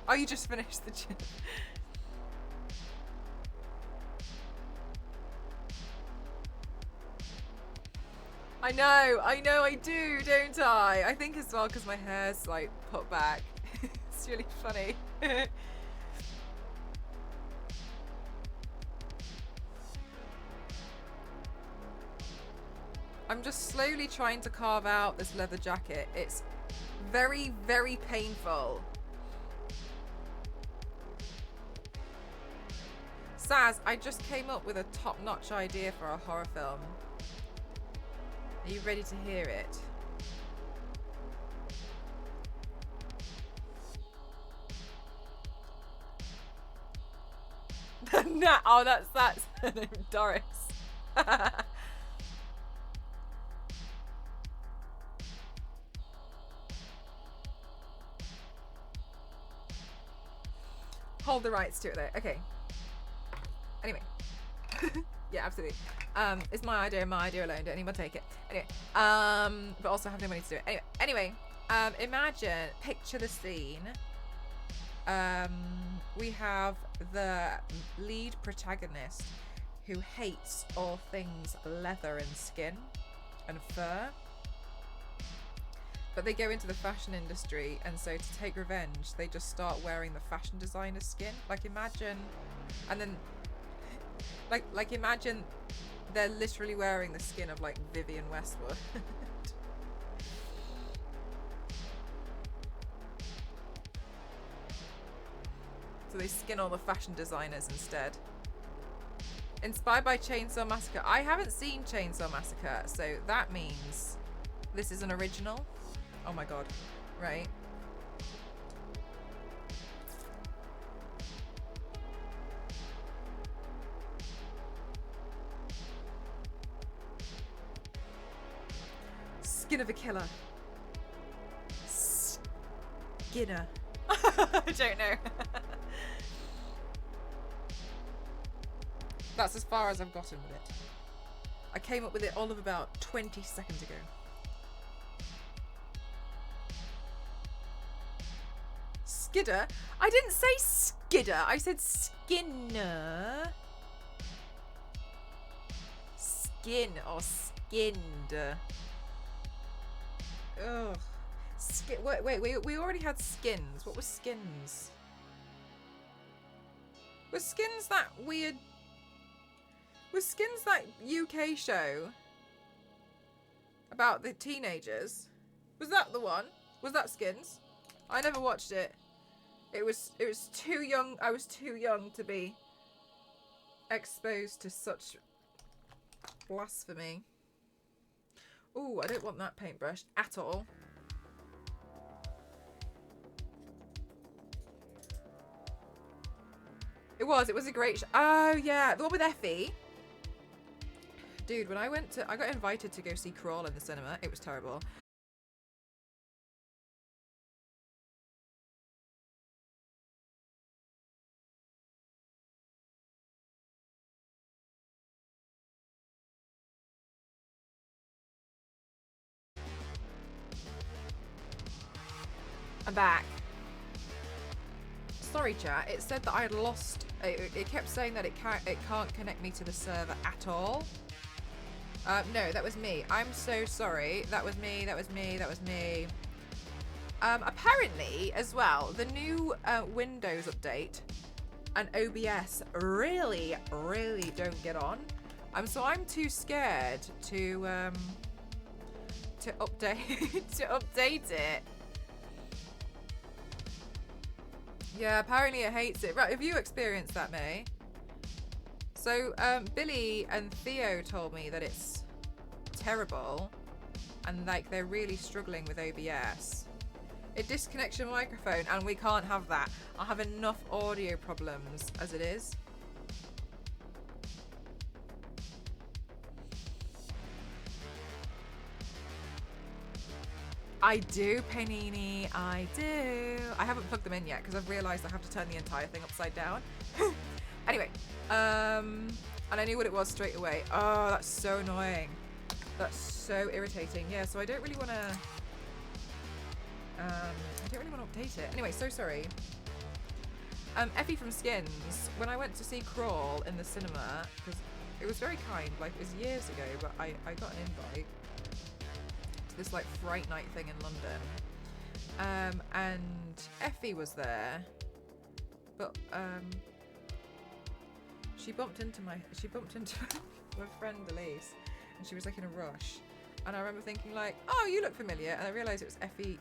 Oh, you just finished the gym. I know, I do, don't I? I think as well because my hair's like put back. It's really funny. I'm just slowly trying to carve out this leather jacket. It's very, very painful. Saz, I just came up with a top-notch idea for a horror film. Are you ready to hear it? No, oh, that's Doris. Hold the rights to it though. Okay. Anyway. Yeah, absolutely. It's my idea alone. Don't anyone take it. Anyway, but also have no money to do it. Anyway, imagine, picture the scene. We have the lead protagonist who hates all things leather and skin and fur. But they go into the fashion industry, and so to take revenge, they just start wearing the fashion designer's skin. Like imagine, and then, like imagine they're literally wearing the skin of like Vivienne Westwood. So they skin all the fashion designers instead. Inspired by Chainsaw Massacre. I haven't seen Chainsaw Massacre, so that means this is an original. Oh my god. Right. Skin of a killer. Skinner. I don't know. That's as far as I've gotten with it. I came up with it all of about 20 seconds ago. Skidder? I didn't say skidder. I said skinner. Skin or skinned. Ugh. Wait, we already had skins. What was skins? Was skins that weird... Was skins that UK show about the teenagers? Was that the one? Was that skins? I never watched it. It was too young. I was too young to be exposed to such blasphemy. Ooh, I don't want that paintbrush at all. It was a great oh yeah, the one with Effie. Dude, when I got invited to go see Crawl in the cinema. It was terrible. I'm back. Sorry, chat. It said that I had lost. It kept saying that it can't connect me to the server at all. No, that was me. I'm so sorry. That was me. Apparently, as well, the new Windows update and OBS really don't get on. So I'm too scared to update it. Yeah, apparently it hates it. Right, have you experienced that, May? So, Billy and Theo told me that it's terrible and like they're really struggling with OBS. It disconnects your microphone and we can't have that. I have enough audio problems as it is. I do, Panini. I do. I haven't plugged them in yet because I've realised I have to turn the entire thing upside down. Anyway, and I knew what it was straight away. Oh, that's so annoying. That's so irritating. Yeah, so I don't really want to. Update it. Anyway, so sorry. Effie from Skins. When I went to see Crawl in the cinema, because it was very kind. Like it was years ago, but I got an invite. This like Fright Night thing in London, and Effie was there, but she bumped into my friend Elise, and she was like in a rush, and I remember thinking like, oh, you look familiar, and I realised it was Effie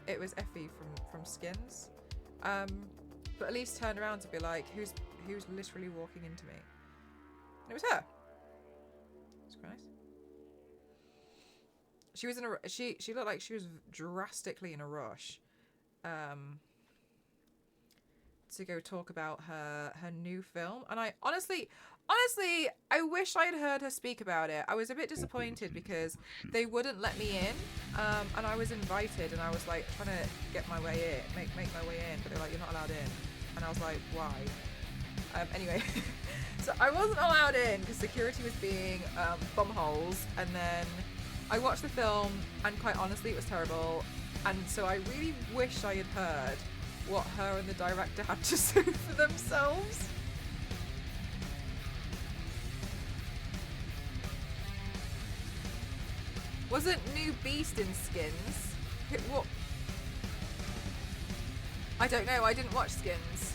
from Skins, but Elise turned around to be like, who's literally walking into me, and it was her. It's quite nice. She was in a. She looked like she was drastically in a rush, to go talk about her new film. And I honestly, I wish I had heard her speak about it. I was a bit disappointed because they wouldn't let me in, and I was invited, and I was like trying to get my way in, make my way in, but they're like, you're not allowed in, and I was like, why? Anyway, so I wasn't allowed in because security was being bumholes, and then I watched the film, and quite honestly, it was terrible. And so I really wish I had heard what her and the director had to say for themselves. Wasn't New Beast in Skins? What? I don't know. I didn't watch Skins.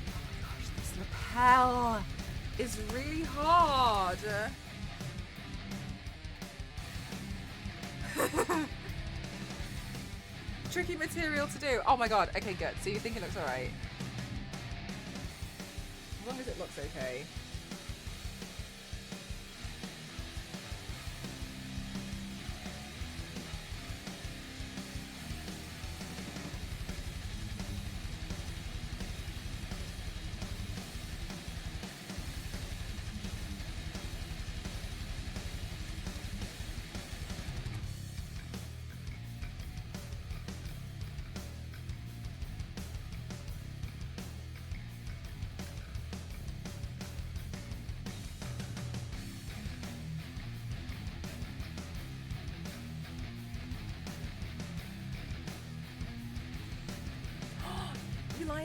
Oh my gosh, this lapel is really hard. Tricky material to do. Oh my god. Okay, good. So you think it looks alright? As long as it looks okay.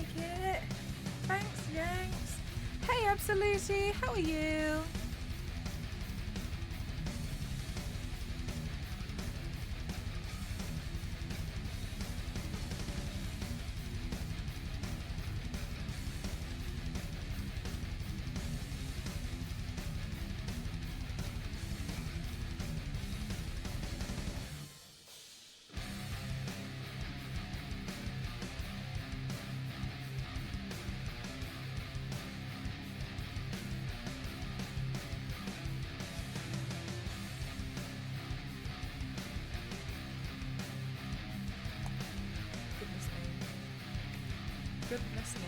like it. Thanks, Yanks. Hey, Absolutely, how are you? Goodness me.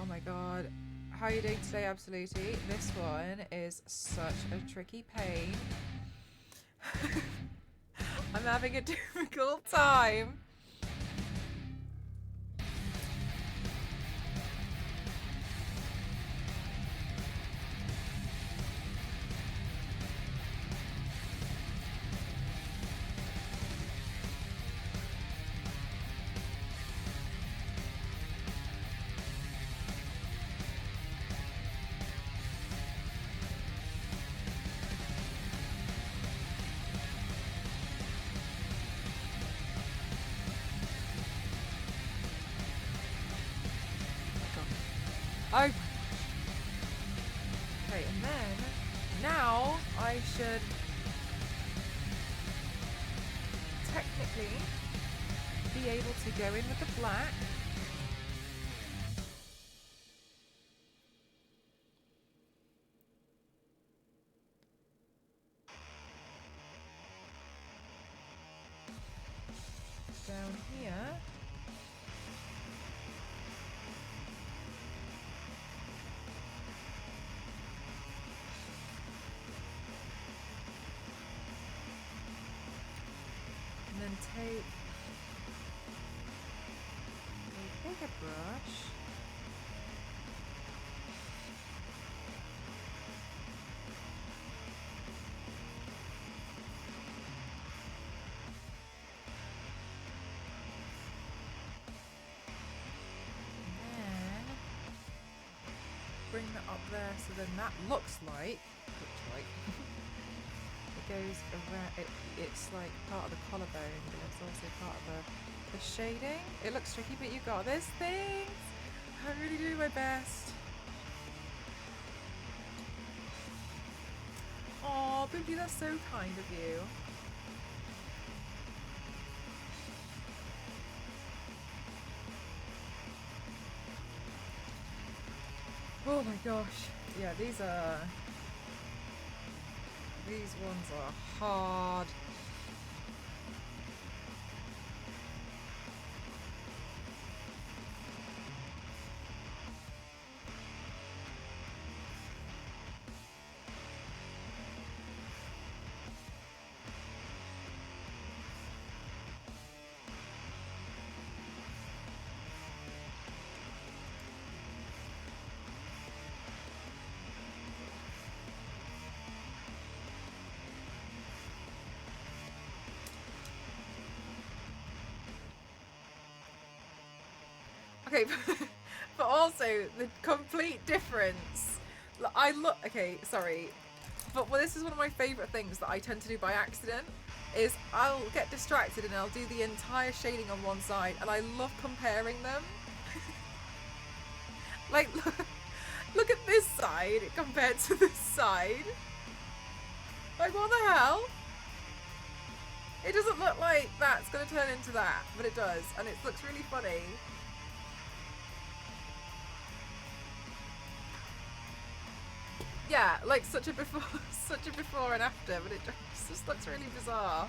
Oh my god. How are you doing today, Absolutely? This one is such a tricky pain. I'm having a difficult time. Oh. Okay, and then now I should technically be able to go in with the black. Down here. And then take a bigger brush. And then bring that up there so then that looks like it goes around, it's like part of the collarbone, but it's also part of the shading. It looks tricky, but you got this. Thanks! I'm really doing my best. Aw, Boobie, that's so kind of you. Oh my gosh. Yeah, these ones are hard. Okay, but also the complete difference. Okay, sorry. But this is one of my favourite things that I tend to do by accident, is I'll get distracted and I'll do the entire shading on one side, and I love comparing them. Like, look at this side compared to this side. Like, what the hell? It doesn't look like that's going to turn into that, but it does, and it looks really funny. Yeah, like such a before and after, but it just looks really bizarre.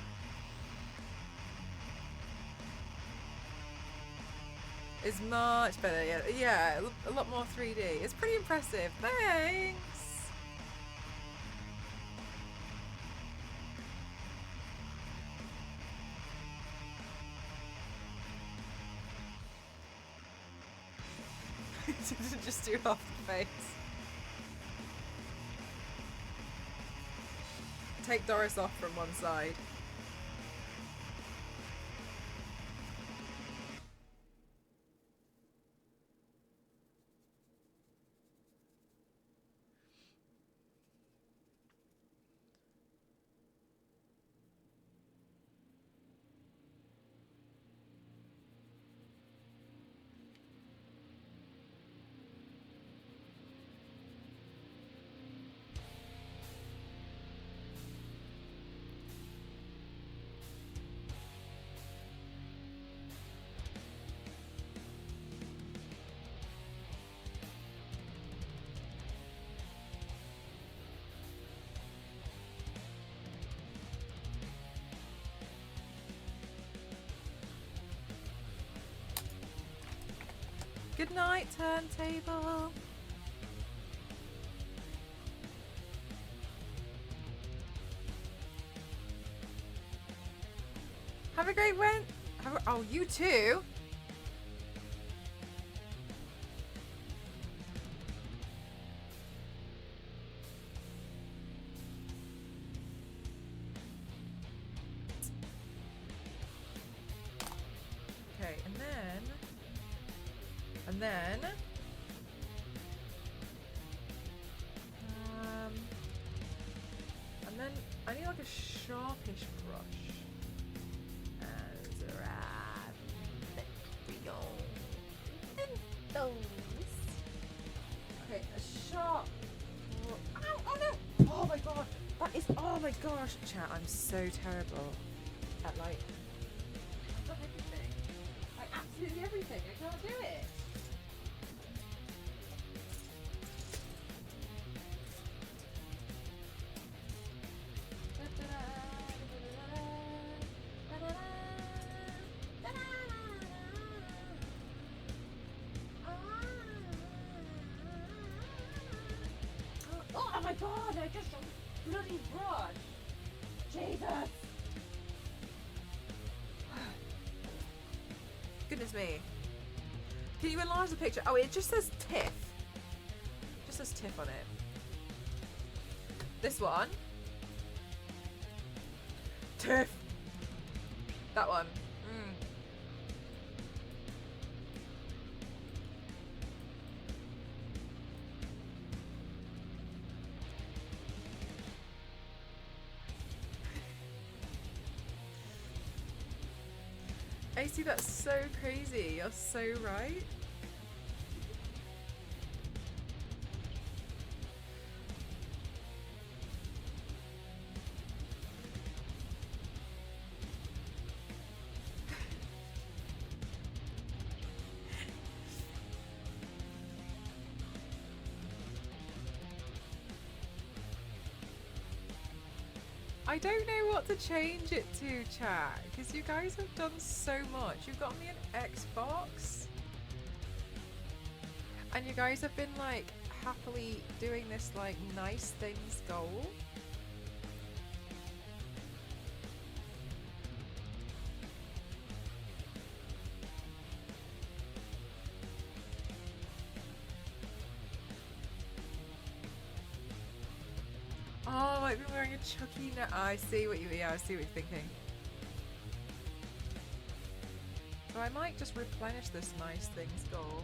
It's much better, yeah. Yeah, a lot more 3D. It's pretty impressive. Thanks! Just do half the face. Take Doris off from one side. Good night, turntable. Have a great win. Oh, you too. Okay, and then I need like a sharpish brush. Okay, a sharp. Ow! Oh no! Oh my god! That is. Oh my gosh, chat! I'm so terrible at like. I've done everything. Like absolutely everything. I can't do it. Oh my god, I just a bloody brush. Jesus. Goodness me. Can you enlarge the picture? Oh, it just says TIFF. It just says TIFF on it. This one. TIFF. That one. AC, that's so crazy. You're so right. I don't know what to change it to, chat, because you guys have done so much. You've got me an Xbox, and you guys have been like happily doing this like nice things goal. Oh, I've been wearing a Chucky now. I see what you. Yeah, I see what you're thinking. So I might just replenish this nice things goal.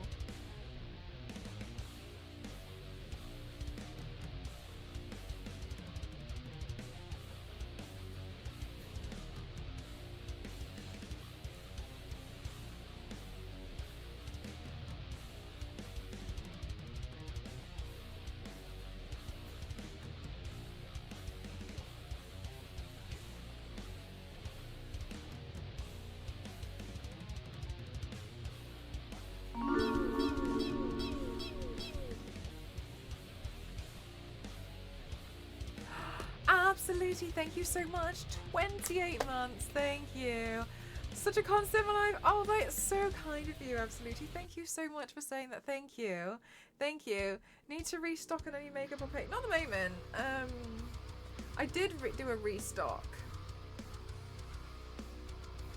Absolutely, thank you so much. 28 months, thank you. Such a constant life. Oh, that's so kind of you, absolutely. Thank you so much for saying that. Thank you. Thank you. Need to restock on any makeup or paint. Not at the moment. I did do a restock.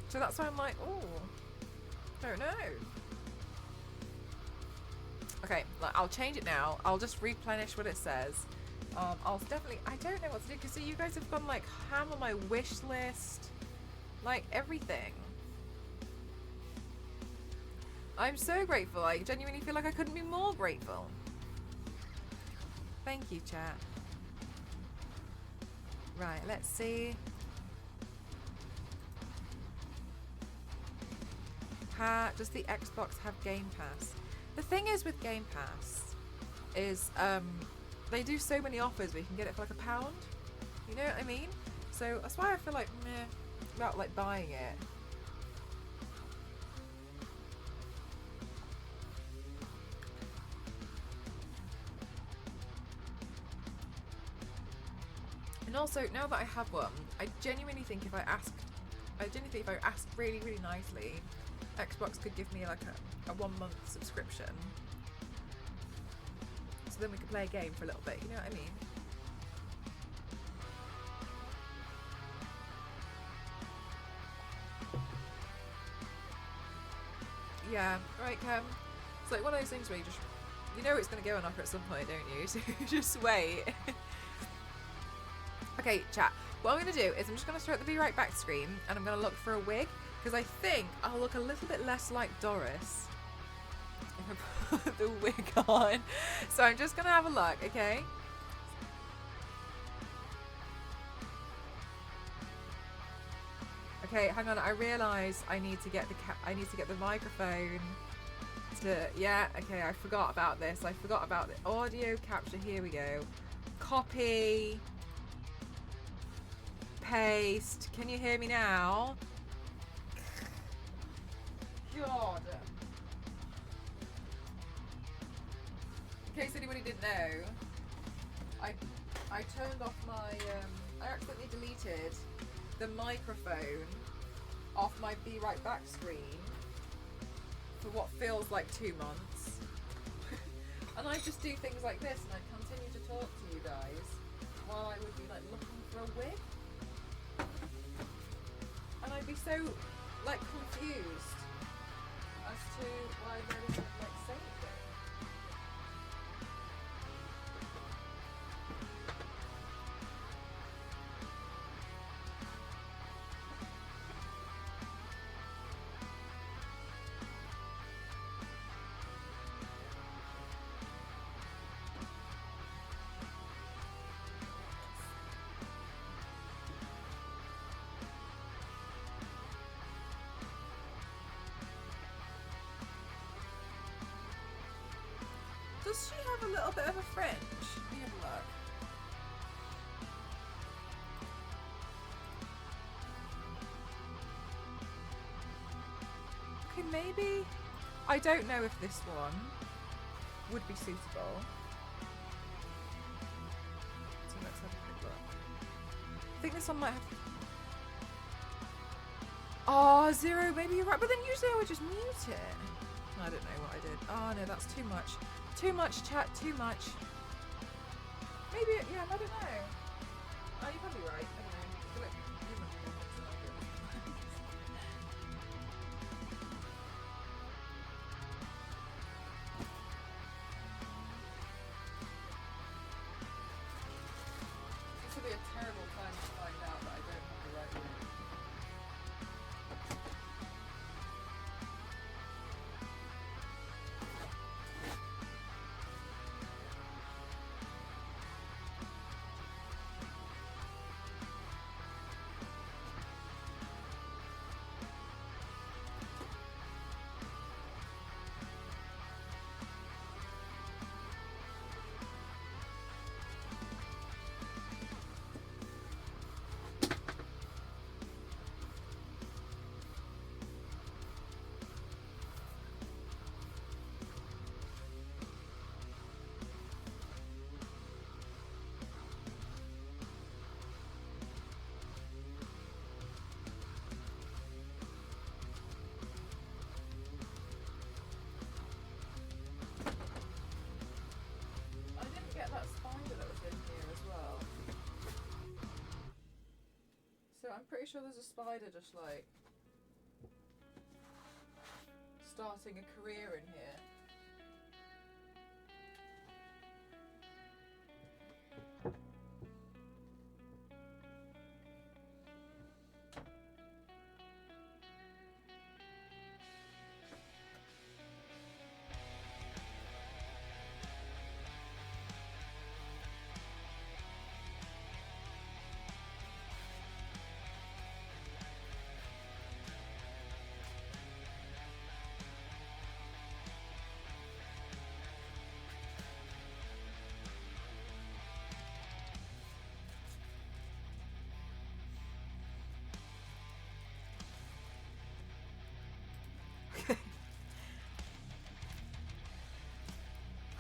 So that's why I'm like, oh, don't know. Okay, like, I'll change it now. I'll just replenish what it says. I'll definitely, I don't know what to do because see, you guys have gone like ham on my wish list, like everything. I'm so grateful. I genuinely feel like I couldn't be more grateful. Thank you, chat. Right, let's see. Does the Xbox have Game Pass? The thing is with Game Pass is they do so many offers where you can get it for like £1. You know what I mean? So that's why I feel like meh about like buying it. And also, now that I have one, I genuinely think if I asked really, really nicely, Xbox could give me like a 1 month subscription. So then we could play a game for a little bit, you know what I mean? Yeah, right, Cam. It's like one of those things where you know it's going to go on offer at some point, don't you? So just wait. Okay, chat. What I'm going to do is I'm just going to start the Be Right Back screen and I'm going to look for a wig because I think I'll look a little bit less like Doris if I put the wig on. So I'm just going to have a look, okay? Okay, hang on. I realise I need to get the microphone to okay, I forgot about this. I forgot about the audio capture. Here we go. Copy. Paste. Can you hear me now? God. In case anybody didn't know, I turned off my I accidentally deleted the microphone off my Be Right Back screen for what feels like 2 months. And I just do things like this and I continue to talk to you guys while I would be like looking for a wig. And I'd be so like confused as to why they would like say anything. Does she have a little bit of a fringe? Let me have a look. Okay, maybe. I don't know if this one would be suitable. So let's have a quick look. I think this one might have. Oh, 0. Maybe you're right. But then usually I would just mute it. I don't know what I did. Oh no, that's too much. Too much, chat, too much. Maybe, yeah, I don't know. Oh, you're probably right. I don't know. I feel like you must be more than I do. This will be a terrible time to find out that I don't have the right one. I'm pretty sure there's a spider just like starting a career in here.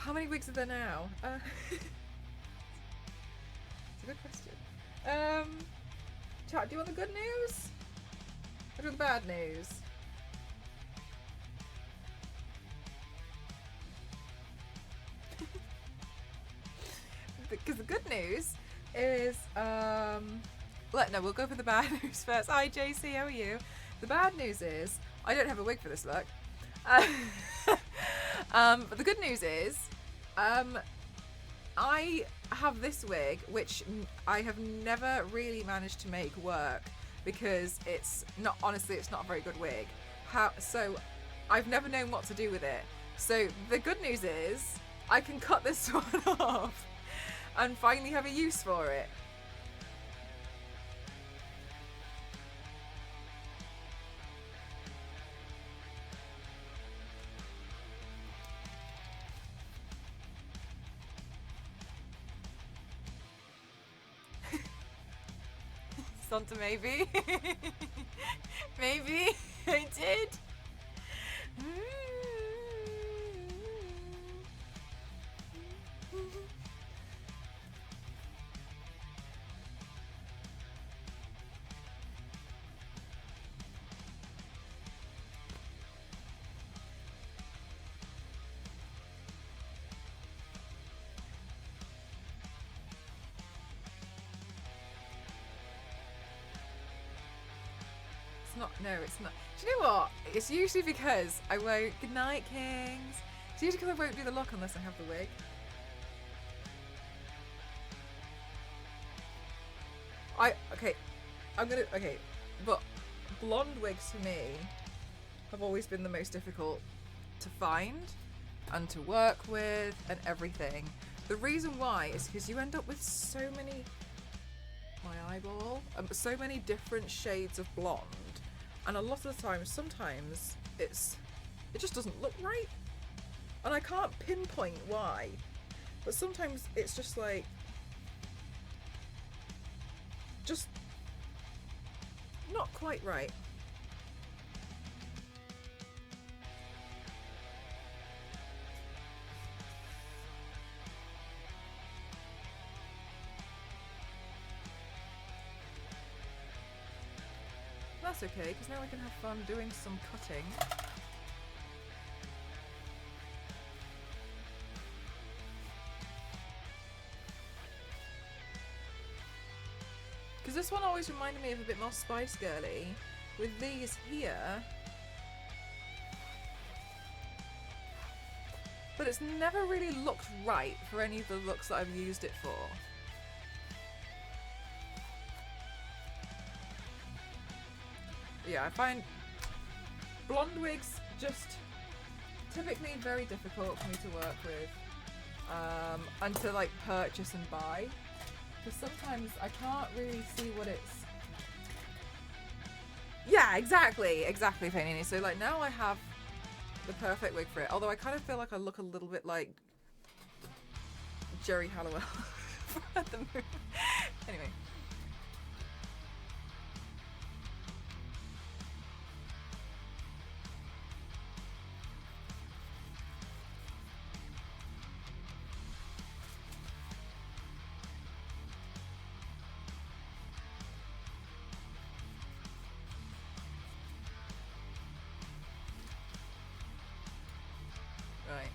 How many wigs are there now? It's a good question. Chat, do you want the good news? Or do you want the bad news? Because the good news is, we'll go for the bad news first. Hi JC, how are you? The bad news is, I don't have a wig for this look. But the good news is, I have this wig, which I have never really managed to make work because it's not a very good wig. So I've never known what to do with it. So the good news is I can cut this one off and finally have a use for it. Santa, maybe. Maybe I did. It's not. Do you know what? It's usually because I won't. Good night, Kings. It's usually because I won't do the look unless I have the wig. But blonde wigs for me have always been the most difficult to find and to work with and everything. The reason why is because you end up with so many. My eyeball. So many different shades of blonde. And a lot of the time, sometimes it just doesn't look right. And I can't pinpoint why. But sometimes it's just like, just not quite right. That's okay, because now we can have fun doing some cutting. Because this one always reminded me of a bit more Spice Girly. With these here. But it's never really looked right for any of the looks that I've used it for. Yeah, I find blonde wigs just typically very difficult for me to work with and to like purchase and buy, because sometimes I can't really see what it's. Yeah, exactly, Fanini. So like now I have the perfect wig for it, although I kind of feel like I look a little bit like Jerry Halliwell at the moment. Anyway. Right.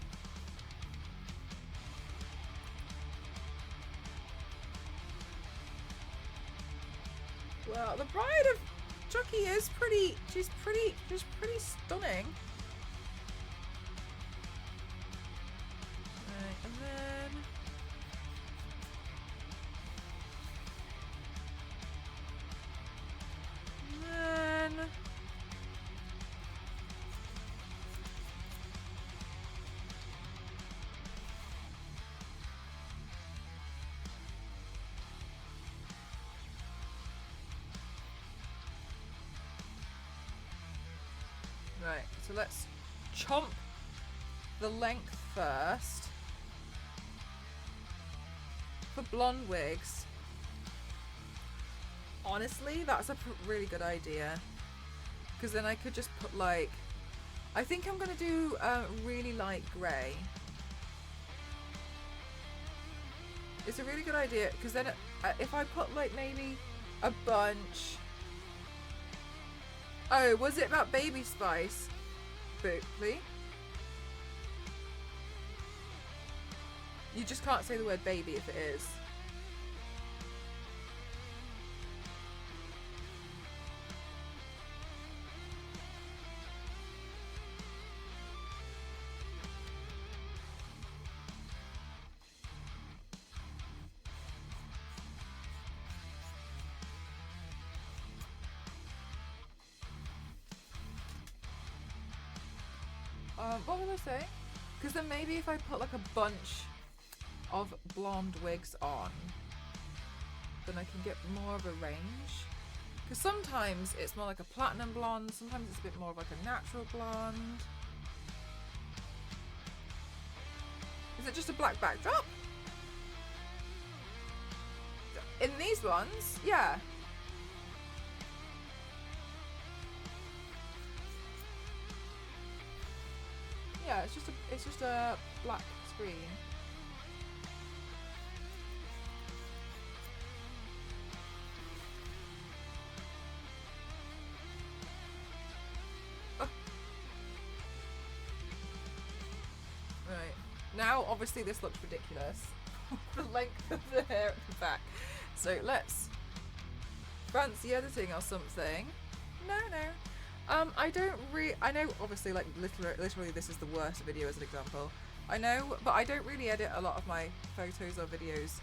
Well, the bride of Chucky is pretty. She's pretty stunning. Right, and then. Right, so let's chomp the length first. For blonde wigs, honestly, that's a really good idea. Because then I could just put like, I think I'm going to do really light grey. It's a really good idea, because then if I put like maybe a bunch... Oh, was it about baby spice? Booply. You just can't say the word baby if it is. What was I saying? Because then maybe if I put like a bunch of blonde wigs on, then I can get more of a range. Because sometimes it's more like a platinum blonde, sometimes it's a bit more of like a natural blonde. Is it just a black backdrop? In these ones, yeah. Yeah, it's just a black screen. Oh. Right. Now obviously this looks ridiculous. The length of the hair at the back. So let's fancy editing or something. No. I don't I know obviously like literally this is the worst video as an example. I know, but I don't really edit a lot of my photos or videos.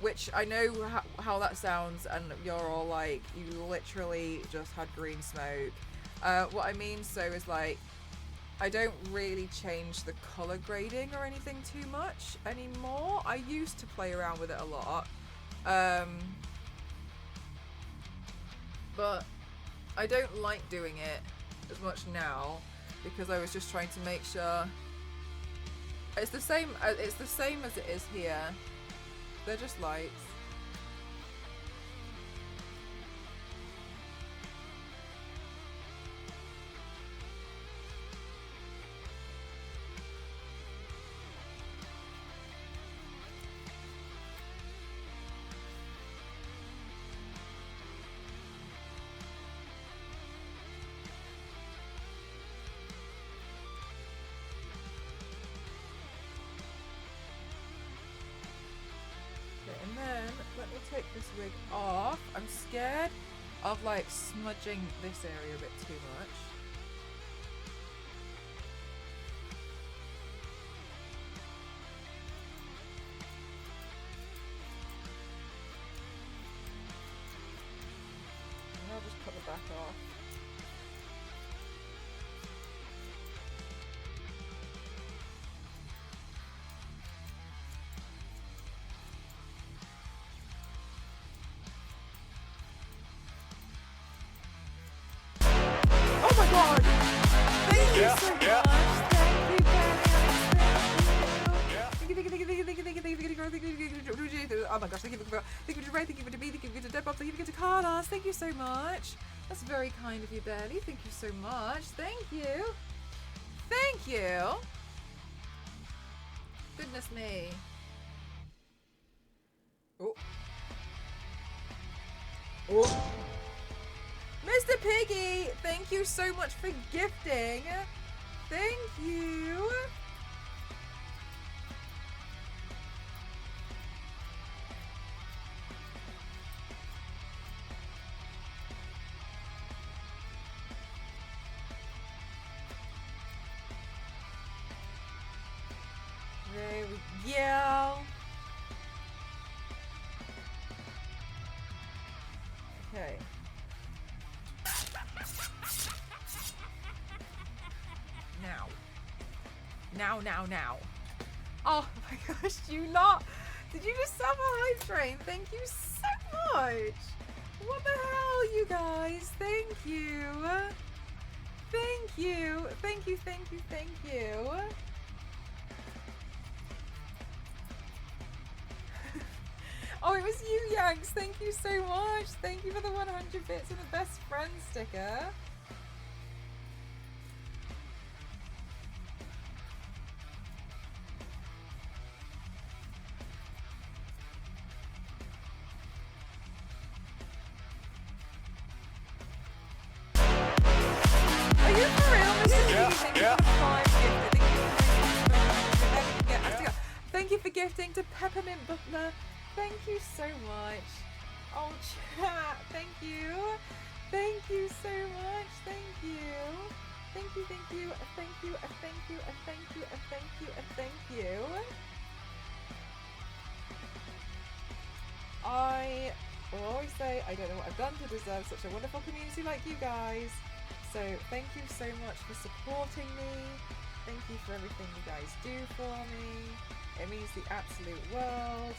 Which I know how that sounds, and you're all like, you literally just had green smoke. What I mean is like, I don't really change the color grading or anything too much anymore. I used to play around with it a lot. But I don't like doing it as much now because I was just trying to make sure it's the same as it is here. They're just lights. And then let me take this wig off. I'm scared of like smudging this area a bit too much. And I'll just cut the back off. Oh my god! Thank you so much! Thank you, oh my gosh, thank you for Ray, thank you for me, thank you for Dead Bob, thank you for Carlos, thank you so much. That's very kind of you, Burley. Thank you so much. Thank you. Thank you. Goodness me. Oh. Oh. Mr. Piggy, thank you so much for gifting. Thank you. There we go. Okay. Now. Oh my gosh, you lot. Did you just sub a hype train? Thank you so much. What the hell, you guys? Thank you. Thank you. Thank you. Oh, it was you, Yanks. Thank you so much. Thank you for the 100 bits and the best friend sticker. gifting to Peppermint Butler. Thank you so much. Oh, chat. Thank you. Thank you so much. Thank you. Thank you, thank you, thank you, thank you, thank you, thank you, thank you. I will always say I don't know what I've done to deserve such a wonderful community like you guys. So thank you so much for supporting me. Thank you for everything you guys do for me. It means the absolute world.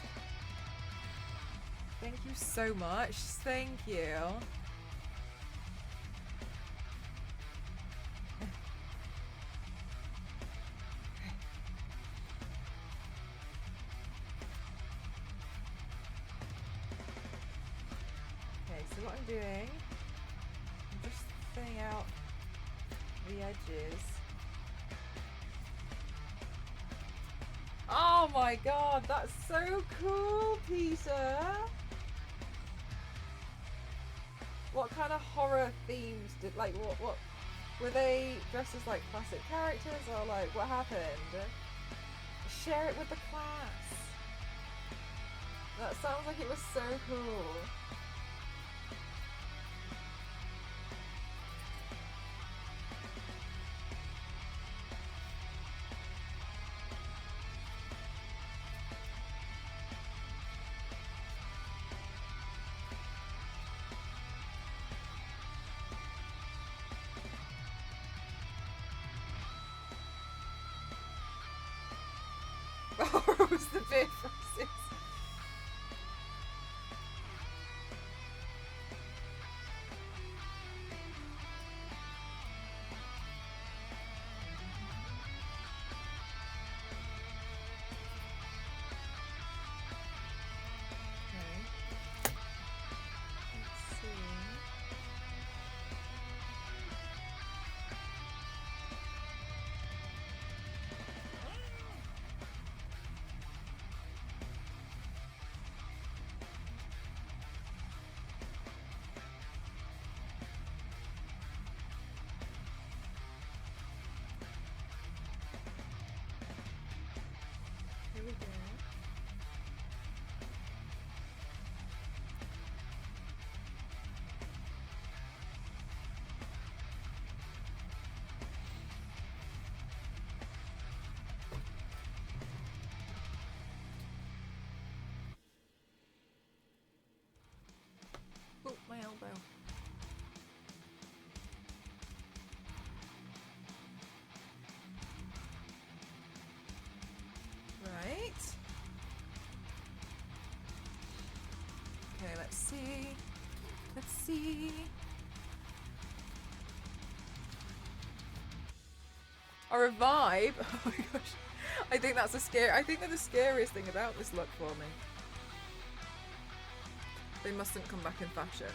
Thank you so much. Thank you. Okay, so what I'm doing, I'm just thinning out the edges. Oh my god, that's so cool, Peter! What kind of horror themes did, like, what were they dressed as, like, classic characters, or, like, what happened? Share it with the class. That sounds like it was so cool. Or was the bit from Six? Here we go. Oh, my elbow. Right. Okay, let's see. Let's see. A revive? Oh my gosh. I think that's I think they're the scariest thing about this look for me. They mustn't come back in fashion.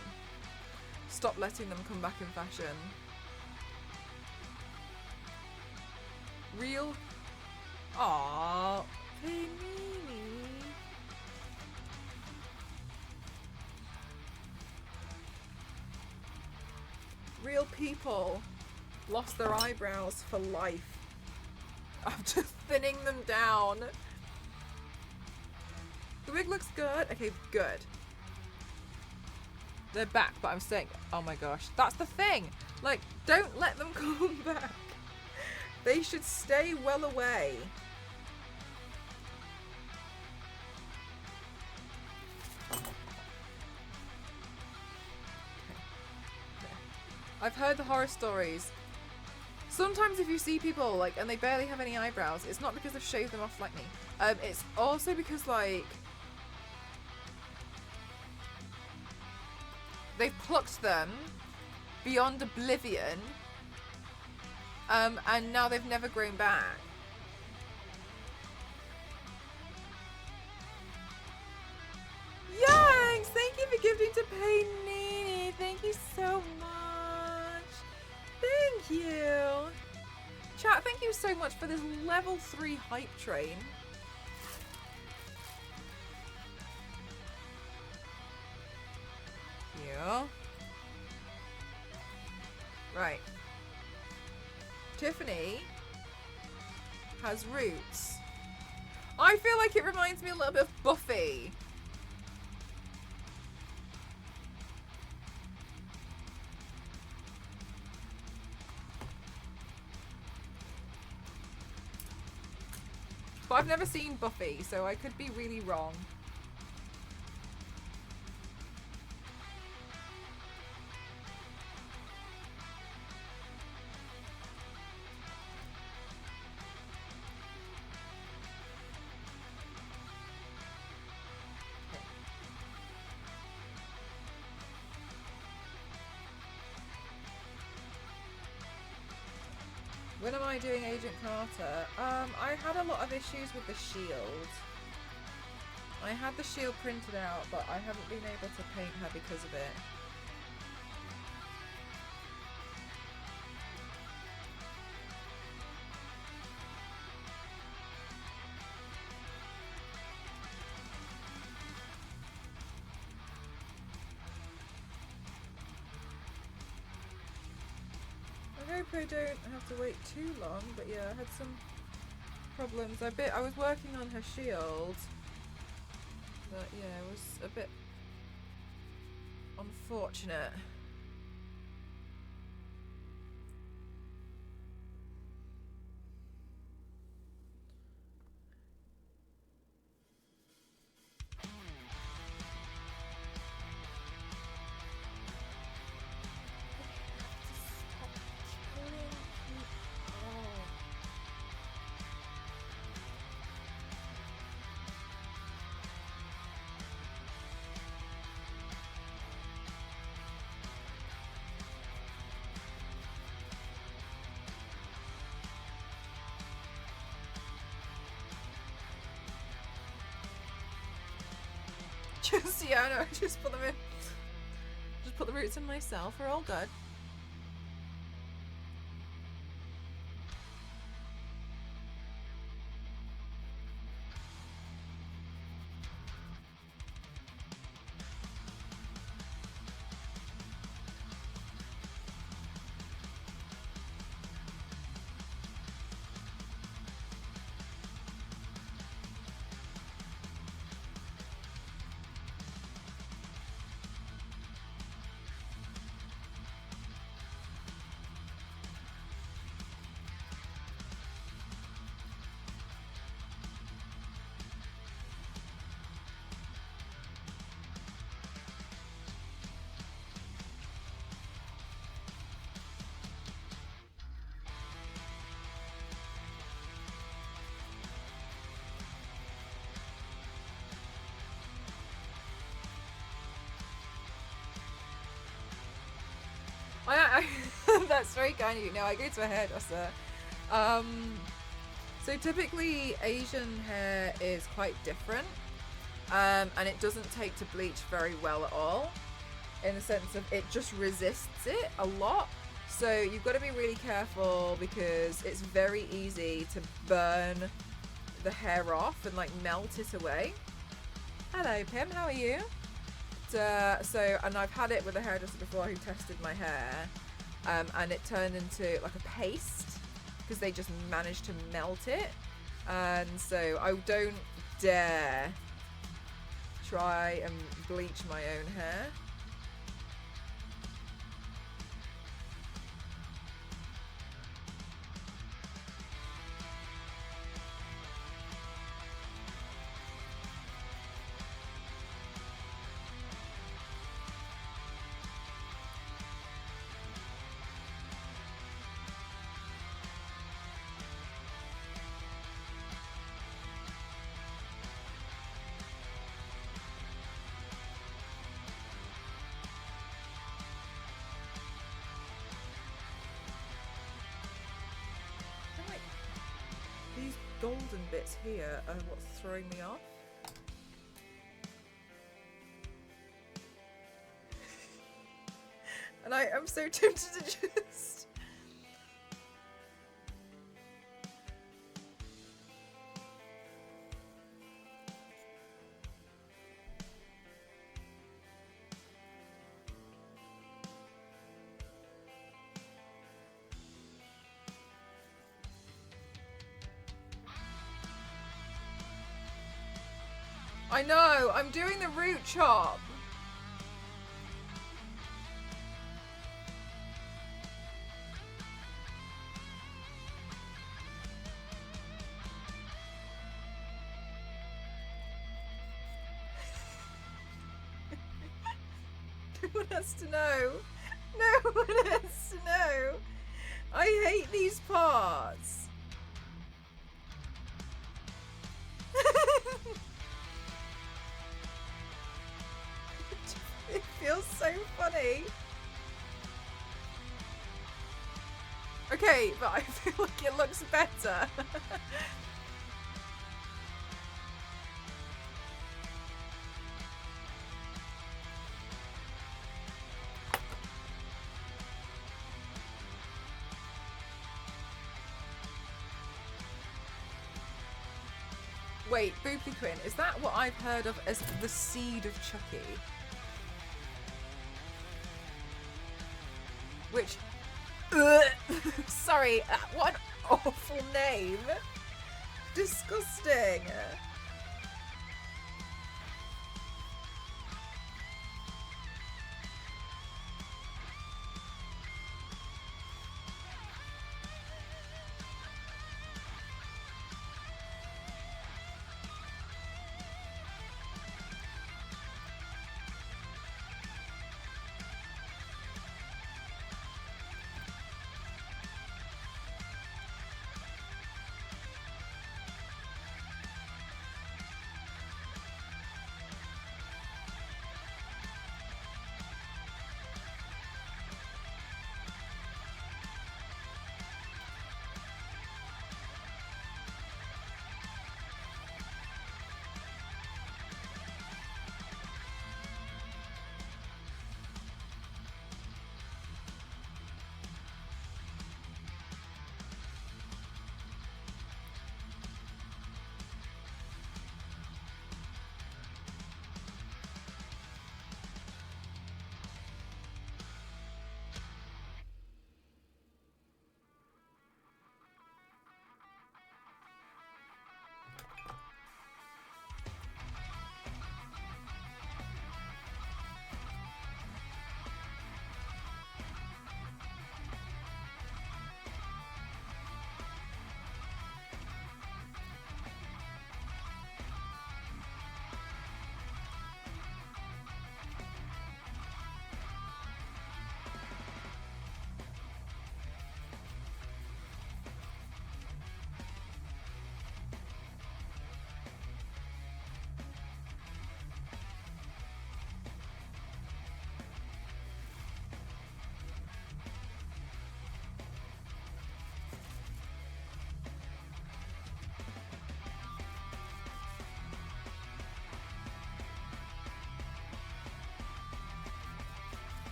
Stop letting them come back in fashion. Real. Aww. Panini. Real people lost their eyebrows for life after thinning them down. The wig looks good. Okay, good. They're back, but I'm saying, oh my gosh, that's the thing. Like, don't let them come back. They should stay well away. I've heard the horror stories. Sometimes if you see people, like, and they barely have any eyebrows, it's not because they've shaved them off like me. It's also because, like, they've plucked them beyond oblivion, and now they've never grown back. Yanks! Thank you for gifting to Panini. Thank you so much. Thank you. Chat, thank you so much for this level 3 hype train. Yeah. Right. Tiffany has roots. I feel like it reminds me a little bit of Buffy. But I've never seen Buffy, so I could be really wrong. When am I doing Agent Carter? I had a lot of issues with the shield. I had the shield printed out, but I haven't been able to paint her because of it. I hope I don't have to wait too long, but yeah, I had some problems. I was working on her shield, but yeah, it was a bit unfortunate. Just, yeah, no, just put them in. Just put the roots in myself. We're all good. That's very kind of you. No, I go to a hairdresser. So typically Asian hair is quite different, and it doesn't take to bleach very well at all, in the sense of it just resists it a lot. So you've got to be really careful because it's very easy to burn the hair off and like melt it away. Hello Pim, how are you? And I've had it with a hairdresser before who tested my hair, and it turned into like a paste because they just managed to melt it. And so I don't dare try and bleach my own hair. These golden bits here are what's throwing me off. And I am so tempted to just... I know, I'm doing the root chop. No one has to know. No one has to know. I hate these parts. It feels so funny. Okay, but I feel like it looks better. Wait, Booply Quinn, is that what I've heard of as the seed of Chucky? Which... sorry, what an awful name. Disgusting.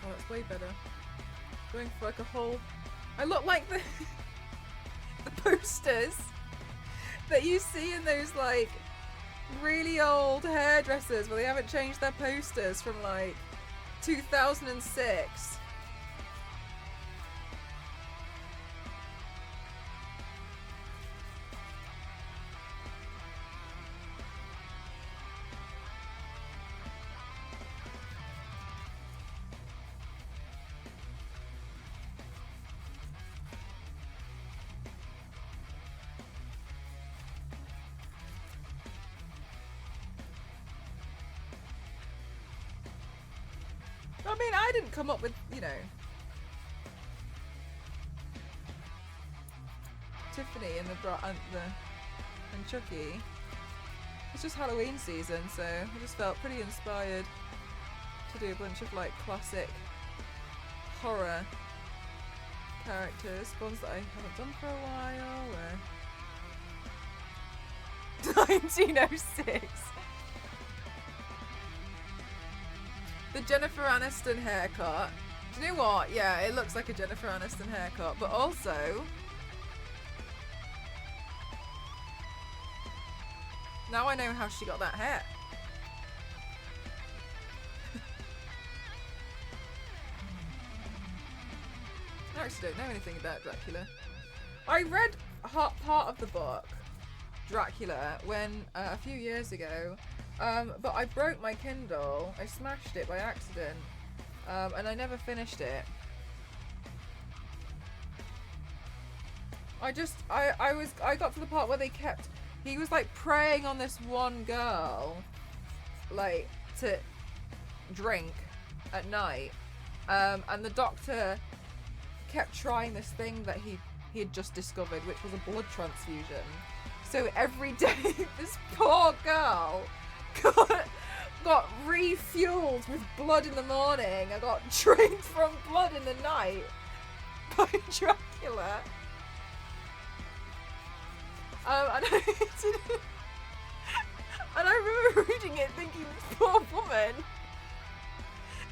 Oh, that's way better. Going for like a whole... I look like the the posters that you see in those like really old hairdressers where they haven't changed their posters from like 2006. I mean, I didn't come up with, you know, Tiffany and and Chucky. It's just Halloween season, so I just felt pretty inspired to do a bunch of like classic horror characters, ones that I haven't done for a while. 1906. The Jennifer Aniston haircut. Do you know what? Yeah, it looks like a Jennifer Aniston haircut, but also now I know how she got that hair. I actually don't know anything about Dracula. I read part of the book, Dracula, when a few years ago, but I broke my Kindle. I smashed it by accident, and I never finished it. I got to the part where he was like preying on this one girl, like to drink at night, and the doctor kept trying this thing that he had just discovered, which was a blood transfusion. So every day this poor girl got refueled with blood in the morning. I got drained from blood in the night by Dracula. And I remember reading it thinking, this poor woman,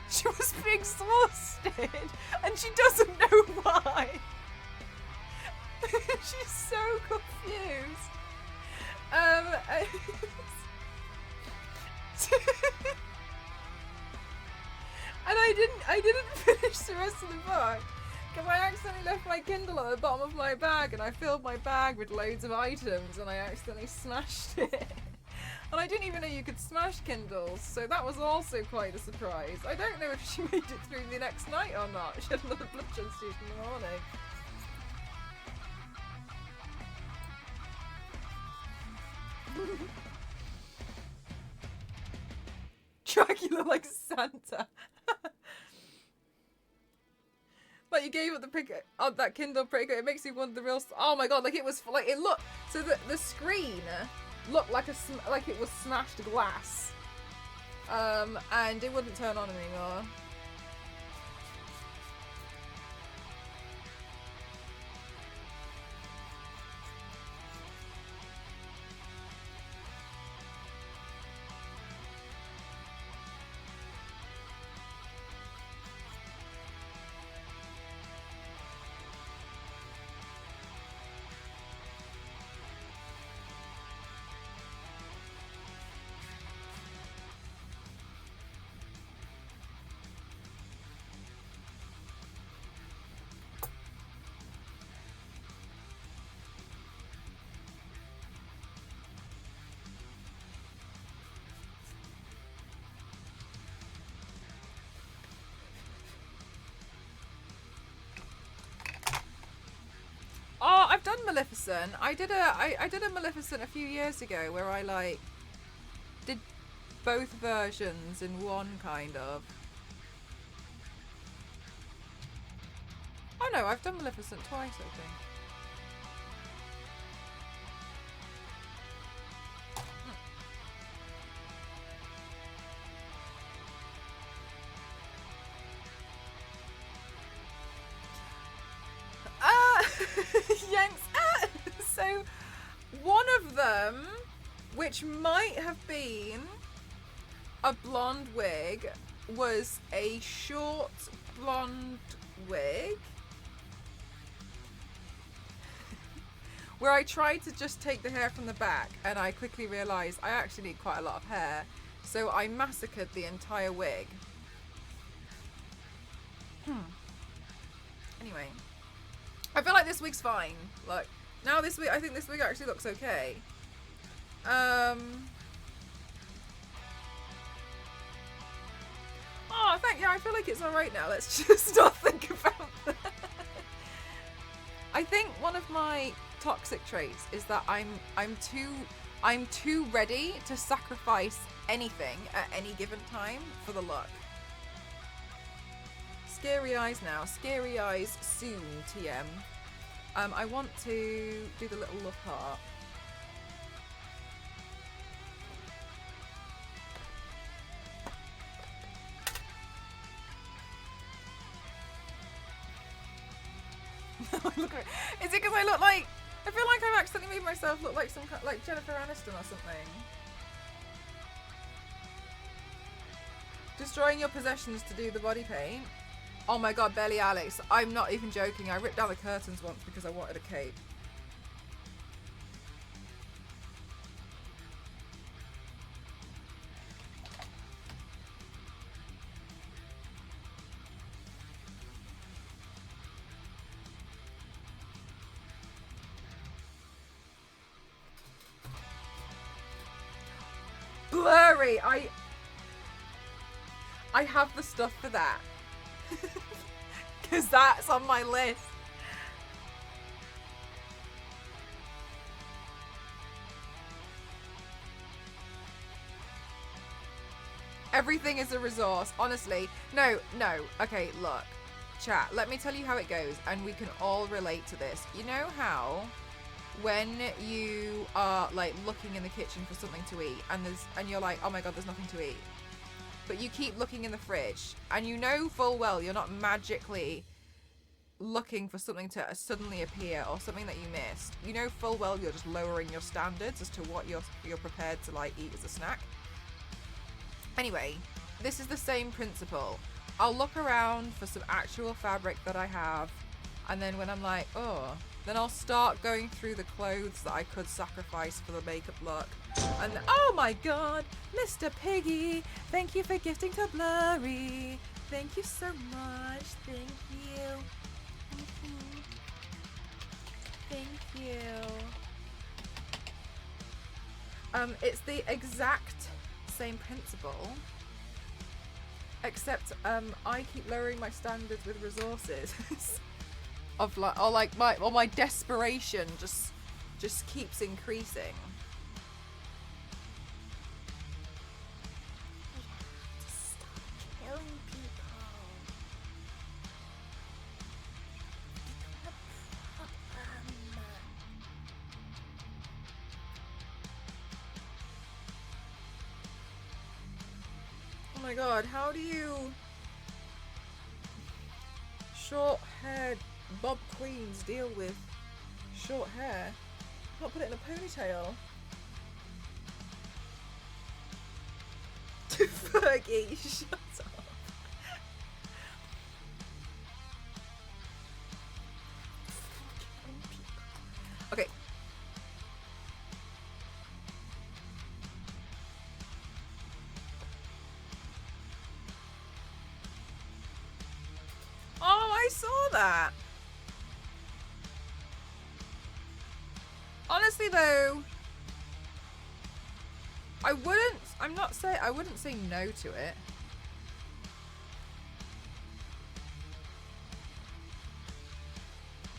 she was being exhausted and she doesn't know why. She's so confused. And I didn't finish the rest of the book because I accidentally left my Kindle at the bottom of my bag, and I filled my bag with loads of items, and I accidentally smashed it. And I didn't even know you could smash Kindles, so that was also quite a surprise. I don't know if she made it through the next night or not. She had another blood transfusion in the morning. Dracula like Santa. Like you gave up the pick up that Kindle pretty good. It makes you wonder the real. Oh my god! Like it was like it looked. So the screen looked like like it was smashed glass. And it wouldn't turn on anymore. Oh, I've done Maleficent. I did a Maleficent a few years ago where I like did both versions in one kind of. Oh no, I've done Maleficent twice, I think. Yanks. So one of them, which might have been a blonde wig, was a short blonde wig where I tried to just take the hair from the back, and I quickly realised I actually need quite a lot of hair, so I massacred the entire wig. Anyway, I feel like this wig's fine. Like now, this wig, I think this wig actually looks okay. Oh, yeah, I feel like it's alright now. Let's just not think about that. I think one of my toxic traits is that I'm too ready to sacrifice anything at any given time for the look. Scary eyes now. Scary eyes soon, TM. I want to do the little love heart. Look at it. Is it because I look like... I feel like I've accidentally made myself look like some like Jennifer Aniston or something. Destroying your possessions to do the body paint. Oh my god, Belly Alex. I'm not even joking. I ripped down the curtains once because I wanted a cape. Blurry. I have the stuff for that. Because that's on my list. Everything is a resource, honestly. No. Okay, look. Chat, let me tell you how it goes, and we can all relate to this. You know how when you are like looking in the kitchen for something to eat and you're like, oh my god, there's nothing to eat. But you keep looking in the fridge and you know full well you're not magically looking for something to suddenly appear or something that you missed. You know full well you're just lowering your standards as to what you're prepared to like eat as a snack. Anyway, this is the same principle. I'll look around for some actual fabric that I have, and then when I'm like, oh, then I'll start going through the clothes that I could sacrifice for the makeup look. And oh my god, Mr. Piggy, thank you for gifting to Blurry. Thank you so much. Thank you. Thank you. It's the exact same principle, except I keep lowering my standards with resources. Of like, my desperation just keeps increasing. Stop killing people. Oh my god, how do you short-haired bob queens deal with short hair? Not put it in a ponytail. Fergie, shut up. Okay. Oh, I saw that. Honestly though, I wouldn't say no to it.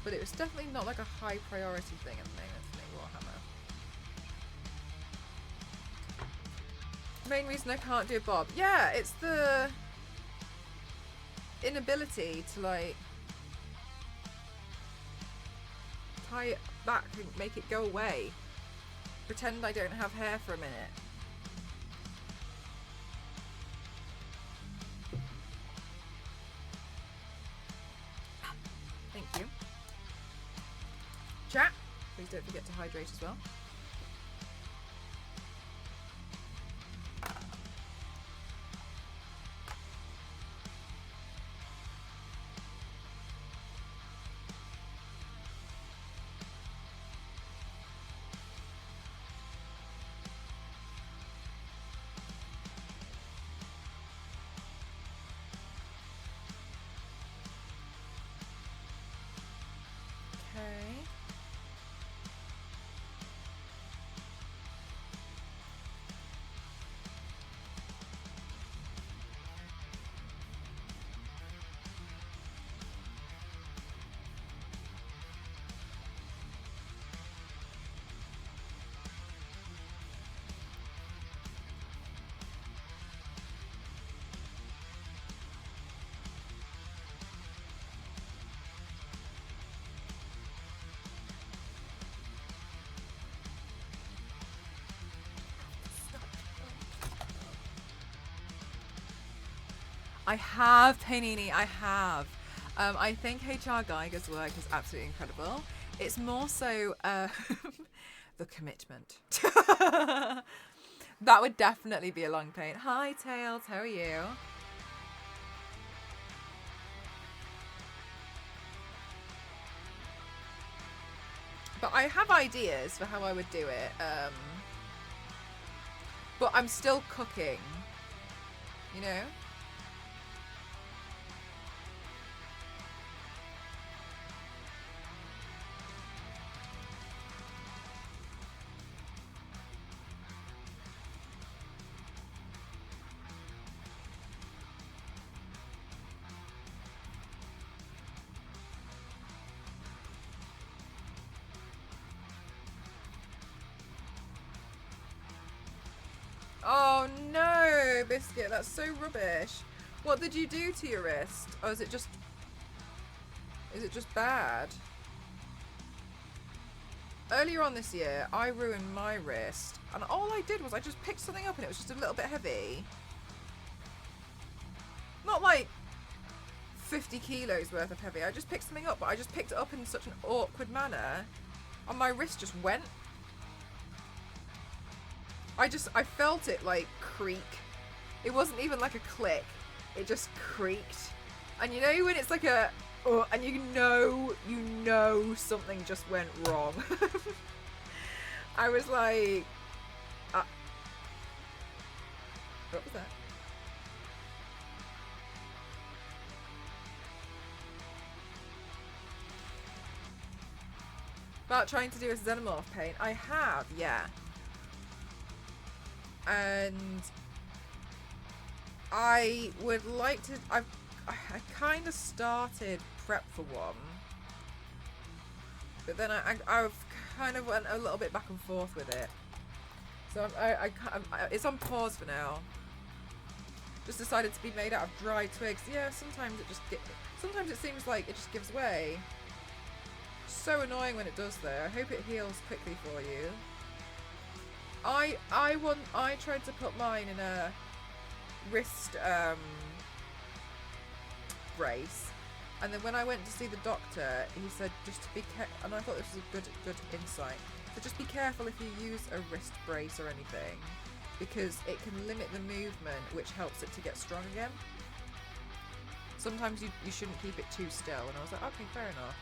But it was definitely not like a high priority thing at the moment for me, Warhammer. Main reason I can't do a bob. Yeah, it's the inability to like tie it back and make it go away. Pretend I don't have hair for a minute. Thank you. Chat, please don't forget to hydrate as well. I have, Panini, I have. I think HR Geiger's work is absolutely incredible. It's more so the commitment. That would definitely be a long paint. Hi, Tails, how are you? But I have ideas for how I would do it. But I'm still cooking, you know? Oh no, Biscuit, that's so rubbish. What did you do to your wrist? Or is it just bad? Earlier on this year, I ruined my wrist, and all I did was I just picked something up and it was just a little bit heavy. Not like 50 kilos worth of heavy. I just picked something up, but I just picked it up in such an awkward manner, and my wrist just went. I felt it like creak. It wasn't even like a click. It just creaked. And you know when it's like a, oh, and you know something just went wrong. I was like, what was that? About trying to do a xenomorph paint. I have, yeah. And I would like to, I kind of started prep for one, but then I've kind of went a little bit back and forth with it. So it's on pause for now. Just decided to be made out of dry twigs. Yeah, sometimes it seems like it just gives way. So annoying when it does though. I hope it heals quickly for you. I tried to put mine in a wrist brace, and then when I went to see the doctor, he said just to be careful, and I thought this was a good insight. So just be careful if you use a wrist brace or anything, because it can limit the movement, which helps it to get strong again. Sometimes you shouldn't keep it too still, and I was like, okay, fair enough.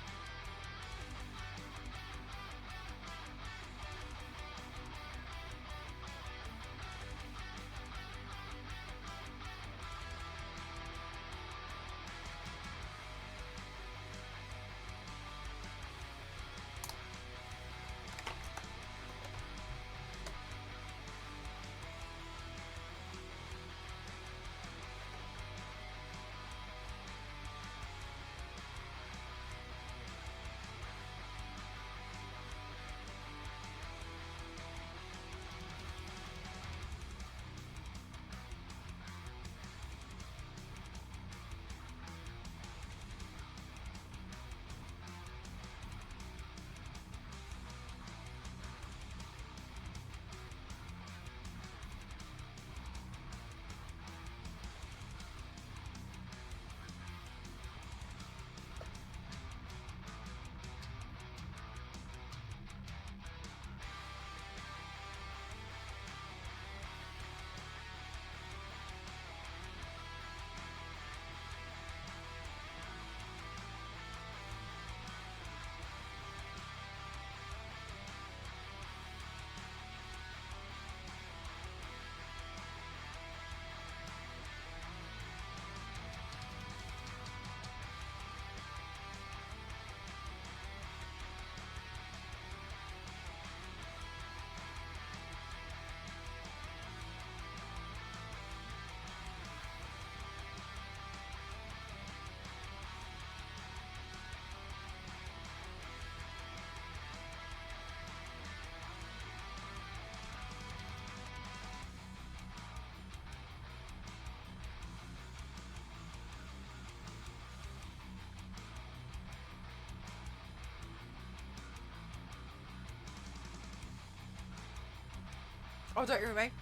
Oh, don't worry.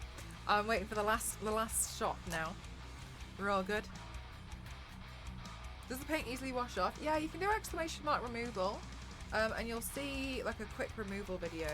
I'm waiting for the last shot now. We're all good. Does the paint easily wash off? Yeah, you can do exclamation mark removal, and you'll see like a quick removal video.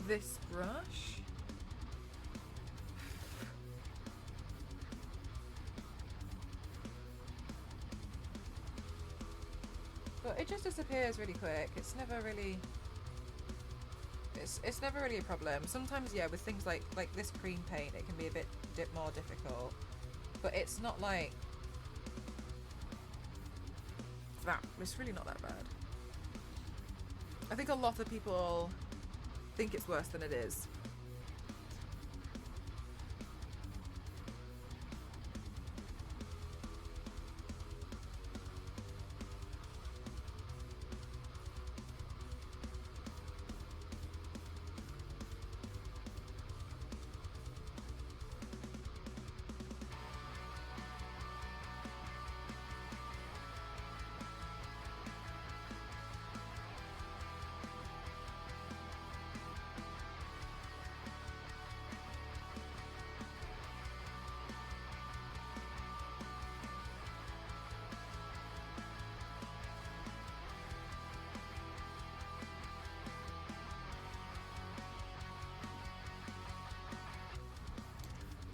This brush. But it just disappears really quick. It's never really... It's never really a problem. Sometimes, yeah, with things like this cream paint, it can be a bit more difficult. But it's not like... that. It's really not that bad. I think a lot of people think it's worse than it is.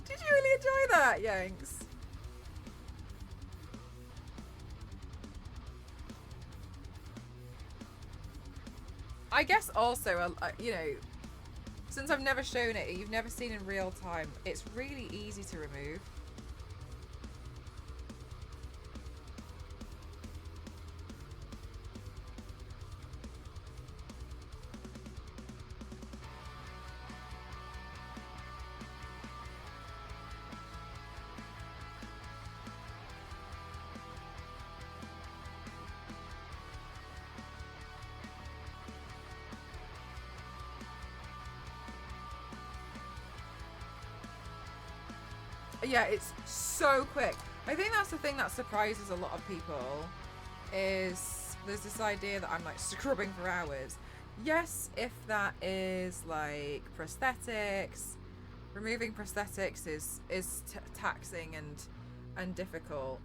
Did you really enjoy that, Yanks? I guess also, you know, since I've never shown it, you've never seen in real time, it's really easy to remove. Yeah, it's so quick. I think that's the thing that surprises a lot of people, is there's this idea that I'm like scrubbing for hours. Yes, if that is like prosthetics, removing prosthetics is taxing and difficult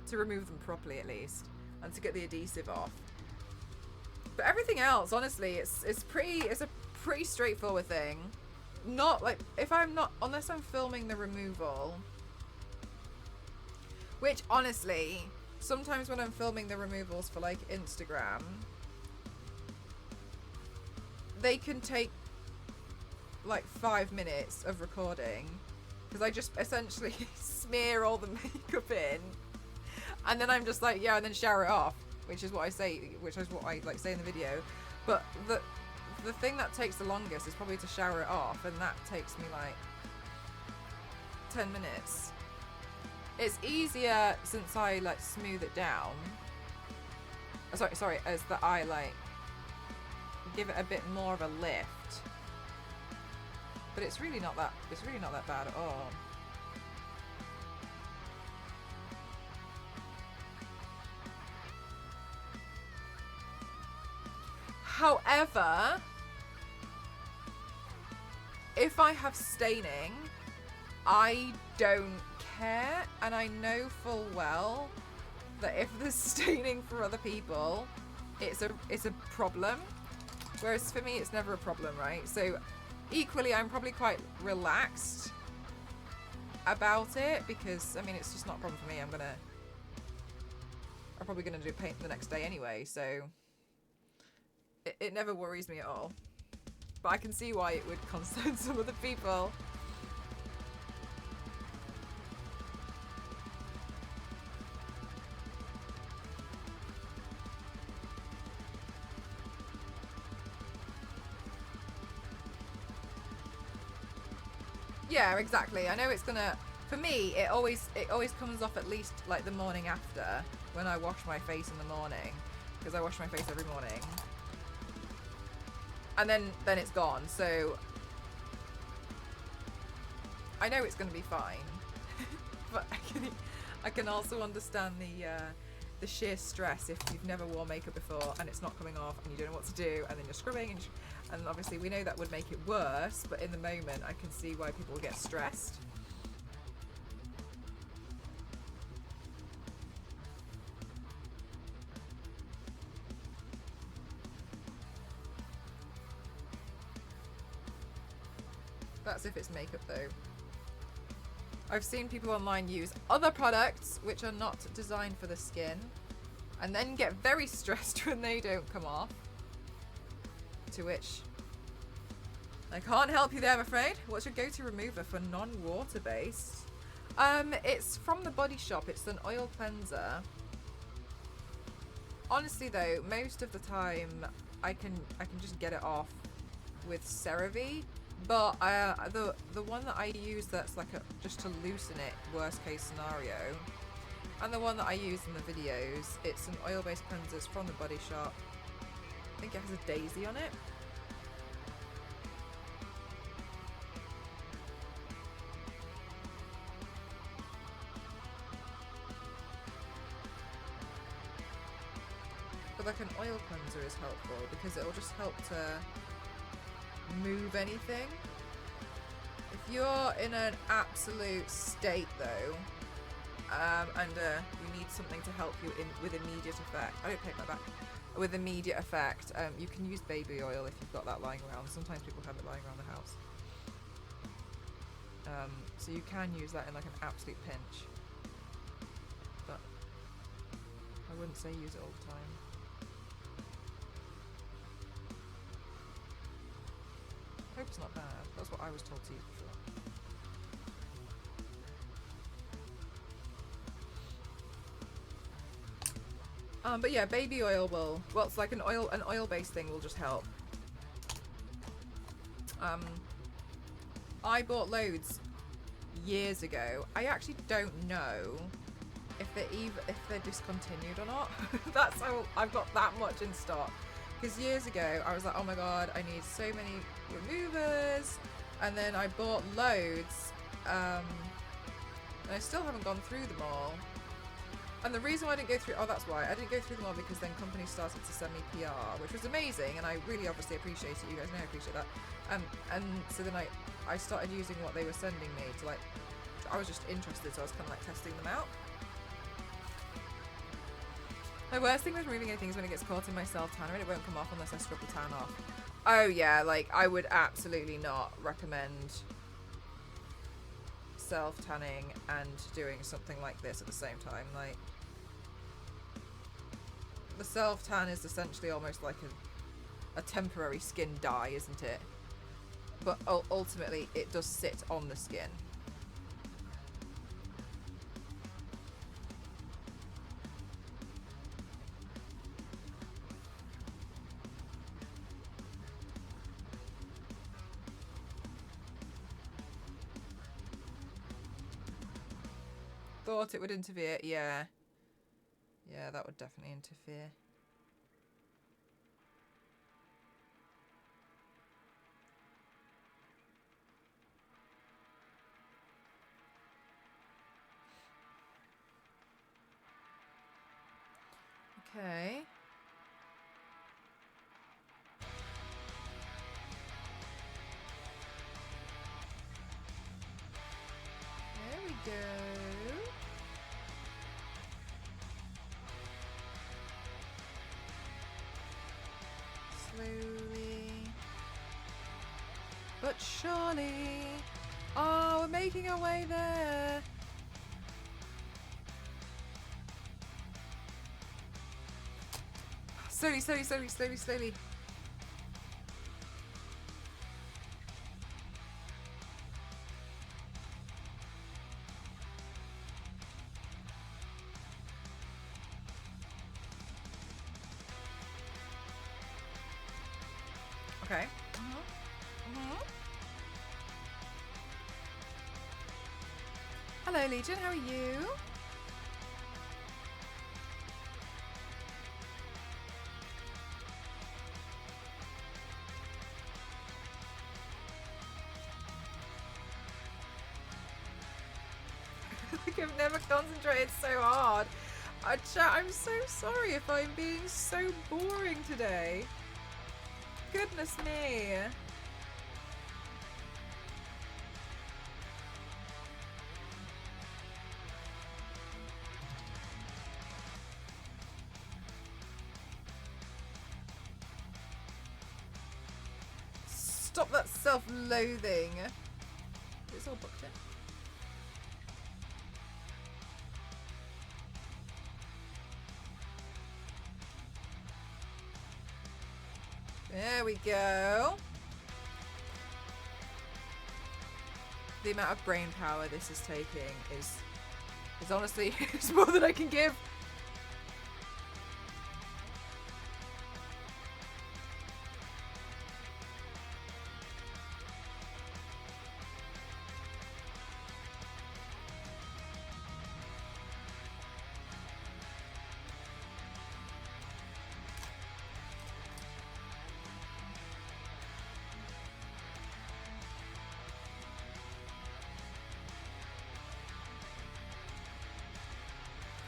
to remove them properly, at least, and to get the adhesive off. But everything else, honestly, it's a pretty straightforward thing. Not like, if I'm not, unless I'm filming the removal, which honestly, sometimes when I'm filming the removals for like Instagram, they can take like 5 minutes of recording, because I just essentially smear all the makeup in, and then I'm just like, yeah, and then shower it off, which is what I say, which is what I like say in the video. But the thing that takes the longest is probably to shower it off, and that takes me like 10 minutes. It's easier since I like smooth it down. Sorry, as that I like give it a bit more of a lift. But it's really not that bad at all. However, if I have staining, I don't care, and I know full well that if there's staining for other people, it's a problem. Whereas for me, it's never a problem, right? So equally, I'm probably quite relaxed about it, because I mean, it's just not a problem for me. I'm probably gonna do paint the next day anyway, so it never worries me at all. But I can see why it would concern some other people. Yeah, exactly. I know it's gonna, for me, it always comes off at least like the morning after, when I wash my face in the morning, because I wash my face every morning. And then it's gone, so I know it's going to be fine. But I can also understand the sheer stress if you've never worn makeup before and it's not coming off and you don't know what to do, and then you're scrubbing, and obviously we know that would make it worse, but in the moment I can see why people get stressed. That's if it's makeup though. I've seen people online use other products which are not designed for the skin, and then get very stressed when they don't come off. To which I can't help you there, I'm afraid. What's your go-to remover for non-water based? It's from the Body Shop. It's an oil cleanser. Honestly though, most of the time I can just get it off with CeraVe, but the one that I use that's like just to loosen it, worst case scenario, and the one that I use in the videos, it's an oil-based cleanser from the Body Shop. I think it has a daisy on it. But like an oil cleanser is helpful because it'll just help to move anything. If you're in an absolute state though, and you need something to help you with immediate effect, I don't take my back. With immediate effect, you can use baby oil if you've got that lying around. Sometimes people have it lying around the house. So you can use that in like an absolute pinch. But I wouldn't say use it all the time. I hope it's not bad. That's what I was told to use before. But yeah, baby oil will, well, it's like an oil-based thing will just help. I bought loads years ago. I actually don't know if they're discontinued or not. That's how I've got that much in stock. Because years ago I was like, oh my god, I need so many removers, and then I bought loads, and I still haven't gone through them all. And the reason why I didn't go through, oh that's why, I didn't go through them all because then companies started to send me PR, which was amazing, and I really obviously appreciate it, you guys know I appreciate that. And so then I started using what they were sending me to like, I was just interested, so I was kind of like testing them out. My worst thing with removing anything is when it gets caught in my self-tan, and it won't come off unless I scrub the tan off. Oh yeah, like I would absolutely not recommend self-tanning and doing something like this at the same time. Like, the self-tan is essentially almost like a temporary skin dye, isn't it? But ultimately it does sit on the skin. Thought it would interfere, yeah. Yeah, that would definitely interfere. Okay. There we go. Slowly but surely. Oh, we're making our way there. Slowly, slowly, slowly, slowly, slowly. Okay. Hello, Legion. How are you? I've never concentrated so hard. Chat, I'm so sorry if I'm being so boring today. Goodness me. Stop that self-loathing. It's all booked in. There we go. The amount of brain power this is taking is honestly it's more than I can give.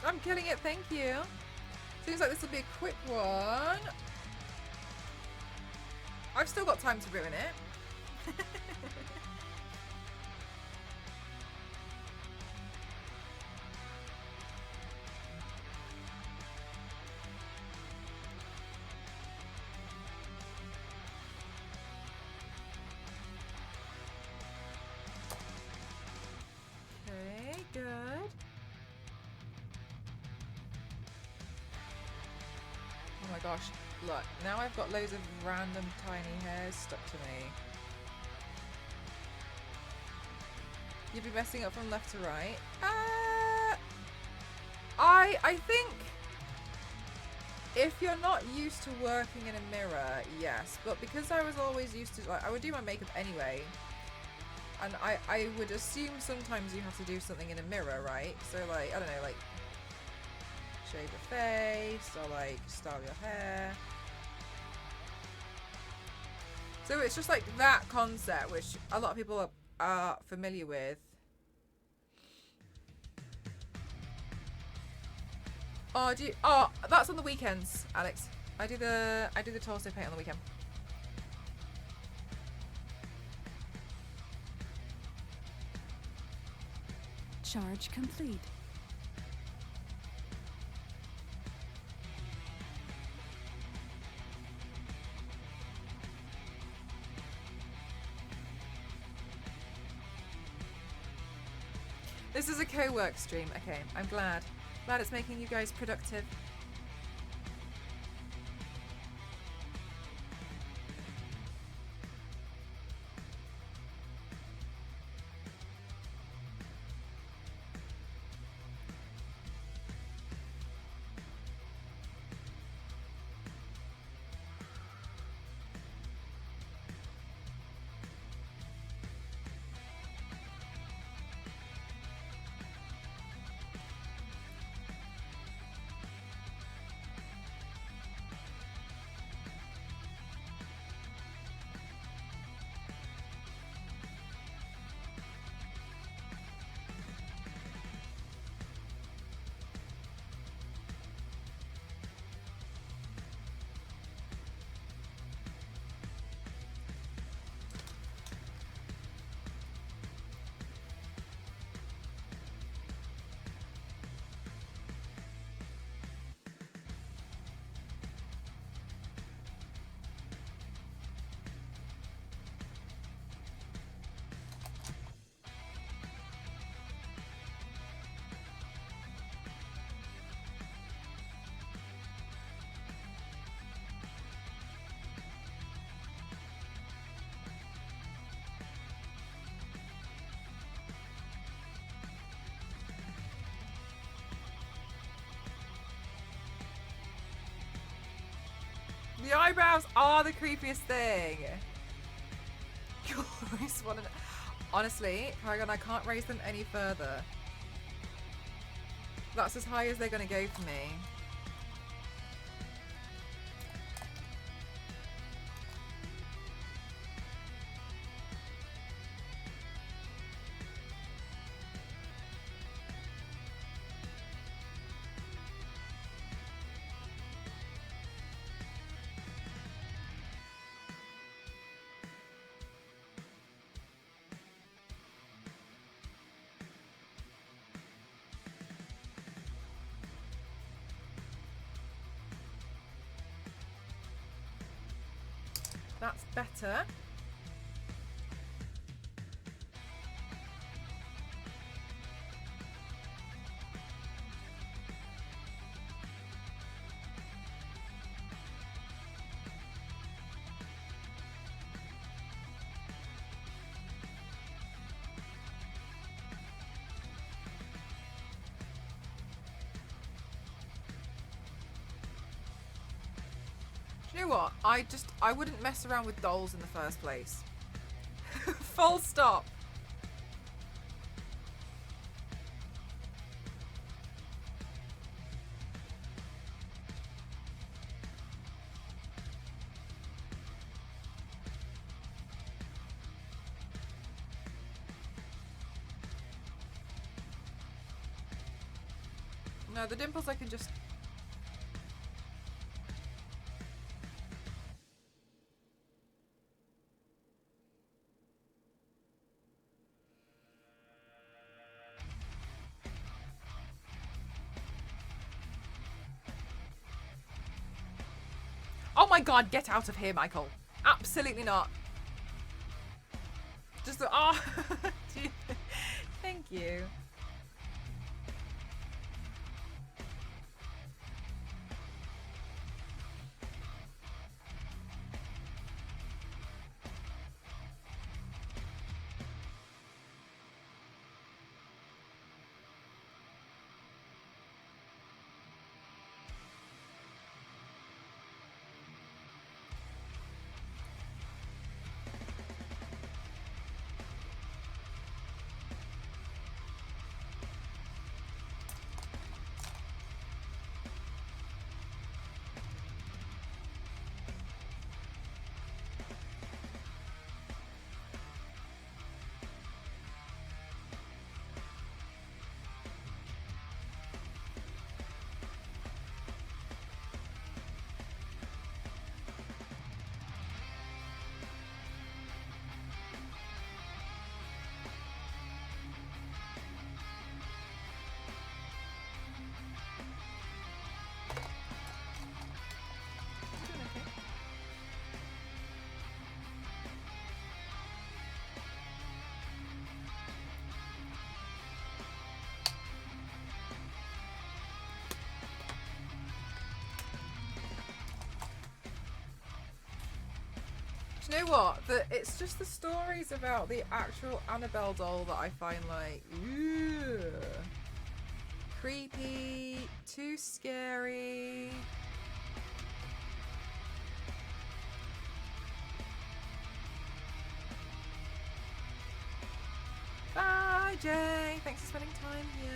I'm killing it, thank you. Seems like this will be a quick one. I've still got time to ruin it. Okay, good. Oh my gosh, look, now I've got loads of random tiny hairs stuck to me. You'd be messing up from left to right. I think if you're not used to working in a mirror, yes. But because I was always used to, like, I would do my makeup anyway. And I would assume sometimes you have to do something in a mirror, right? So like, I don't know, like shave your face or like style your hair. So it's just like that concept, which a lot of people are familiar with. Oh, do you, oh, that's on the weekends, Alex. I do the torso paint on the weekend. Charge complete. This is a co-work stream. Okay, I'm glad. Glad it's making you guys productive. The eyebrows are the creepiest thing. Honestly, Paragon, I can't raise them any further. That's as high as they're going to go for me. That's better. You know what? I wouldn't mess around with dolls in the first place. Full stop. No, the dimples I can just... Oh my god, get out of here, Michael. Absolutely not. Just the... Oh, thank you. Do you know what? It's just the stories about the actual Annabelle doll that I find like, ew, creepy, too scary. Bye, Jay. Thanks for spending time here.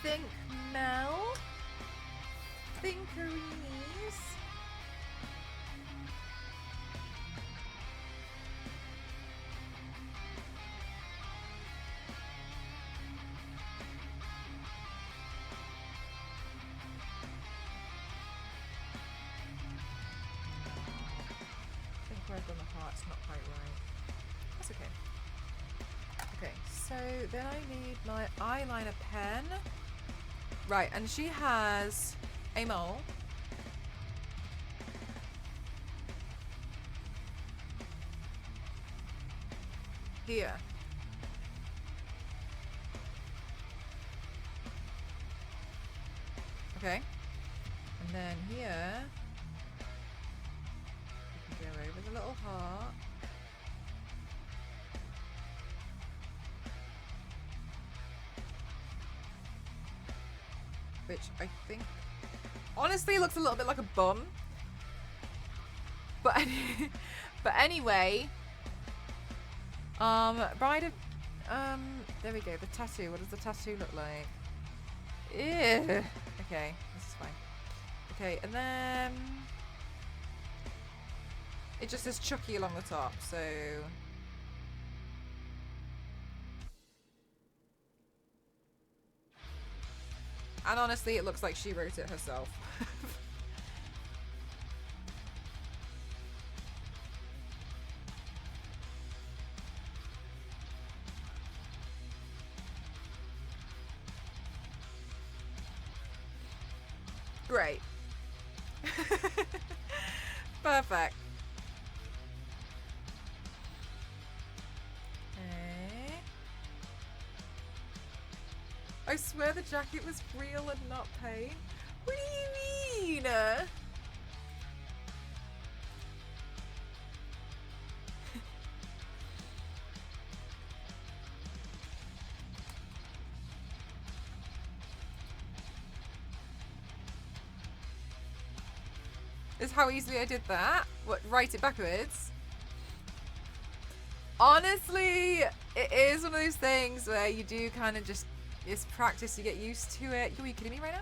Think Mel. Thinkeries. I think where I've done the heart's not quite right. That's okay. Okay, so then I need my eyeliner pen. Right, and she has a mole. Here. Okay. And then here, we can go over the little heart. Which I think honestly looks a little bit like a bum. But but anyway. Bride of there we go, the tattoo. What does the tattoo look like? Ew. Okay, this is fine. Okay, and then it just says Chucky along the top, so and honestly, it looks like she wrote it herself. Great. Perfect. Okay. I swear the jacket was real and not paint. What do you mean? Is how easily I did that? What, write it backwards? Honestly, it is one of those things where you do kind of just, it's practice, you get used to it. Are you kidding me right now?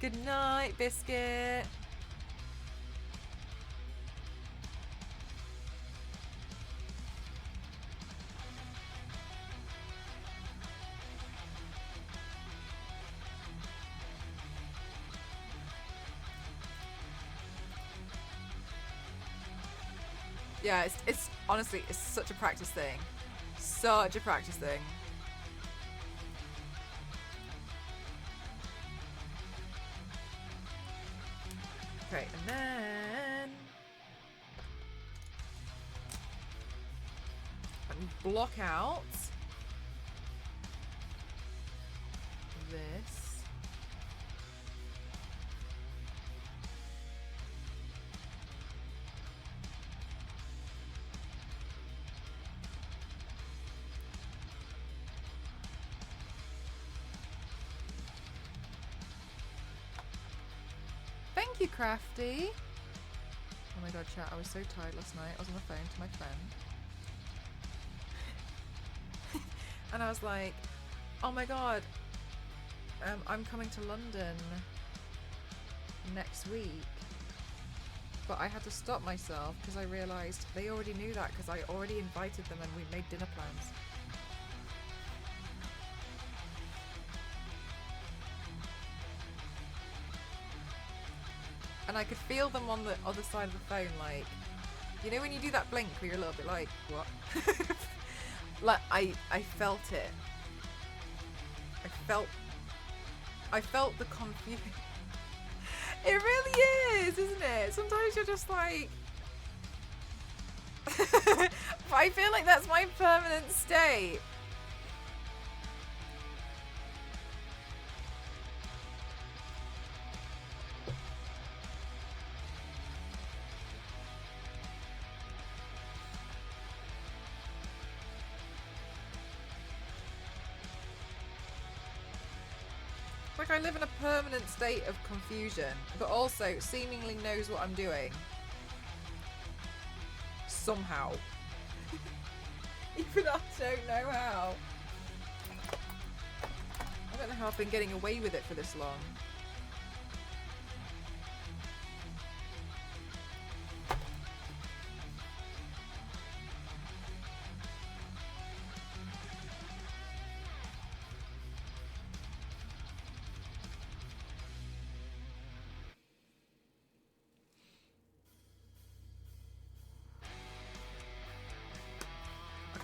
Good night, Biscuit. Yeah, it's honestly, it's such a practice thing. Such a practice thing. Okay, and then I can block out this. Thank you, Crafty. Oh my god, chat, I was so tired last night. I was on the phone to my friend. And I was like, oh my god, I'm coming to London next week. But I had to stop myself because I realised they already knew that because I already invited them and we made dinner plans. And I could feel them on the other side of the phone, like, you know when you do that blink where you're a little bit like, what? Like, I felt it. I felt the confusion. It really is, isn't it? Sometimes you're just like... But I feel like that's my permanent state. Like I live in a permanent state of confusion, but also seemingly knows what I'm doing. Somehow. Even I don't know how. I don't know how I've been getting away with it for this long.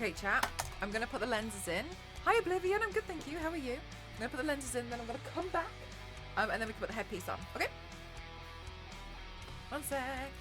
Okay, chat. I'm going to put the lenses in. Hi, Oblivion. I'm good, thank you. How are you? I'm going to put the lenses in, then I'm going to come back. And then we can put the headpiece on. Okay? One sec.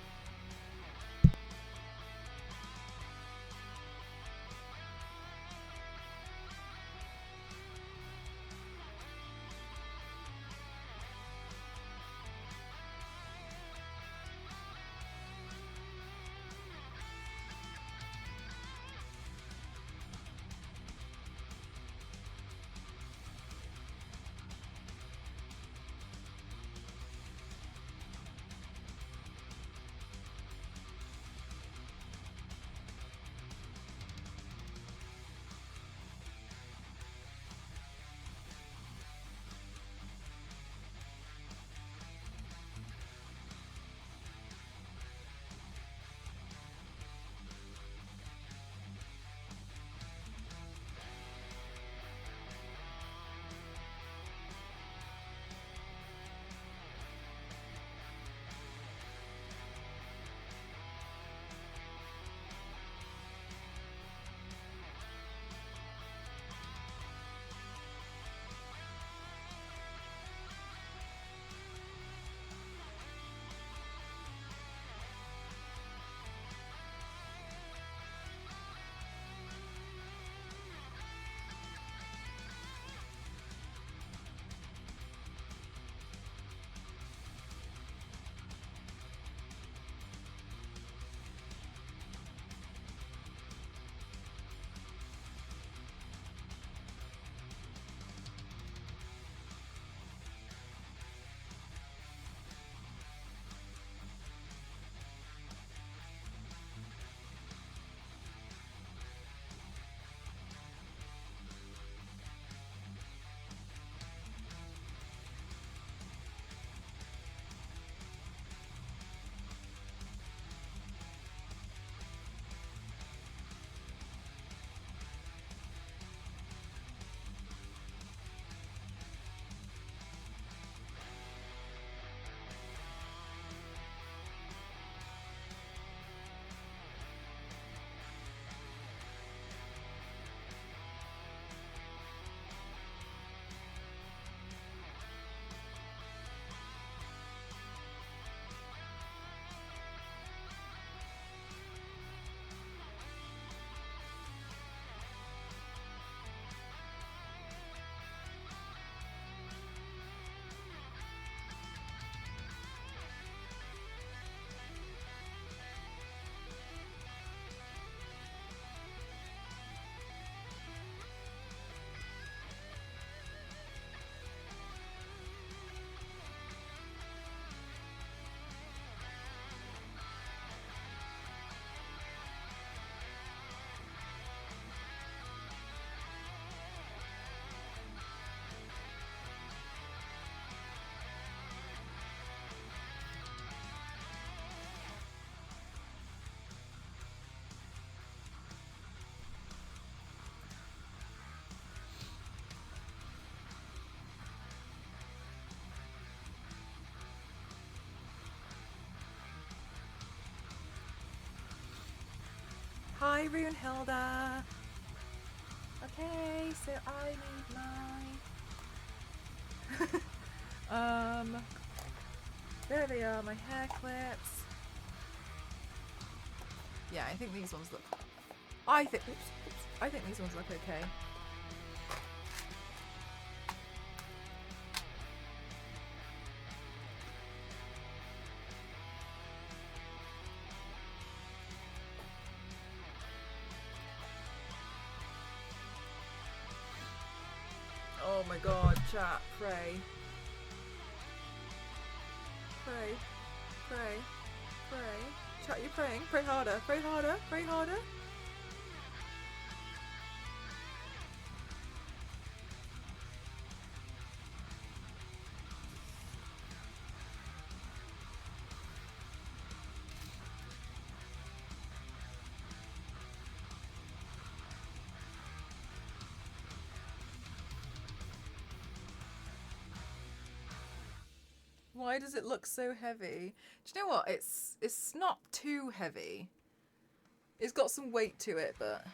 Hi, Runehilda. Okay, so I need my there they are, my hair clips. Yeah, I think these ones look I think these ones look okay. Oh my god, chat, pray. Pray. Pray. Pray. Chat, you praying? Pray harder. Pray harder. Pray harder. Why does it look so heavy? Do you know what? It's not too heavy. It's got some weight to it, but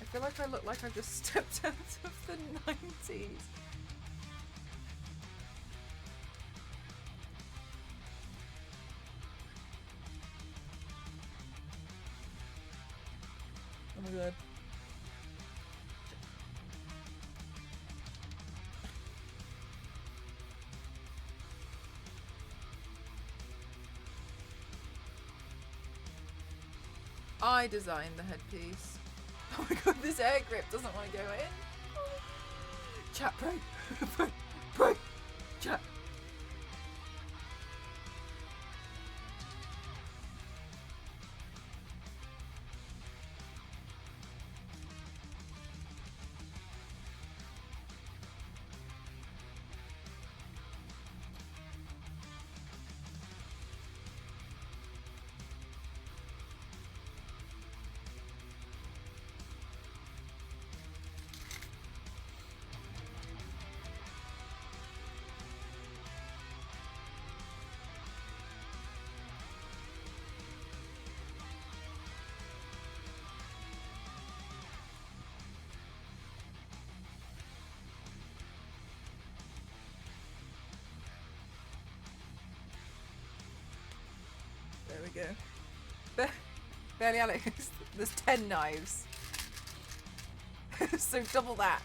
I feel like I look like I've just stepped out of the 90s. Oh my god. I designed the headpiece. Oh my god, this air grip doesn't want to go in. Chat, pray. Pray. Pray. Chat. There we go. Barely Alex, there's 10 knives. So double that.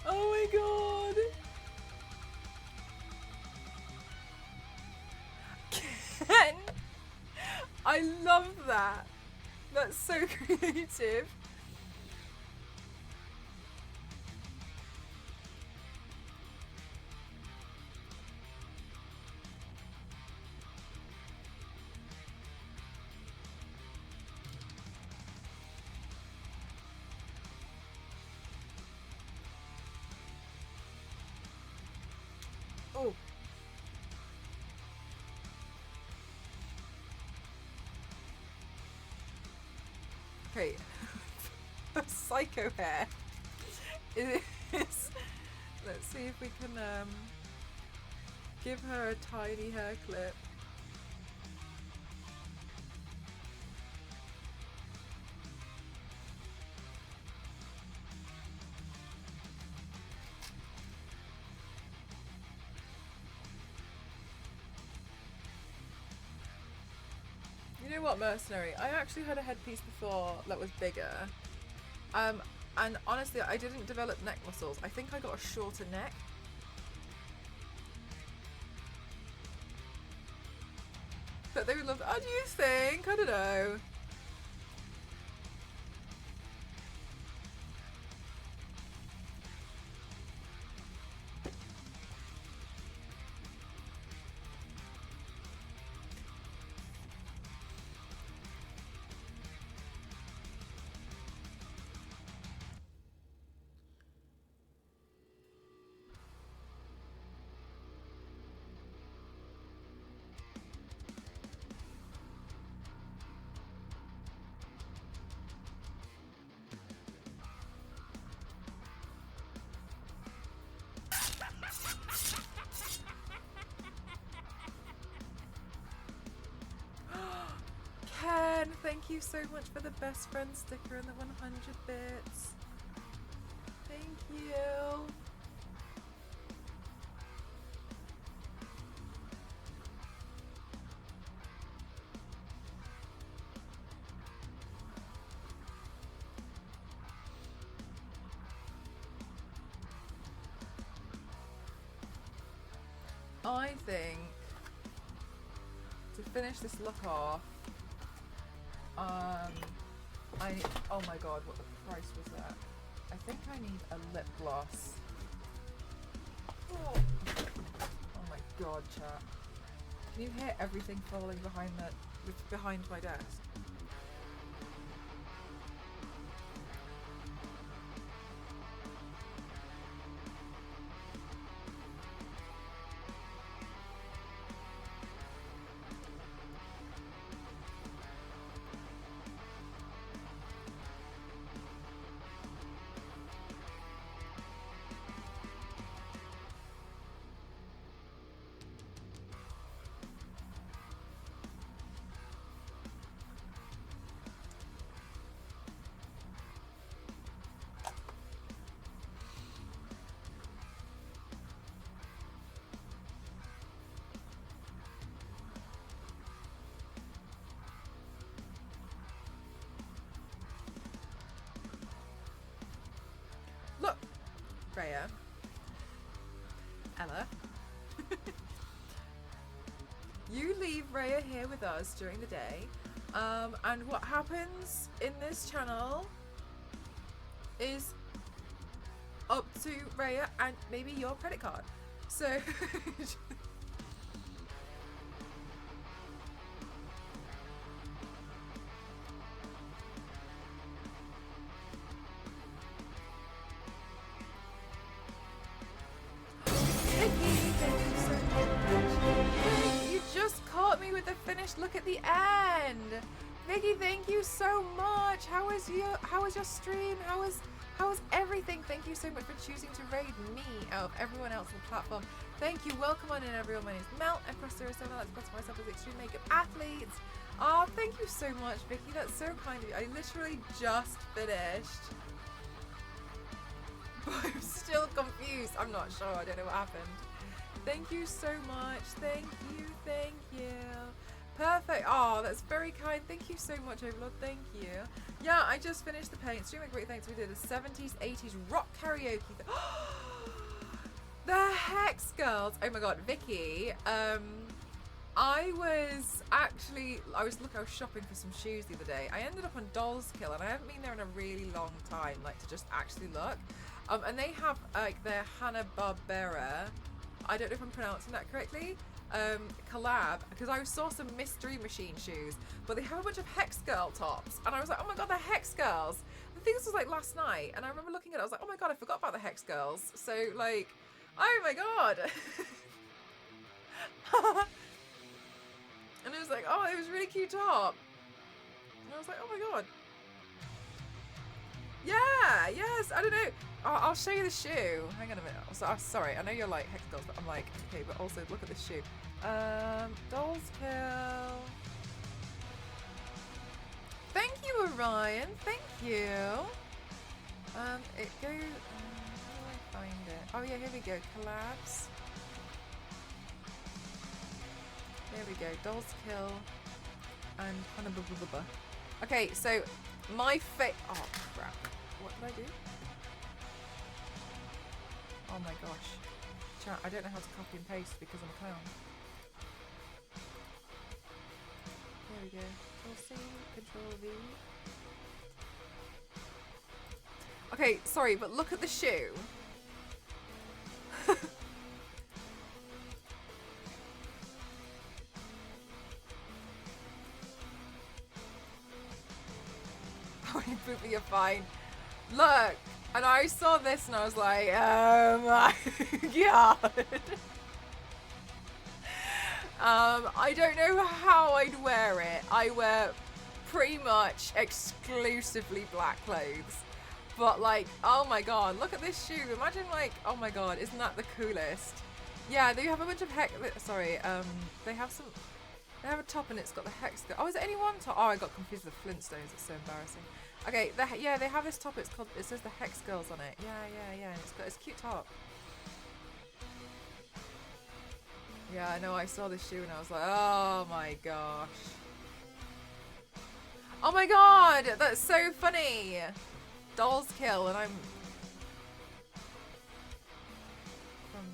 Oh my god! Ken! I love that! That's so creative. Oh. Okay. Psycho hair is. Let's see if we can give her a tiny hair clip. You know what, Mercenary? I actually had a headpiece before that was bigger. And honestly, I didn't develop neck muscles. I think I got a shorter neck. But they would love. Oh, do you think? I don't know. Ken, thank you so much for the best friend sticker and the 100 bits. Thank you. I think to finish this look off, oh my god, what the price was that? I think I need a lip gloss. Oh my god, chat. Can you hear everything falling behind my desk? Look, Rhea, Ella, you leave Rhea here with us during the day, and what happens in this channel is up to Rhea and maybe your credit card. So you just caught me with the finished look at the end. Vicky, thank you so much. How was your stream? How was everything? Thank you so much for choosing to raid me out of everyone else on the platform. Thank you. Welcome on in, everyone. My name is Mel. I'm Cross 07. I like to classify myself as extreme makeup athletes. Oh, thank you so much, Vicky. That's so kind of you. I literally just finished. But I'm still confused. I'm not sure. I don't know what happened. Thank you so much. Thank you. Thank you. Perfect. Oh, that's very kind. Thank you so much, Overlord. Thank you. Yeah, I just finished the paint. Streaming great thanks. We did a 70s, 80s rock karaoke. The Hex Girls. Oh my god, Vicky. I was shopping for some shoes the other day. I ended up on Dolls Kill, and I haven't been there in a really long time, like to just actually look. And they have like their Hanna-Barbera, I don't know if I'm pronouncing that correctly, collab, because I saw some Mystery Machine shoes, but they have a bunch of Hex Girl tops, and I was like, oh my god, the Hex Girls. I think this was like last night, and I remember looking at it, I was like, oh my god, I forgot about the Hex Girls. So like, oh my god. And it was like, oh, it was a really cute top. And I was like, oh my god. Yeah, yes, I don't know. I'll show you the shoe. Hang on a minute. So, sorry, I know you're like Hex Girls, but I'm like, okay, but also look at this shoe. Dolls Kill. Thank you, Orion. Thank you. It goes. How do I find it? Oh yeah, here we go. Collabs. There we go. Dolls Kill and Hanna-Barbera. Okay, so my oh crap. What did I do? Oh my gosh. Chat, I don't know how to copy and paste because I'm a clown. There we go. Control C, Control V. Okay, sorry, but look at the shoe. Oh, you poopy, you're fine. Look, and I saw this and I was like, oh my god. I don't know how I'd wear it. I wear pretty much exclusively black clothes. But like, oh my god, look at this shoe. Imagine like, oh my god, isn't that the coolest? Yeah, they have a bunch of they have some, They have a top and it's got the hex. Oh, is it only one top? Oh, I got confused with the Flintstones. It's so embarrassing. Okay, yeah, they have this top. It's called. It says the Hex Girls on it. Yeah. And it's a cute top. Yeah, I know. I saw this shoe and I was like, oh my gosh. Oh my god, that's so funny. Dolls kill, and I'm from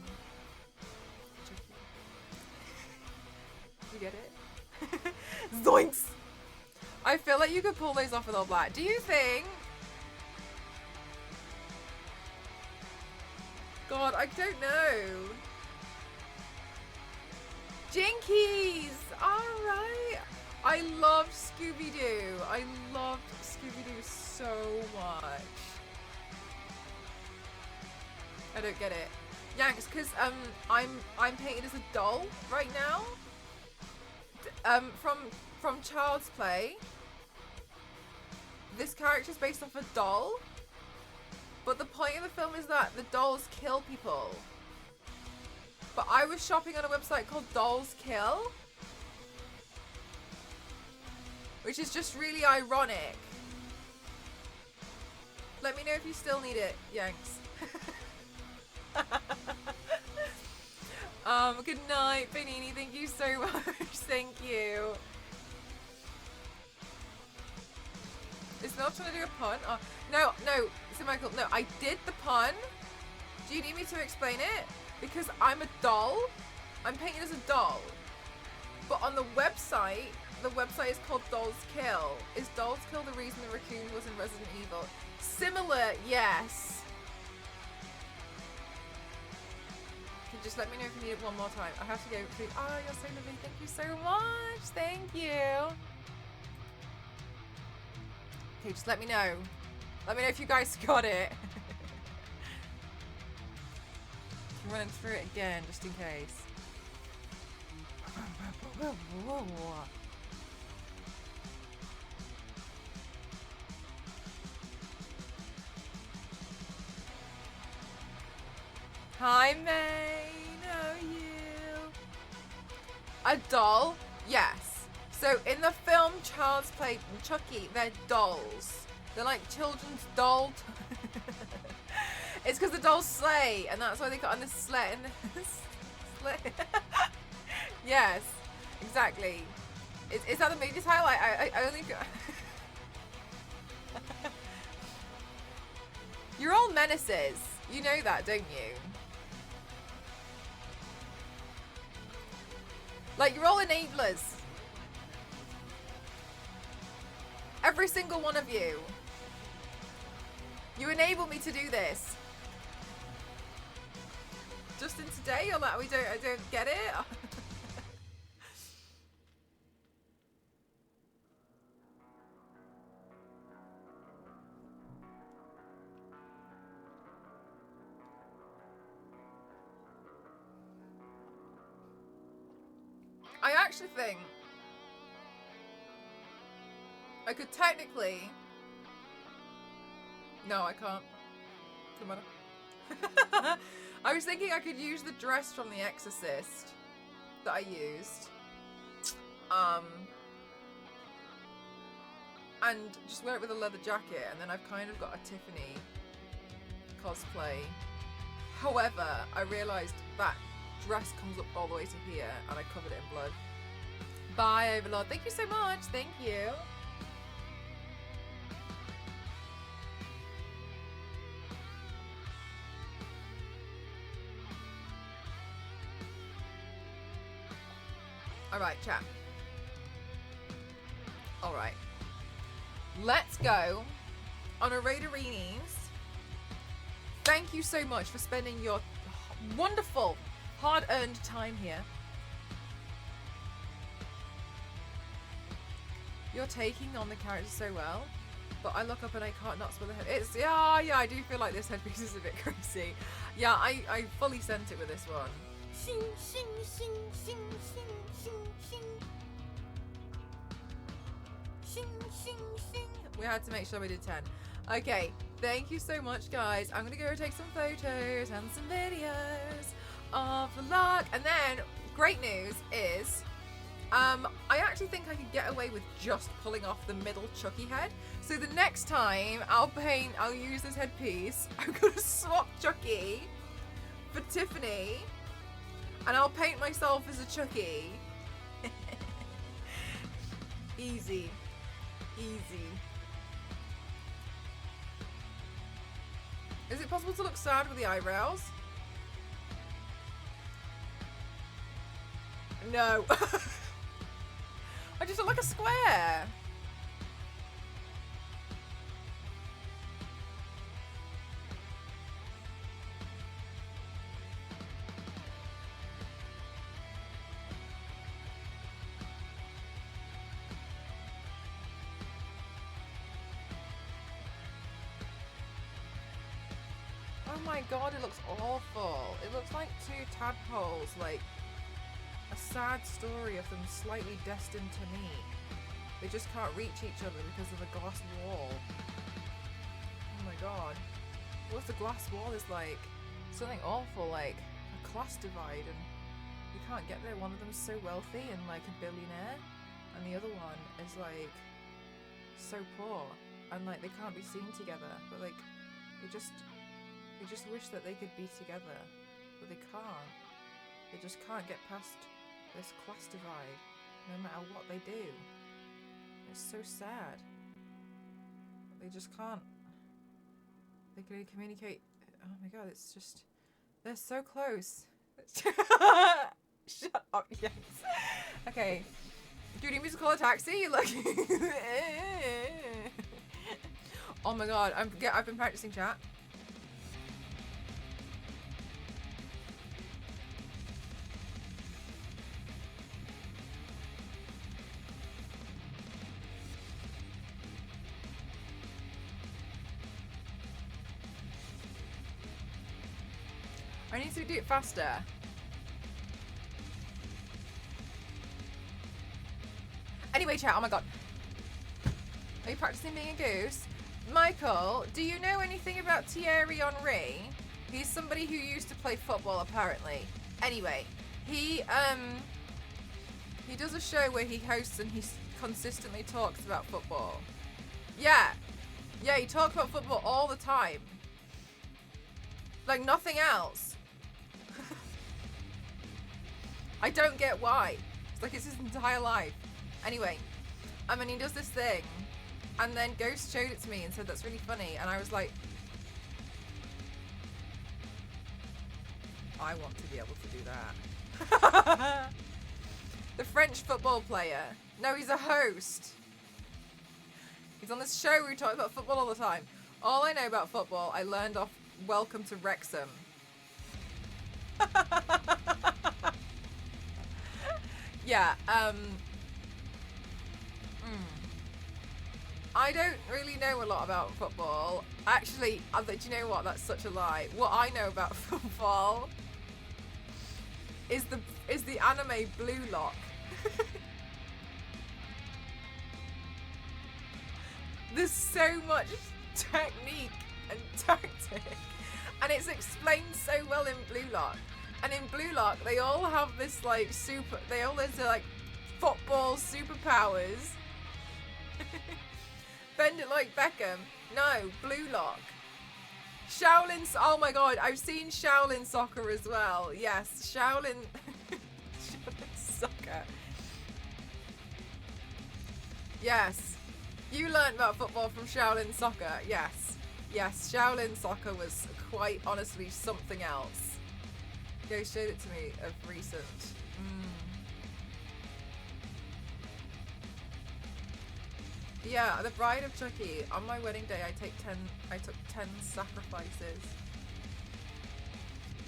Chucky. You get it? Zoinks! I feel like you could pull those off with all black. Do you think? God, I don't know. Jinkies! Alright. I loved Scooby-Doo. I loved Scooby-Doo so much. I don't get it. Yanks, because I'm painted as a doll right now. From Child's Play. This character's based off a doll. But the point of the film is that the dolls kill people. But I was shopping on a website called Dolls Kill. Which is just really ironic. Let me know if you still need it, Yanks. Good night, Panini. Thank you so much. Thank you. Is Mel trying to do a pun? Oh, no. So Michael, no, I did the pun. Do you need me to explain it? Because I'm a doll. I'm painted as a doll. But on the website is called Dolls Kill. Is Dolls Kill the reason the raccoon was in Resident Evil? Similar, yes. Can you just let me know if you need it one more time? I have to go through. Oh, you're so lovely. Thank you so much. Thank you. Okay, just let me know. Let me know if you guys got it. I'm running through it again, just in case. Hi, Maine. How are you? A doll? Yes. So in the film Child's Play Chucky, they're dolls. They're like children's doll. It's because the dolls slay, and that's why they got on this sleigh. Sleigh. Yes, exactly. Is that the biggest highlight? I only. You're all menaces. You know that, don't you? Like, you're all enablers. Every single one of you. You enable me to do this. Just in today, you're like, I don't get it. I actually think I could technically. No, I can't. Doesn't matter. I was thinking I could use the dress from The Exorcist that I used. And just wear it with a leather jacket, and then I've kind of got a Tiffany cosplay. However, I realised that dress comes up all the way to here, and I covered it in blood. Bye, Overlord. Thank you so much. Thank you. Alright, chat. Alright. Let's go on a Raiderinis. Thank you so much for spending your wonderful, hard-earned time here. You're taking on the character so well, but I look up and I can't not spell the head. It's, yeah, I do feel like this headpiece is a bit crazy. Yeah, I fully sent it with this one. Shing, shing, shing, shing, shing, shing, shing. Shing, shing, shing. We had to make sure we did 10. Okay, thank you so much, guys. I'm gonna go take some photos and some videos of the vlog. And then, great news is, actually think I could get away with just pulling off the middle Chucky head. So the next time I'll use this headpiece. I'm gonna swap Chucky for Tiffany, and I'll paint myself as a Chucky. Easy. Easy. Is it possible to look sad with the eyebrows? No. I just look like a square. Oh my god, it looks awful. It looks like two tadpoles, like a sad story of them slightly destined to meet. They just can't reach each other because of the glass wall. Oh my god. What if the glass wall is like something awful, like a class divide, and you can't get there? One of them's so wealthy and like a billionaire, and the other one is like so poor, and like they can't be seen together, but like they just wish that they could be together, but they can't. They just can't get past this class divide, no matter what they do. It's so sad. They just can't. They can only communicate. Oh my god, it's just. They're so close. Shut up, yes. Okay. Do you need me to call a taxi? You're lucky. Oh my god, I've been practicing chat. I need to do it faster. Anyway, chat, oh my god. Are you practicing being a goose? Michael, do you know anything about Thierry Henry? He's somebody who used to play football, apparently. Anyway, he does a show where he hosts and he consistently talks about football. Yeah, he talks about football all the time. Like nothing else. I don't get why. It's like it's his entire life. Anyway, he does this thing, and then Ghost showed it to me and said that's really funny, and I was like, I want to be able to do that. The French football player. No, he's a host. He's on this show where he talks about football all the time. All I know about football, I learned off Welcome to Wrexham. Yeah, I don't really know a lot about football. Actually, do you know what? That's such a lie. What I know about football is the anime Blue Lock. There's so much technique and tactic, and it's explained so well in Blue Lock. And in Blue Lock, they all have this like there's like football superpowers. Bend it like Beckham. No, Blue Lock. Shaolin. Oh my god, I've seen Shaolin soccer as well. Yes, Shaolin. Shaolin soccer. Yes, you learned about football from Shaolin soccer. Yes, Shaolin soccer was quite honestly something else. Go showed it to me of recent. Yeah, the Bride of Chucky. On my wedding day, I took 10 sacrifices.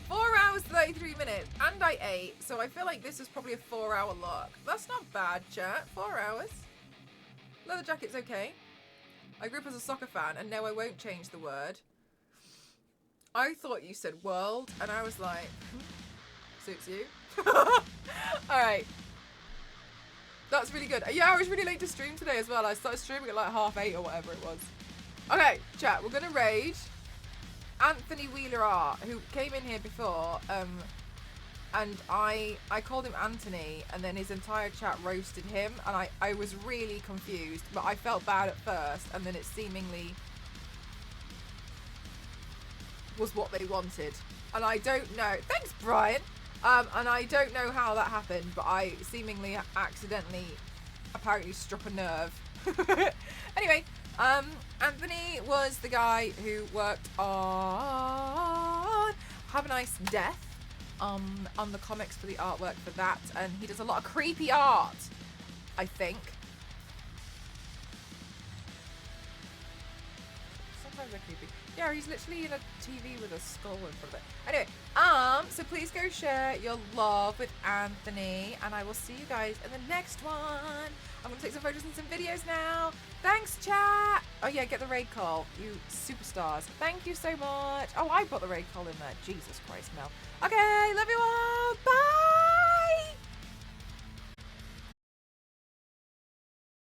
4 hours 33 minutes, and I ate, so I feel like this is probably a 4-hour look. That's not bad, chat. 4 hours. Leather jacket's okay. I grew up as a soccer fan, and no, I won't change the word. I thought you said world, and I was like, suits you. Alright. That's really good. Yeah, I was really late to stream today as well. I started streaming at like 8:30 or whatever it was. Okay, chat, we're gonna raid Anthony Wheeler Art, who came in here before. and I called him Anthony, and then his entire chat roasted him, and I was really confused, but I felt bad at first, and then it seemingly was what they wanted. And I don't know. Thanks, Brian. And I don't know how that happened, but I seemingly accidentally apparently struck a nerve. Anyway, Anthony was the guy who worked on Have a Nice Death, on the comics for the artwork for that, and he does a lot of creepy art, I think. Sometimes they're creepy. Yeah, he's literally in a TV with a skull in front of it. Anyway, so please go share your love with Anthony, and I will see you guys in the next one. I'm going to take some photos and some videos now. Thanks, chat. Oh, yeah, get the raid call. You superstars. Thank you so much. Oh, I put the raid call in there. Jesus Christ, Mel. Okay, love you all. Bye.